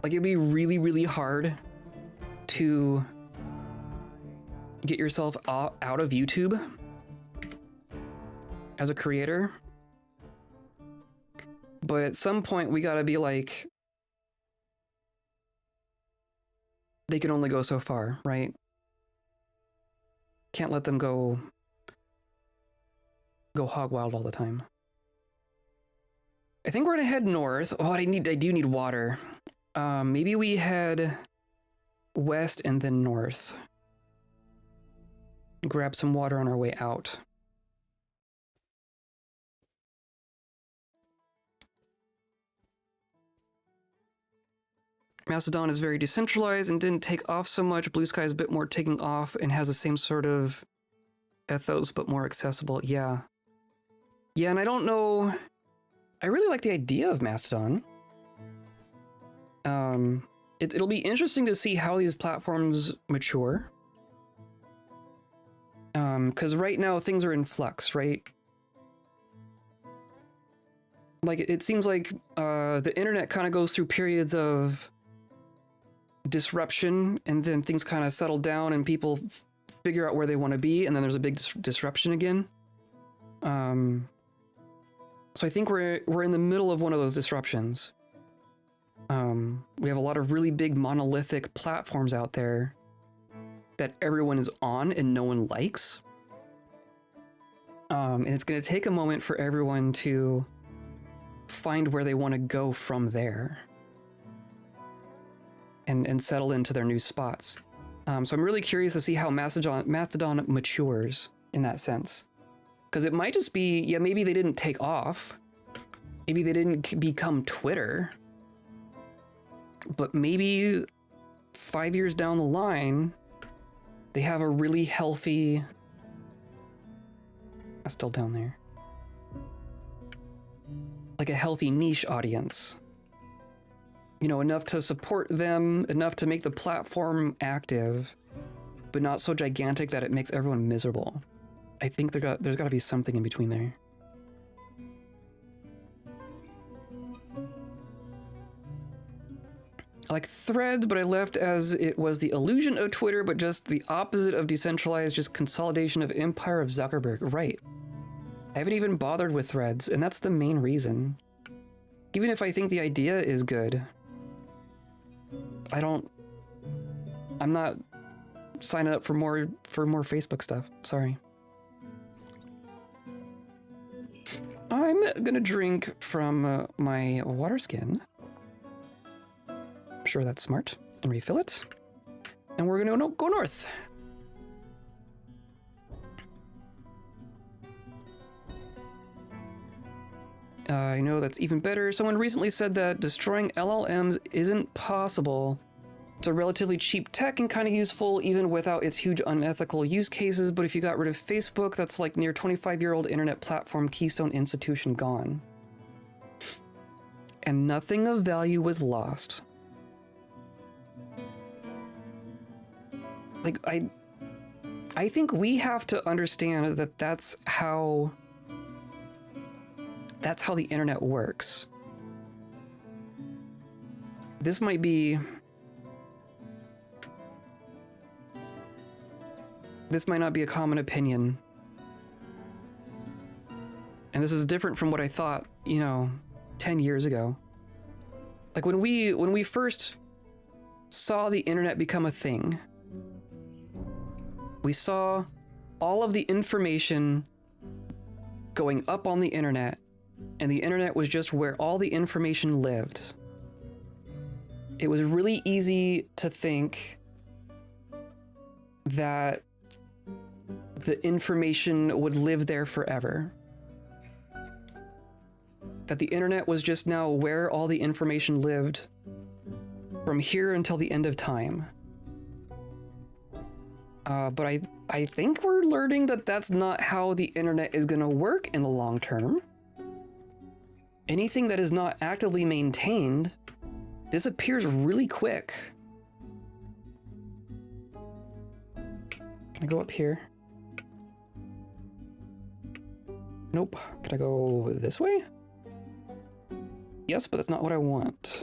Like it'd be really, really hard to get yourself out of YouTube as a creator. But at some point we gotta be like, they can only go so far, right? Can't let them go hog wild all the time. I think we're gonna head north. Oh, I do need water. Maybe we head west and then north. Grab some water on our way out. Macedon is very decentralized and didn't take off so much. Blue Sky is a bit more taking off and has the same sort of ethos, but more accessible. Yeah. Yeah, and I don't know... I really like the idea of Mastodon. It'll be interesting to see how these platforms mature. Because right now things are in flux, right? Like, it seems like the internet kind of goes through periods of disruption, and then things kind of settle down and people figure out where they want to be, and then there's a big disruption again. So I think we're in the middle of one of those disruptions. We have a lot of really big monolithic platforms out there that everyone is on and no one likes. And it's going to take a moment for everyone to find where they want to go from there and settle into their new spots. So I'm really curious to see how Mastodon matures in that sense. Because it might just be, yeah, maybe they didn't take off. Maybe they didn't become Twitter. But maybe 5 years down the line, they have a really healthy... That's still down there. Like a healthy niche audience. You know, enough to support them, enough to make the platform active, but not so gigantic that it makes everyone miserable. I think there's got to be something in between there. I like Threads, but I left as it was the illusion of Twitter, but just the opposite of decentralized, just consolidation of empire of Zuckerberg. Right. I haven't even bothered with Threads, and that's the main reason. Even if I think the idea is good, I'm not signing up for more Facebook stuff. Sorry. I'm gonna drink from my water skin. I'm sure that's smart. And refill it. And we're gonna go north. I know that's even better. Someone recently said that destroying LLMs isn't possible. It's a relatively cheap tech and kind of useful even without its huge unethical use cases, but if you got rid of Facebook, that's like near 25-year-old internet platform keystone institution gone. And nothing of value was lost. Like, I think we have to understand that that's how the internet works. This might not be a common opinion. And this is different from what I thought, 10 years ago. Like when we first saw the internet become a thing, we saw all of the information going up on the internet, and the internet was just where all the information lived. It was really easy to think that the information would live there forever. That the internet was just now where all the information lived from here until the end of time. But I think we're learning that that's not how the internet is gonna work in the long term. Anything that is not actively maintained disappears really quick. Can I go up here? Nope. Can I go this way? Yes, but that's not what I want.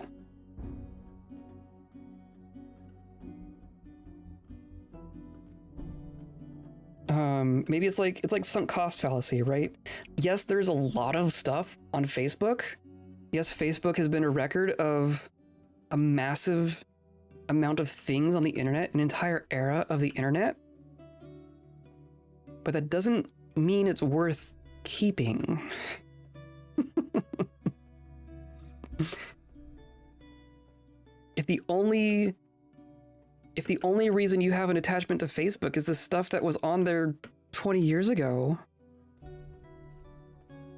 Maybe it's like sunk cost fallacy, right? Yes, there's a lot of stuff on Facebook. Yes, Facebook has been a record of a massive amount of things on the internet, an entire era of the internet. But that doesn't mean it's worth keeping. If the only reason you have an attachment to Facebook is the stuff that was on there 20 years ago,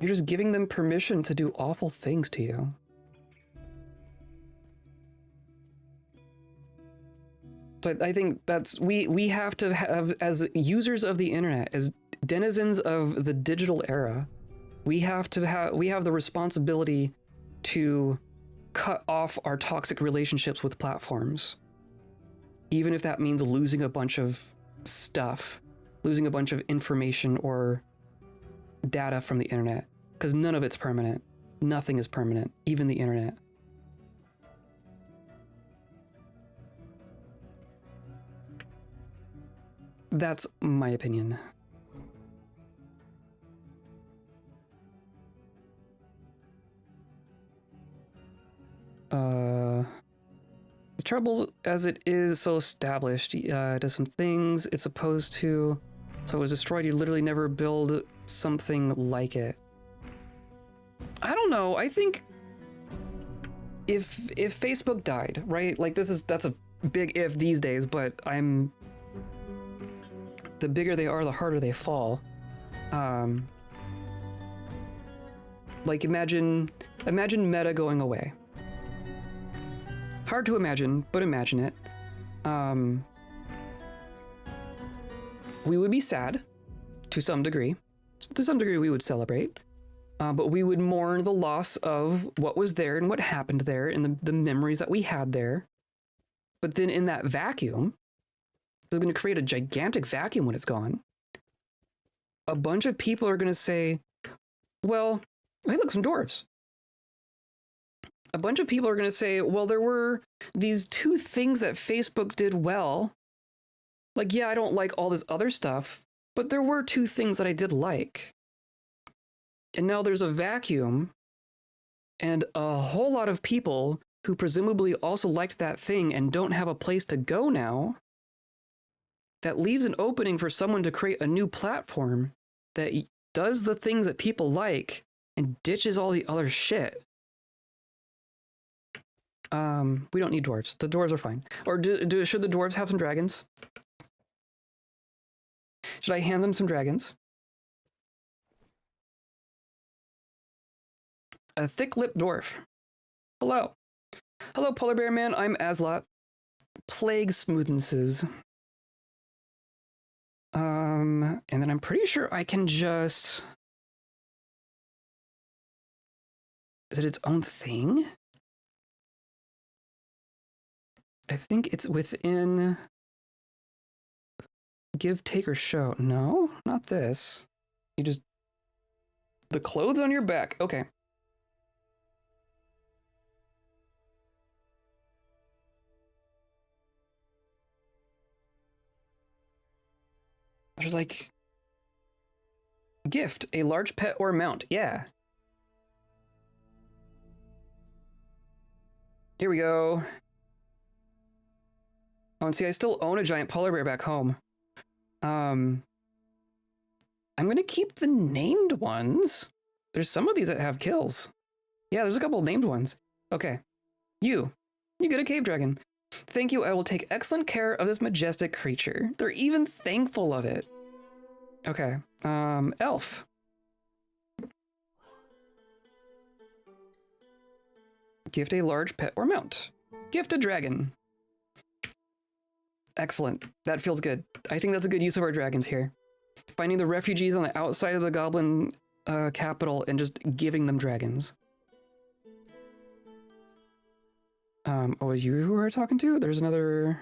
you're just giving them permission to do awful things to you. So I think that's we have to have, as users of the internet, as denizens of the digital era, we have the responsibility to cut off our toxic relationships with platforms. Even if that means losing a bunch of stuff, losing a bunch of information or data from the internet, because none of it's permanent. Nothing is permanent, even the internet. That's my opinion. As troubles as it is so established, does some things it's supposed to. So it was destroyed, you literally never build something like it. I don't know, I think if Facebook died, right? Like that's a big if these days, but the bigger they are, the harder they fall. Like imagine Meta going away. Hard to imagine, but imagine it. We would be sad to some degree. To some degree, we would celebrate. But we would mourn the loss of what was there and what happened there and the memories that we had there. But then in that vacuum, this is going to create a gigantic vacuum when it's gone. A bunch of people are going to say, well, hey, look, some dwarves. A bunch of people are going to say, well, there were these two things that Facebook did well. Like, yeah, I don't like all this other stuff, but there were two things that I did like. And now there's a vacuum, and a whole lot of people who presumably also liked that thing and don't have a place to go now. That leaves an opening for someone to create a new platform that does the things that people like and ditches all the other shit. We don't need dwarves. The dwarves are fine. Or should the dwarves have some dragons? Should I hand them some dragons? A thick-lipped dwarf. Hello. Hello, Polar Bear Man. I'm Aslot. Plague smoothness. And then I'm pretty sure I can just... Is it its own thing? I think it's within... Give, take, or show. No, not this. You just... The clothes on your back. Okay. There's like... Gift, a large pet or mount. Yeah. Here we go. Oh, and see, I still own a giant polar bear back home. I'm gonna keep the named ones. There's some of these that have kills. Yeah, there's a couple of named ones. Okay. You get a cave dragon. Thank you, I will take excellent care of this majestic creature. They're even thankful of it. Okay, elf. Gift a large pet or mount. Gift a dragon. Excellent, that feels good. I think that's a good use of our dragons here. Finding the refugees on the outside of the goblin capital and just giving them dragons. Oh, you who are talking to? There's another...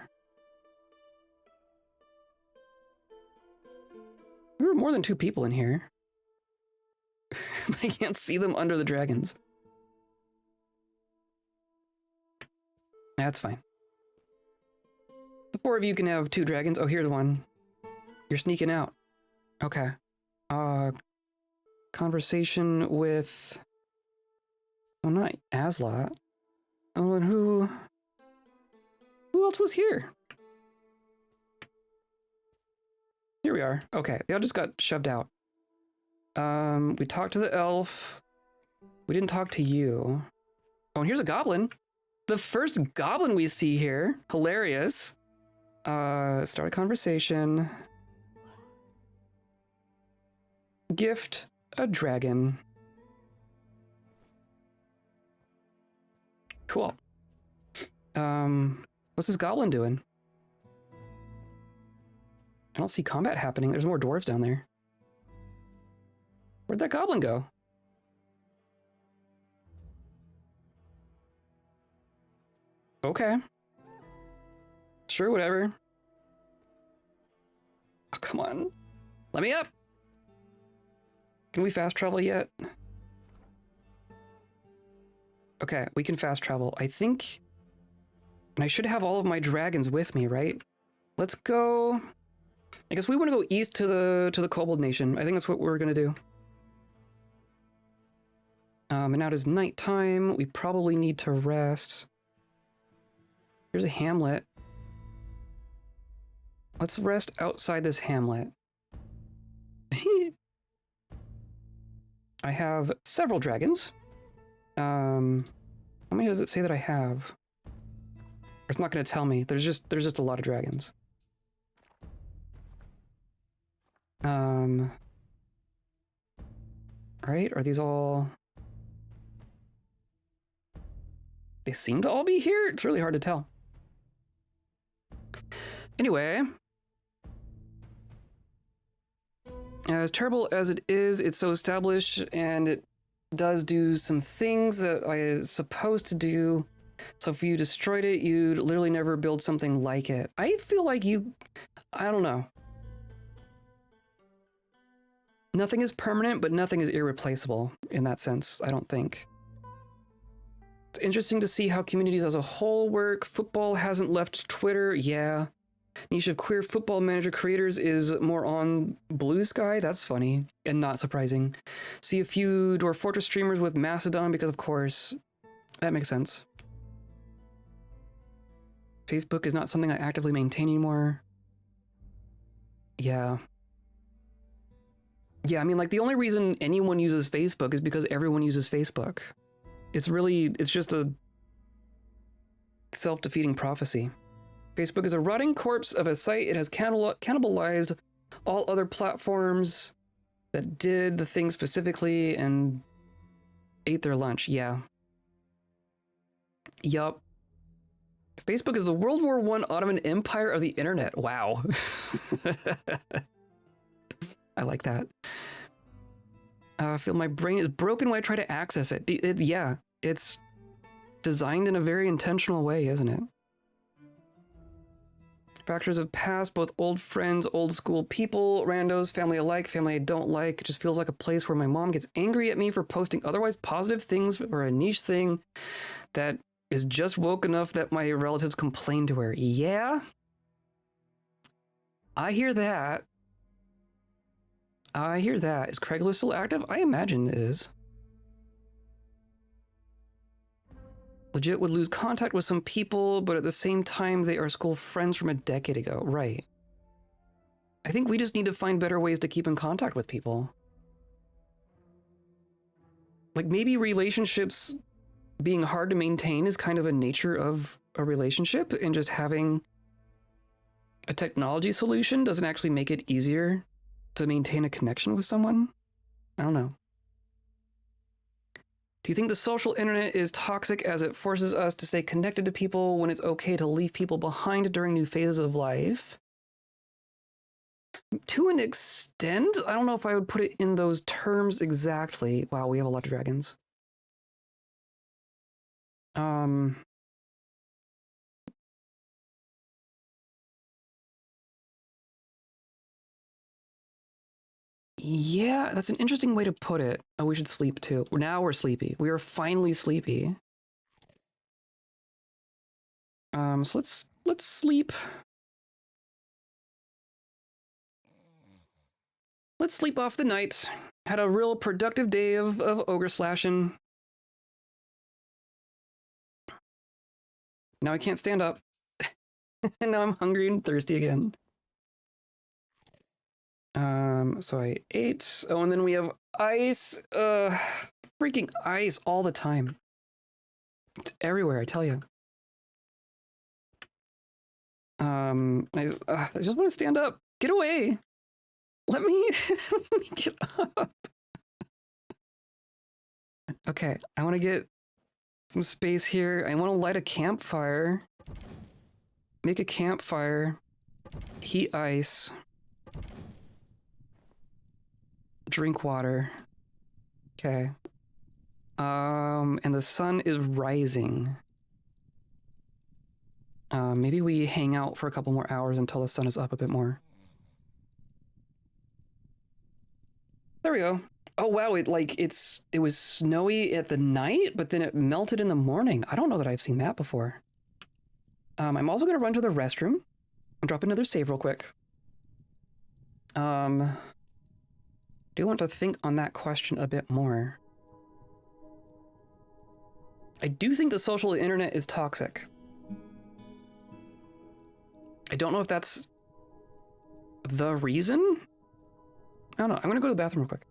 There were more than two people in here. I can't see them under the dragons. That's fine. The four of you can have two dragons. Oh, here's one. You're sneaking out. Okay. Conversation with... Oh, not Aslot. Oh, and who else was here? Here we are. Okay, they all just got shoved out. We talked to the elf. We didn't talk to you. Oh, and here's a goblin. The first goblin we see here. Hilarious. Start a conversation. Gift a dragon. Cool. What's this goblin doing? I don't see combat happening. There's more dwarves down there. Where'd that goblin go? Okay. Sure, whatever. Oh, come on. Let me up! Can we fast travel yet? Okay, we can fast travel. I think... And I should have all of my dragons with me, right? Let's go... I guess we want to go east to the Kobold Nation. I think that's what we're gonna do. And now it is nighttime. We probably need to rest. Here's a hamlet. Let's rest outside this hamlet. I have several dragons. How many does it say that I have? It's not going to tell me. There's just a lot of dragons. Right? Are these all... They seem to all be here? It's really hard to tell. Anyway. As terrible as it is, it's so established, and it does do some things that I is supposed to do. So if you destroyed it, you'd literally never build something like it. I feel like you... I don't know. Nothing is permanent, but nothing is irreplaceable in that sense, I don't think. It's interesting to see how communities as a whole work. Football hasn't left Twitter. Yeah. Niche of queer football manager creators is more on Blue Sky. That's funny and not surprising. See a few Dwarf Fortress streamers with Mastodon because, of course, that makes sense. Facebook is not something I actively maintain anymore. Yeah. Yeah, I mean, like, the only reason anyone uses Facebook is because everyone uses Facebook. It's just a self-defeating prophecy. Facebook is a rotting corpse of a site. It has cannibalized all other platforms that did the thing specifically and ate their lunch. Yeah. Yup. Facebook is the World War I Ottoman Empire of the internet. Wow. I like that. I feel my brain is broken when I try to access it. Yeah, it's designed in a very intentional way, isn't it? Factors of past, both old friends, old school people, randos, family I like, family I don't like. It just feels like a place where my mom gets angry at me for posting otherwise positive things for a niche thing that is just woke enough that my relatives complain to her. Yeah? I hear that. I hear that. Is Craigslist still active? I imagine it is. Legit would lose contact with some people, but at the same time, they are school friends from a decade ago. Right. I think we just need to find better ways to keep in contact with people. Like, maybe relationships being hard to maintain is kind of a nature of a relationship, and just having a technology solution doesn't actually make it easier to maintain a connection with someone? I don't know. Do you think the social internet is toxic as it forces us to stay connected to people when it's okay to leave people behind during new phases of life? To an extent, I don't know if I would put it in those terms exactly. Wow, we have a lot of dragons. Yeah, that's an interesting way to put it. Oh, we should sleep too. Now we're sleepy. We are finally sleepy. So let's sleep. Let's sleep off the night. Had a real productive day of ogre slashing. Now I can't stand up. And now I'm hungry and thirsty again. So I ate. Oh, and then we have ice. Freaking ice all the time. It's everywhere, I tell you. I just want to stand up. Get away. Let me get up. Okay, I want to get some space here. I want to light a campfire. Make a campfire. Heat ice. Drink water. Okay. And the sun is rising. Maybe we hang out for a couple more hours until the sun is up a bit more. There we go. Oh wow, it was snowy at the night, but then it melted in the morning. I don't know that I've seen that before. I'm also gonna run to the restroom and drop another save real quick. Do want to think on that question a bit more. I do think the social internet is toxic. I don't know if that's the reason. I don't know. I'm gonna go to the bathroom real quick.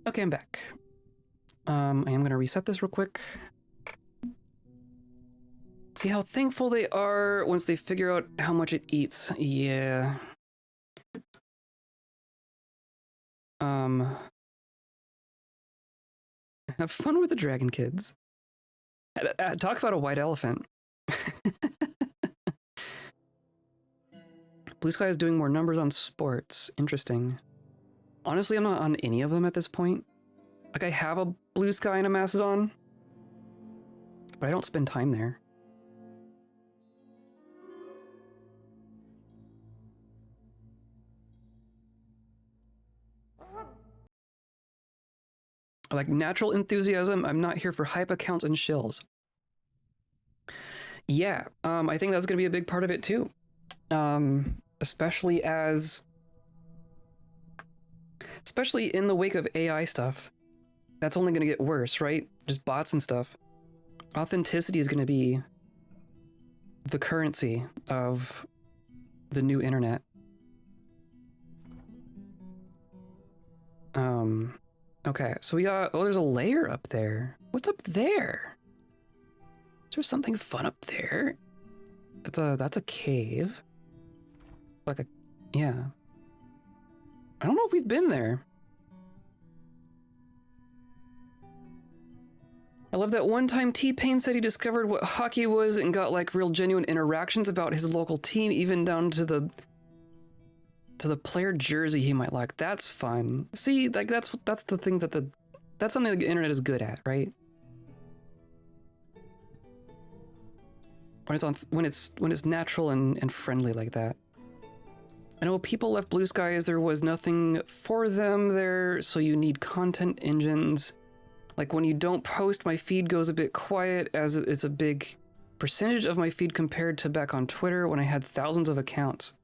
Okay, I'm back. I am gonna reset this real quick. See how thankful they are once they figure out how much it eats. Yeah. Have fun with the dragon kids. Talk about a white elephant. Blue Sky is doing more numbers on sports. Interesting. Honestly, I'm not on any of them at this point. Like, I have a Blue Sky and a Mastodon, but I don't spend time there. Like, natural enthusiasm, I'm not here for hype accounts and shills. Yeah, I think that's going to be a big part of it too. Especially in the wake of AI stuff. That's only going to get worse, right? Just bots and stuff. Authenticity is going to be the currency of the new internet. Okay, so we got, oh, there's a layer up there. What's up there? Is there something fun up there? That's a cave. Like a, yeah. I don't know if we've been there. I love that one time T-Pain said he discovered what hockey was and got like real genuine interactions about his local team, even down to the player jersey he might like. That's fun. See, like that's the thing that's something the internet is good at, right? When it's natural and friendly like that. I know people left Blue Sky as there was nothing for them there, so you need content engines. Like when you don't post, my feed goes a bit quiet, as it's a big percentage of my feed compared to back on Twitter when I had thousands of accounts.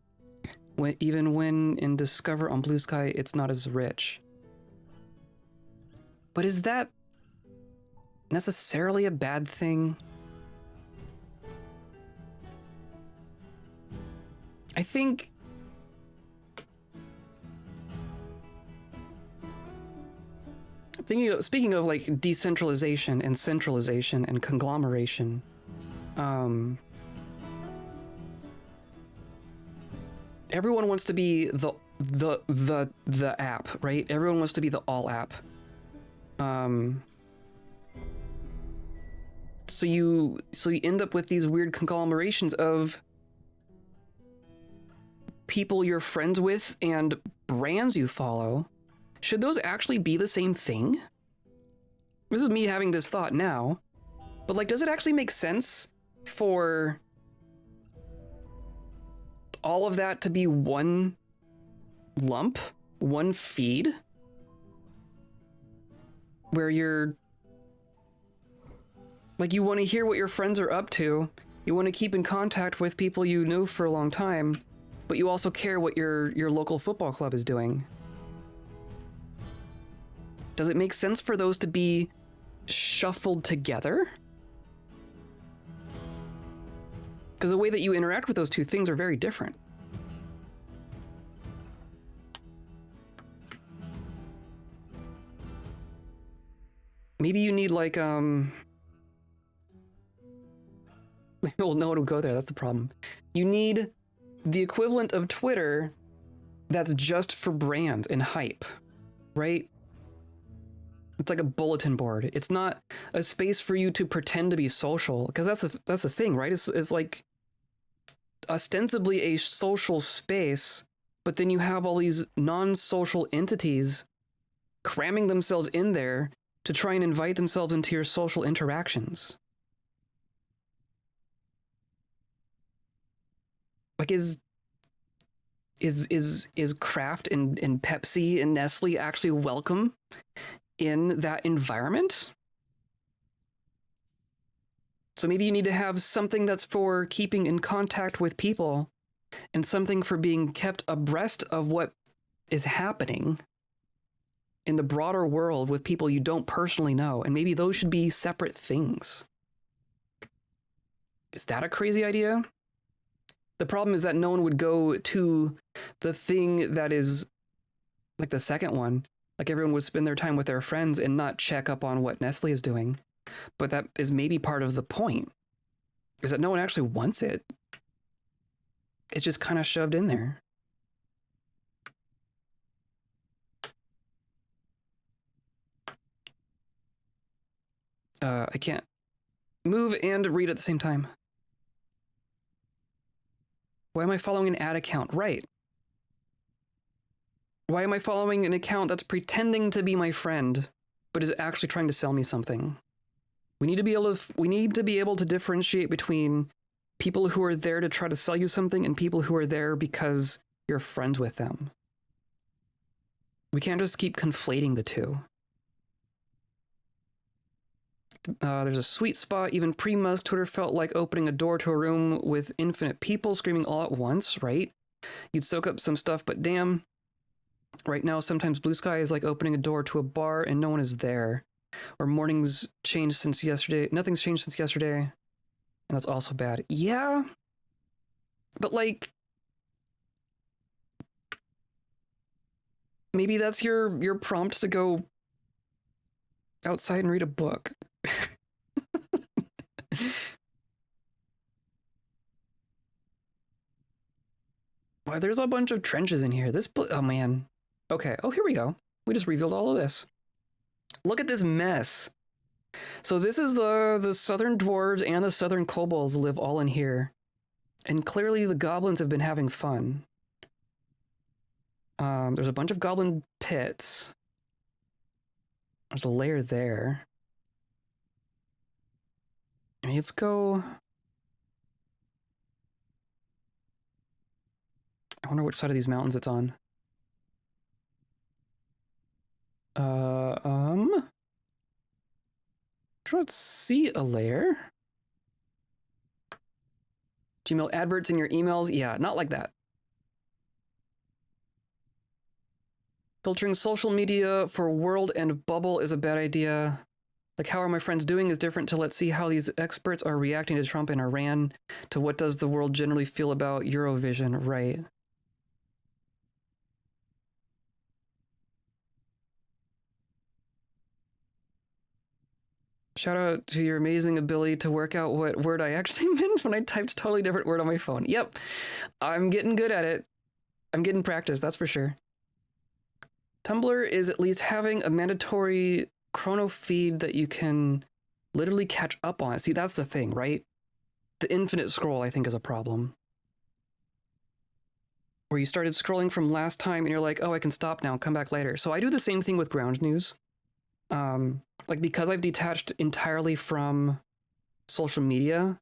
Even when in Discover on Blue Sky, it's not as rich. But is that necessarily a bad thing? I think speaking of like decentralization and centralization and conglomeration, everyone wants to be the app, right? Everyone wants to be the all app. So you end up with these weird conglomerations of people you're friends with and brands you follow. Should those actually be the same thing? This is me having this thought now, but like, does it actually make sense for all of that to be one lump, one feed, where you're like, you want to hear what your friends are up to, you want to keep in contact with people you know for a long time, but you also care what your local football club is doing? Does it make sense for those to be shuffled together? Because the way that you interact with those two things are very different. Maybe you need like, well, no one would go there, that's the problem. You need the equivalent of Twitter that's just for brands and hype, right? It's like a bulletin board. It's not a space for you to pretend to be social, because that's the thing, right? It's like ostensibly a social space, but then you have all these non-social entities cramming themselves in there to try and invite themselves into your social interactions. Like, is Kraft and Pepsi and Nestle actually welcome in that environment? So maybe you need to have something that's for keeping in contact with people and something for being kept abreast of what is happening in the broader world with people you don't personally know. And maybe those should be separate things. Is that a crazy idea? The problem is that no one would go to the thing that is like the second one. Like everyone would spend their time with their friends and not check up on what Nestle is doing. But that is maybe part of the point, is that no one actually wants it. It's just kind of shoved in there. I can't move and read at the same time. Why am I following an ad account? Right. Why am I following an account that's pretending to be my friend, but is actually trying to sell me something? We need to be able to differentiate between people who are there to try to sell you something and people who are there because you're friends with them. We can't just keep conflating the two. There's a sweet spot. Even pre-Musk, Twitter felt like opening a door to a room with infinite people screaming all at once, right? You'd soak up some stuff, but damn. Right now, sometimes blue sky is like opening a door to a bar and no one is there. Or mornings changed since yesterday. Nothing's changed since yesterday. And that's also bad. Yeah. But like, maybe that's your prompt to go outside and read a book. Why, there's a bunch of trenches in here. Oh man. Okay. Oh, here we go. We just revealed all of this. Look at this mess. So this is the southern dwarves and the southern kobolds live all in here. And clearly the goblins have been having fun. There's a bunch of goblin pits. There's a layer there. I mean, let's go. I wonder which side of these mountains it's on. Do not see a layer. Gmail adverts in your emails? Yeah, not like that. Filtering social media for world and bubble is a bad idea. Like, how are my friends doing is different to let's see how these experts are reacting to Trump and Iran, to what does the world generally feel about Eurovision, right? Shout out to your amazing ability to work out what word I actually meant when I typed a totally different word on my phone. Yep, I'm getting good at it. I'm getting practice, that's for sure. Tumblr is at least having a mandatory chrono feed that you can literally catch up on. See, that's the thing, right? The infinite scroll, I think, is a problem. Where you started scrolling from last time and you're like, oh, I can stop now, come back later. So I do the same thing with ground news. Like, because I've detached entirely from social media,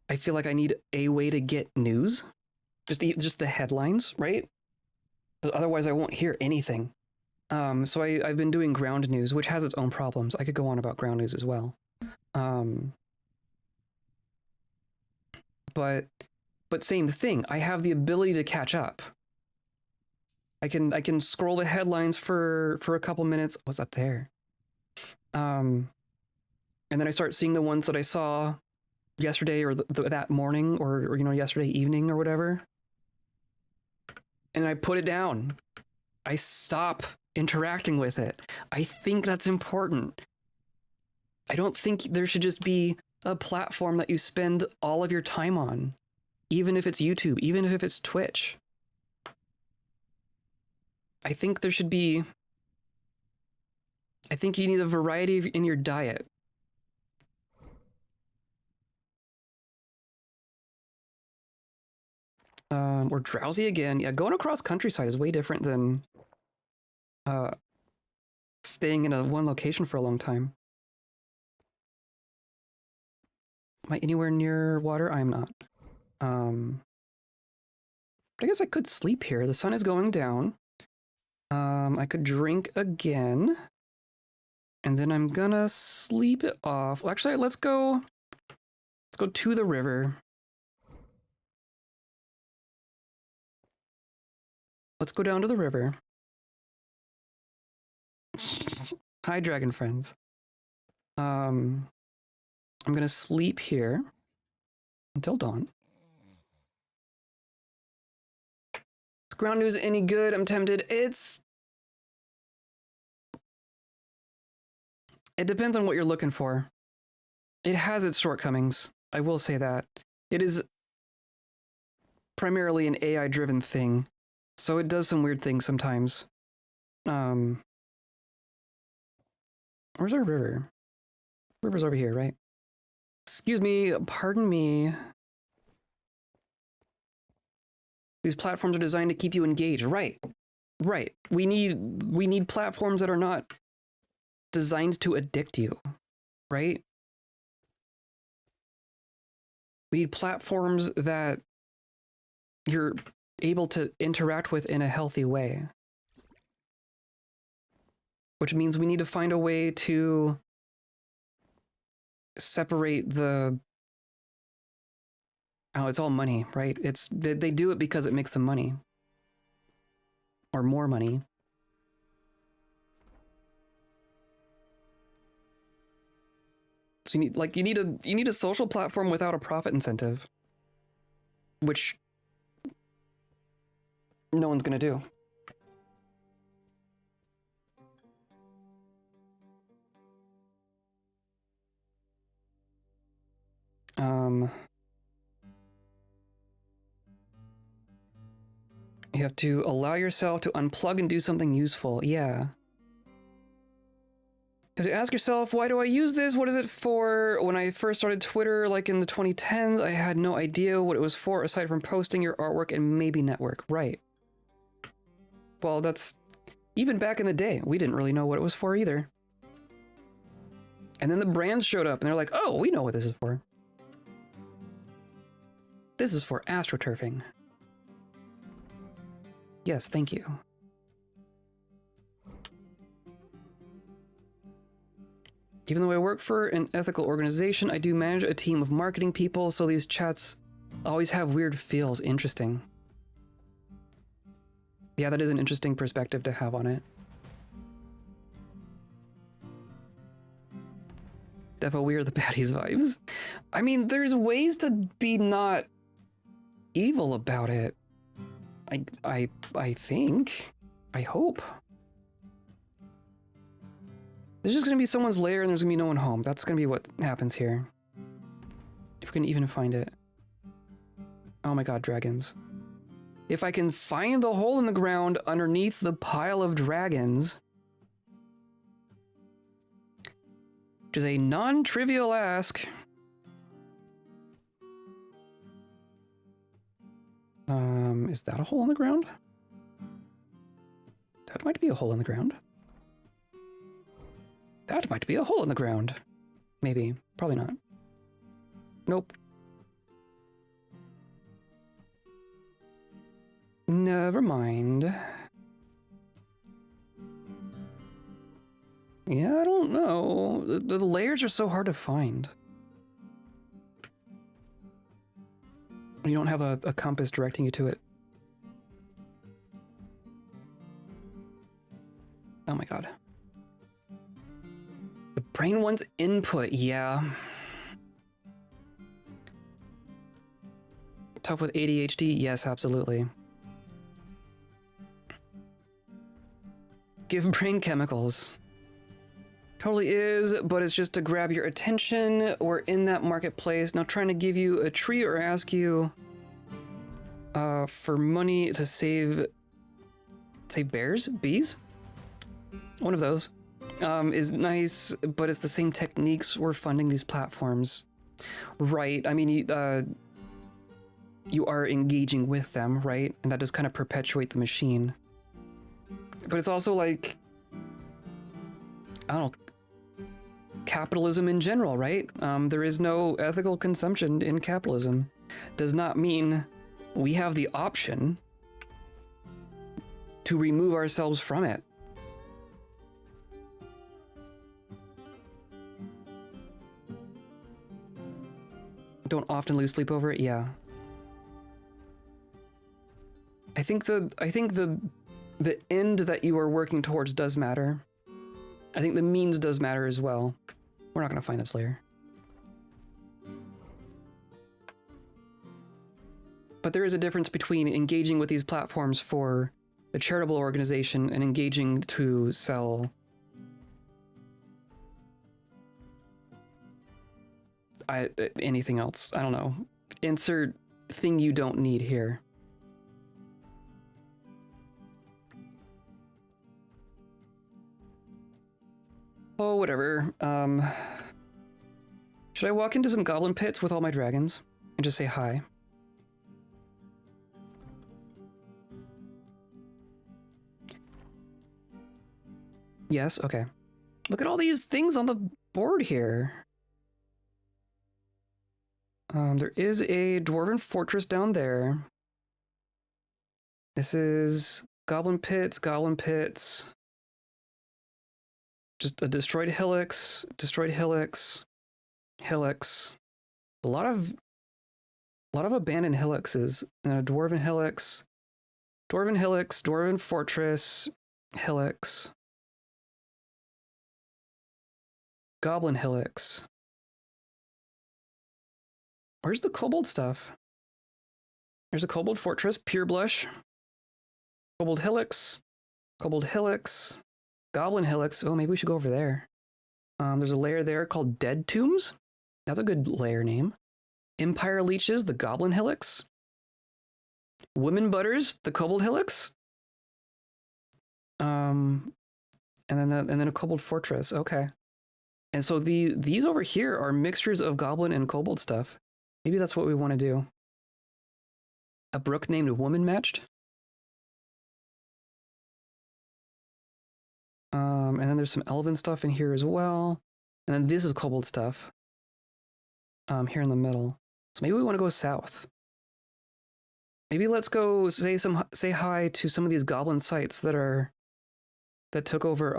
I feel like I need a way to get news. Just the headlines, right? Because otherwise I won't hear anything. So I've been doing ground news, which has its own problems. I could go on about ground news as well. But same thing. I have the ability to catch up. I can scroll the headlines for a couple minutes. What's up there? And then I start seeing the ones that I saw yesterday or that morning or yesterday evening or whatever. And I put it down. I stop interacting with it. I think that's important. I don't think there should just be a platform that you spend all of your time on, even if it's YouTube, even if it's Twitch. I think there should be... I think you need a variety in your diet. We're drowsy again. Yeah, going across countryside is way different than staying in one location for a long time. Am I anywhere near water? I'm not. But I guess I could sleep here. The sun is going down. I could drink again. And then I'm gonna sleep it off. Well, actually, let's go to the river. Let's go down to the river. Hi, dragon friends. I'm gonna sleep here until dawn. Let's Ground news any good? I'm tempted. It depends on what you're looking for. It has its shortcomings. I will say that. It is primarily an AI-driven thing, so it does some weird things sometimes. Where's our river? River's over here, right? Excuse me, pardon me. These platforms are designed to keep you engaged. Right. Right. We need platforms that are not designed to addict you, right? We need platforms that you're able to interact with in a healthy way. Which means we need to find a way to separate the... Oh, it's all money, right? They do it because it makes them money. Or more money. So you need a social platform without a profit incentive. Which no one's gonna do. You have to allow yourself to unplug and do something useful. Yeah. You have to ask yourself, why do I use this? What is it for? When I first started Twitter, like in the 2010s, I had no idea what it was for aside from posting your artwork and maybe network. Right. Well, that's... Even back in the day, we didn't really know what it was for either. And then the brands showed up and they're like, oh, we know what this is for. This is for astroturfing. Yes, thank you. Even though I work for an ethical organization, I do manage a team of marketing people, so these chats always have weird feels. Interesting. Yeah, that is an interesting perspective to have on it. Defo, we are the baddies vibes. I mean, there's ways to be not evil about it. I think. I hope. There's just gonna be someone's lair and there's gonna be no one home. That's gonna be what happens here. If we can even find it. Oh my god, dragons. If I can find the hole in the ground underneath the pile of dragons, which is a non-trivial ask. Is that a hole in the ground? That might be a hole in the ground. That might be a hole in the ground. Maybe. Probably not. Nope. Never mind. Yeah, I don't know. The layers are so hard to find. You don't have a compass directing you to it. Oh my god. The brain wants input, yeah. Tough with ADHD? Yes, absolutely. Give brain chemicals. Totally is, but it's just to grab your attention. We're in that marketplace, not trying to give you a treat or ask you for money to save bears? Bees? One of those. Is nice, but it's the same techniques we're funding these platforms. Right, I mean, you are engaging with them, right? And that does kind of perpetuate the machine. But it's also like, I don't know, capitalism in general, right? There is no ethical consumption in capitalism. Does not mean we have the option to remove ourselves from it. Don't often lose sleep over it, yeah. I think the end that you are working towards does matter. I think the means does matter as well. We're not gonna find this layer. But there is a difference between engaging with these platforms for a charitable organization and engaging to sell anything else. I don't know. Insert thing you don't need here. Oh, whatever. Should I walk into some goblin pits with all my dragons and just say hi? Yes, okay. Look at all these things on the board here. There is a Dwarven Fortress down there. This is goblin pits, just a destroyed hillocks, hillocks. A lot of abandoned hillocks, Dwarven hillocks, Dwarven Fortress, hillocks, goblin hillocks. Where's the kobold stuff? There's a kobold fortress, pure blush, kobold hillocks, goblin hillocks. Oh, maybe we should go over there. There's a lair there called Dead Tombs. That's a good lair name. Empire Leeches, the goblin hillocks. Women Butters, the kobold hillocks. And then a kobold fortress. Okay. And so these over here are mixtures of goblin and kobold stuff. Maybe that's what we want to do. A brook named Woman Matched. And then there's some elven stuff in here as well. And then this is kobold stuff. Here in the middle. So maybe we want to go south. Maybe let's go say hi to some of these goblin sites that took over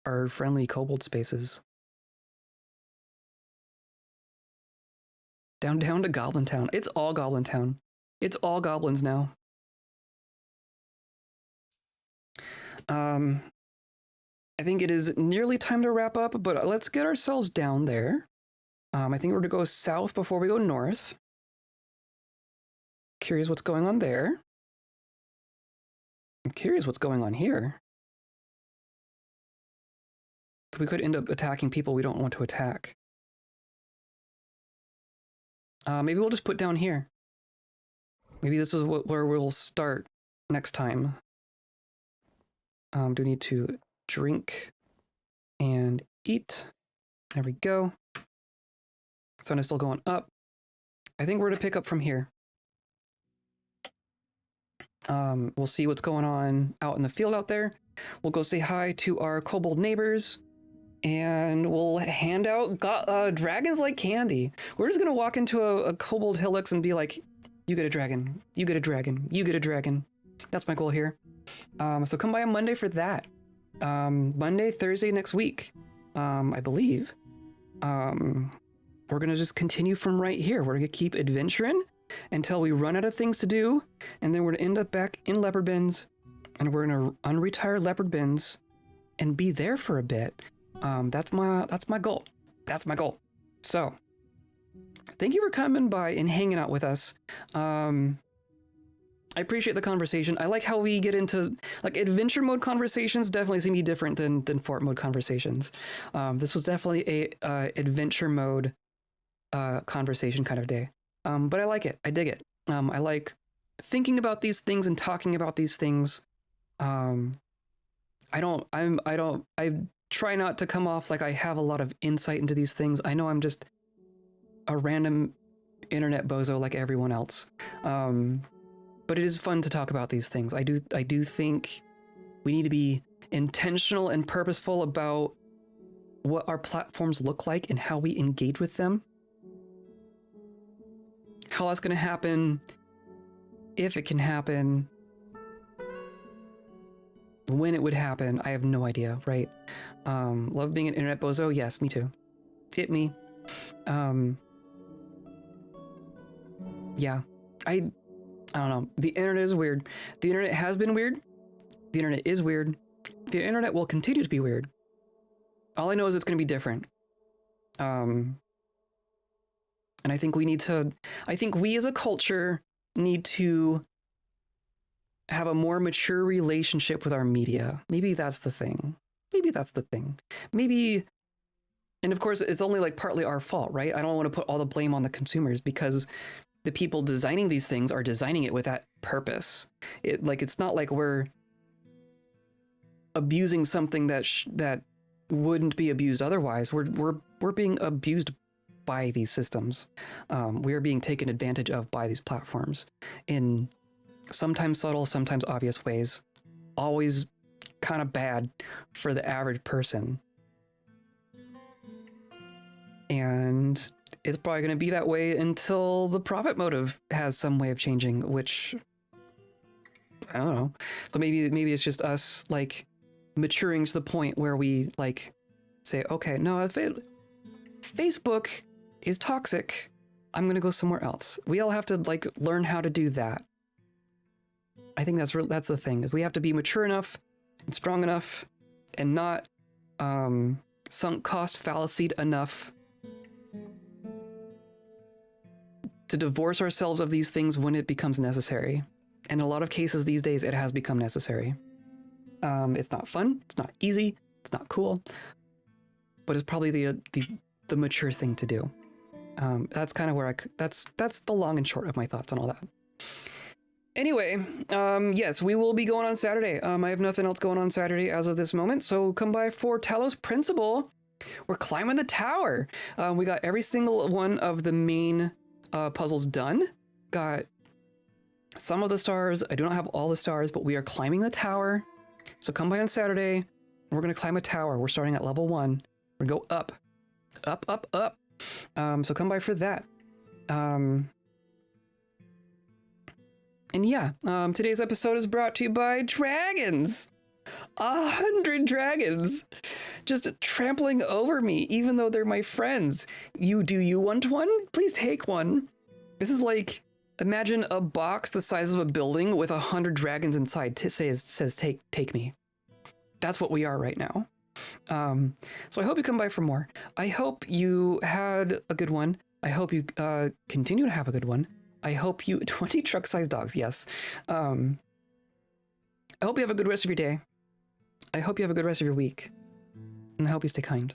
our friendly kobold spaces. Down to Goblin Town. It's all Goblin Town. It's all goblins now. I think it is nearly time to wrap up, but let's get ourselves down there. I think we're going to go south before we go north. Curious what's going on there. I'm curious what's going on here. We could end up attacking people we don't want to attack. Maybe we'll just put down here. Maybe this is where we'll start next time. Do need to drink and eat. There we go. Sun is still going up. I think we're to pick up from here. We'll see what's going on out in the field out there. We'll go say hi to our kobold neighbors. And we'll hand out dragons like candy. We're just gonna walk into a kobold hillocks and be like, you get a dragon, you get a dragon, you get a dragon. That's my goal here. So come by on Monday for that. Monday, Thursday next week, I believe. We're gonna just continue from right here. We're gonna keep adventuring until we run out of things to do. And then we're gonna end up back in leopard bins. And we're gonna unretire leopard bins and be there for a bit. That's my goal. That's my goal. So, thank you for coming by and hanging out with us. I appreciate the conversation. I like how we get into like adventure mode conversations. Definitely seem to be different than fort mode conversations. This was definitely a adventure mode conversation kind of day. But I like it. I dig it. I like thinking about these things and talking about these things. I try not to come off like I have a lot of insight into these things. I know I'm just a random internet bozo like everyone else. But it is fun to talk about these things. I do think we need to be intentional and purposeful about what our platforms look like and how we engage with them. How that's going to happen, if it can happen, when it would happen, I have no idea, right? Love being an internet bozo? Yes, me too. Hit me. Yeah. I don't know. The internet is weird. The internet has been weird. The internet is weird. The internet will continue to be weird. All I know is it's going to be different. And I think we as a culture need to have a more mature relationship with our media. Maybe that's the thing. Maybe, and of course, it's only like partly our fault, right? I don't want to put all the blame on the consumers because the people designing these things are designing it with that purpose. It's not like we're abusing something that wouldn't be abused otherwise. We're being abused by these systems. We are being taken advantage of by these platforms in sometimes subtle, sometimes obvious ways. Always kind of bad for the average person. And it's probably going to be that way until the profit motive has some way of changing, which I don't know. So maybe it's just us like maturing to the point where we like say, okay, no, if Facebook is toxic, I'm going to go somewhere else. We all have to like learn how to do that. I think that's the thing, is we have to be mature enough and strong enough and not sunk cost fallacied enough to divorce ourselves of these things when it becomes necessary. And in a lot of cases these days, it has become necessary. It's not fun, it's not easy, it's not cool, but it's probably the mature thing to do. That's kind of where that's the long and short of my thoughts on all that. Anyway, yes, we will be going on Saturday. I have nothing else going on Saturday as of this moment, so come by for Talos Principle. We're climbing the tower. We got every single one of the main puzzles done. Got some of the stars. I do not have all the stars, but we are climbing the tower. So come by on Saturday. We're going to climb a tower. We're starting at level 1. We're going to go up, up, up, up. So come by for that. And yeah, today's episode is brought to you by dragons. 100 dragons just trampling over me, even though they're my friends. Do you want one? Please take one. This is like, imagine a box the size of a building with 100 dragons inside. Says take me. That's what we are right now. So I hope you come by for more. I hope you had a good one. I hope you continue to have a good one. I hope you 20 truck-sized dogs. Yes. I hope you have a good rest of your day. I hope you have a good rest of your week. And I hope you stay kind.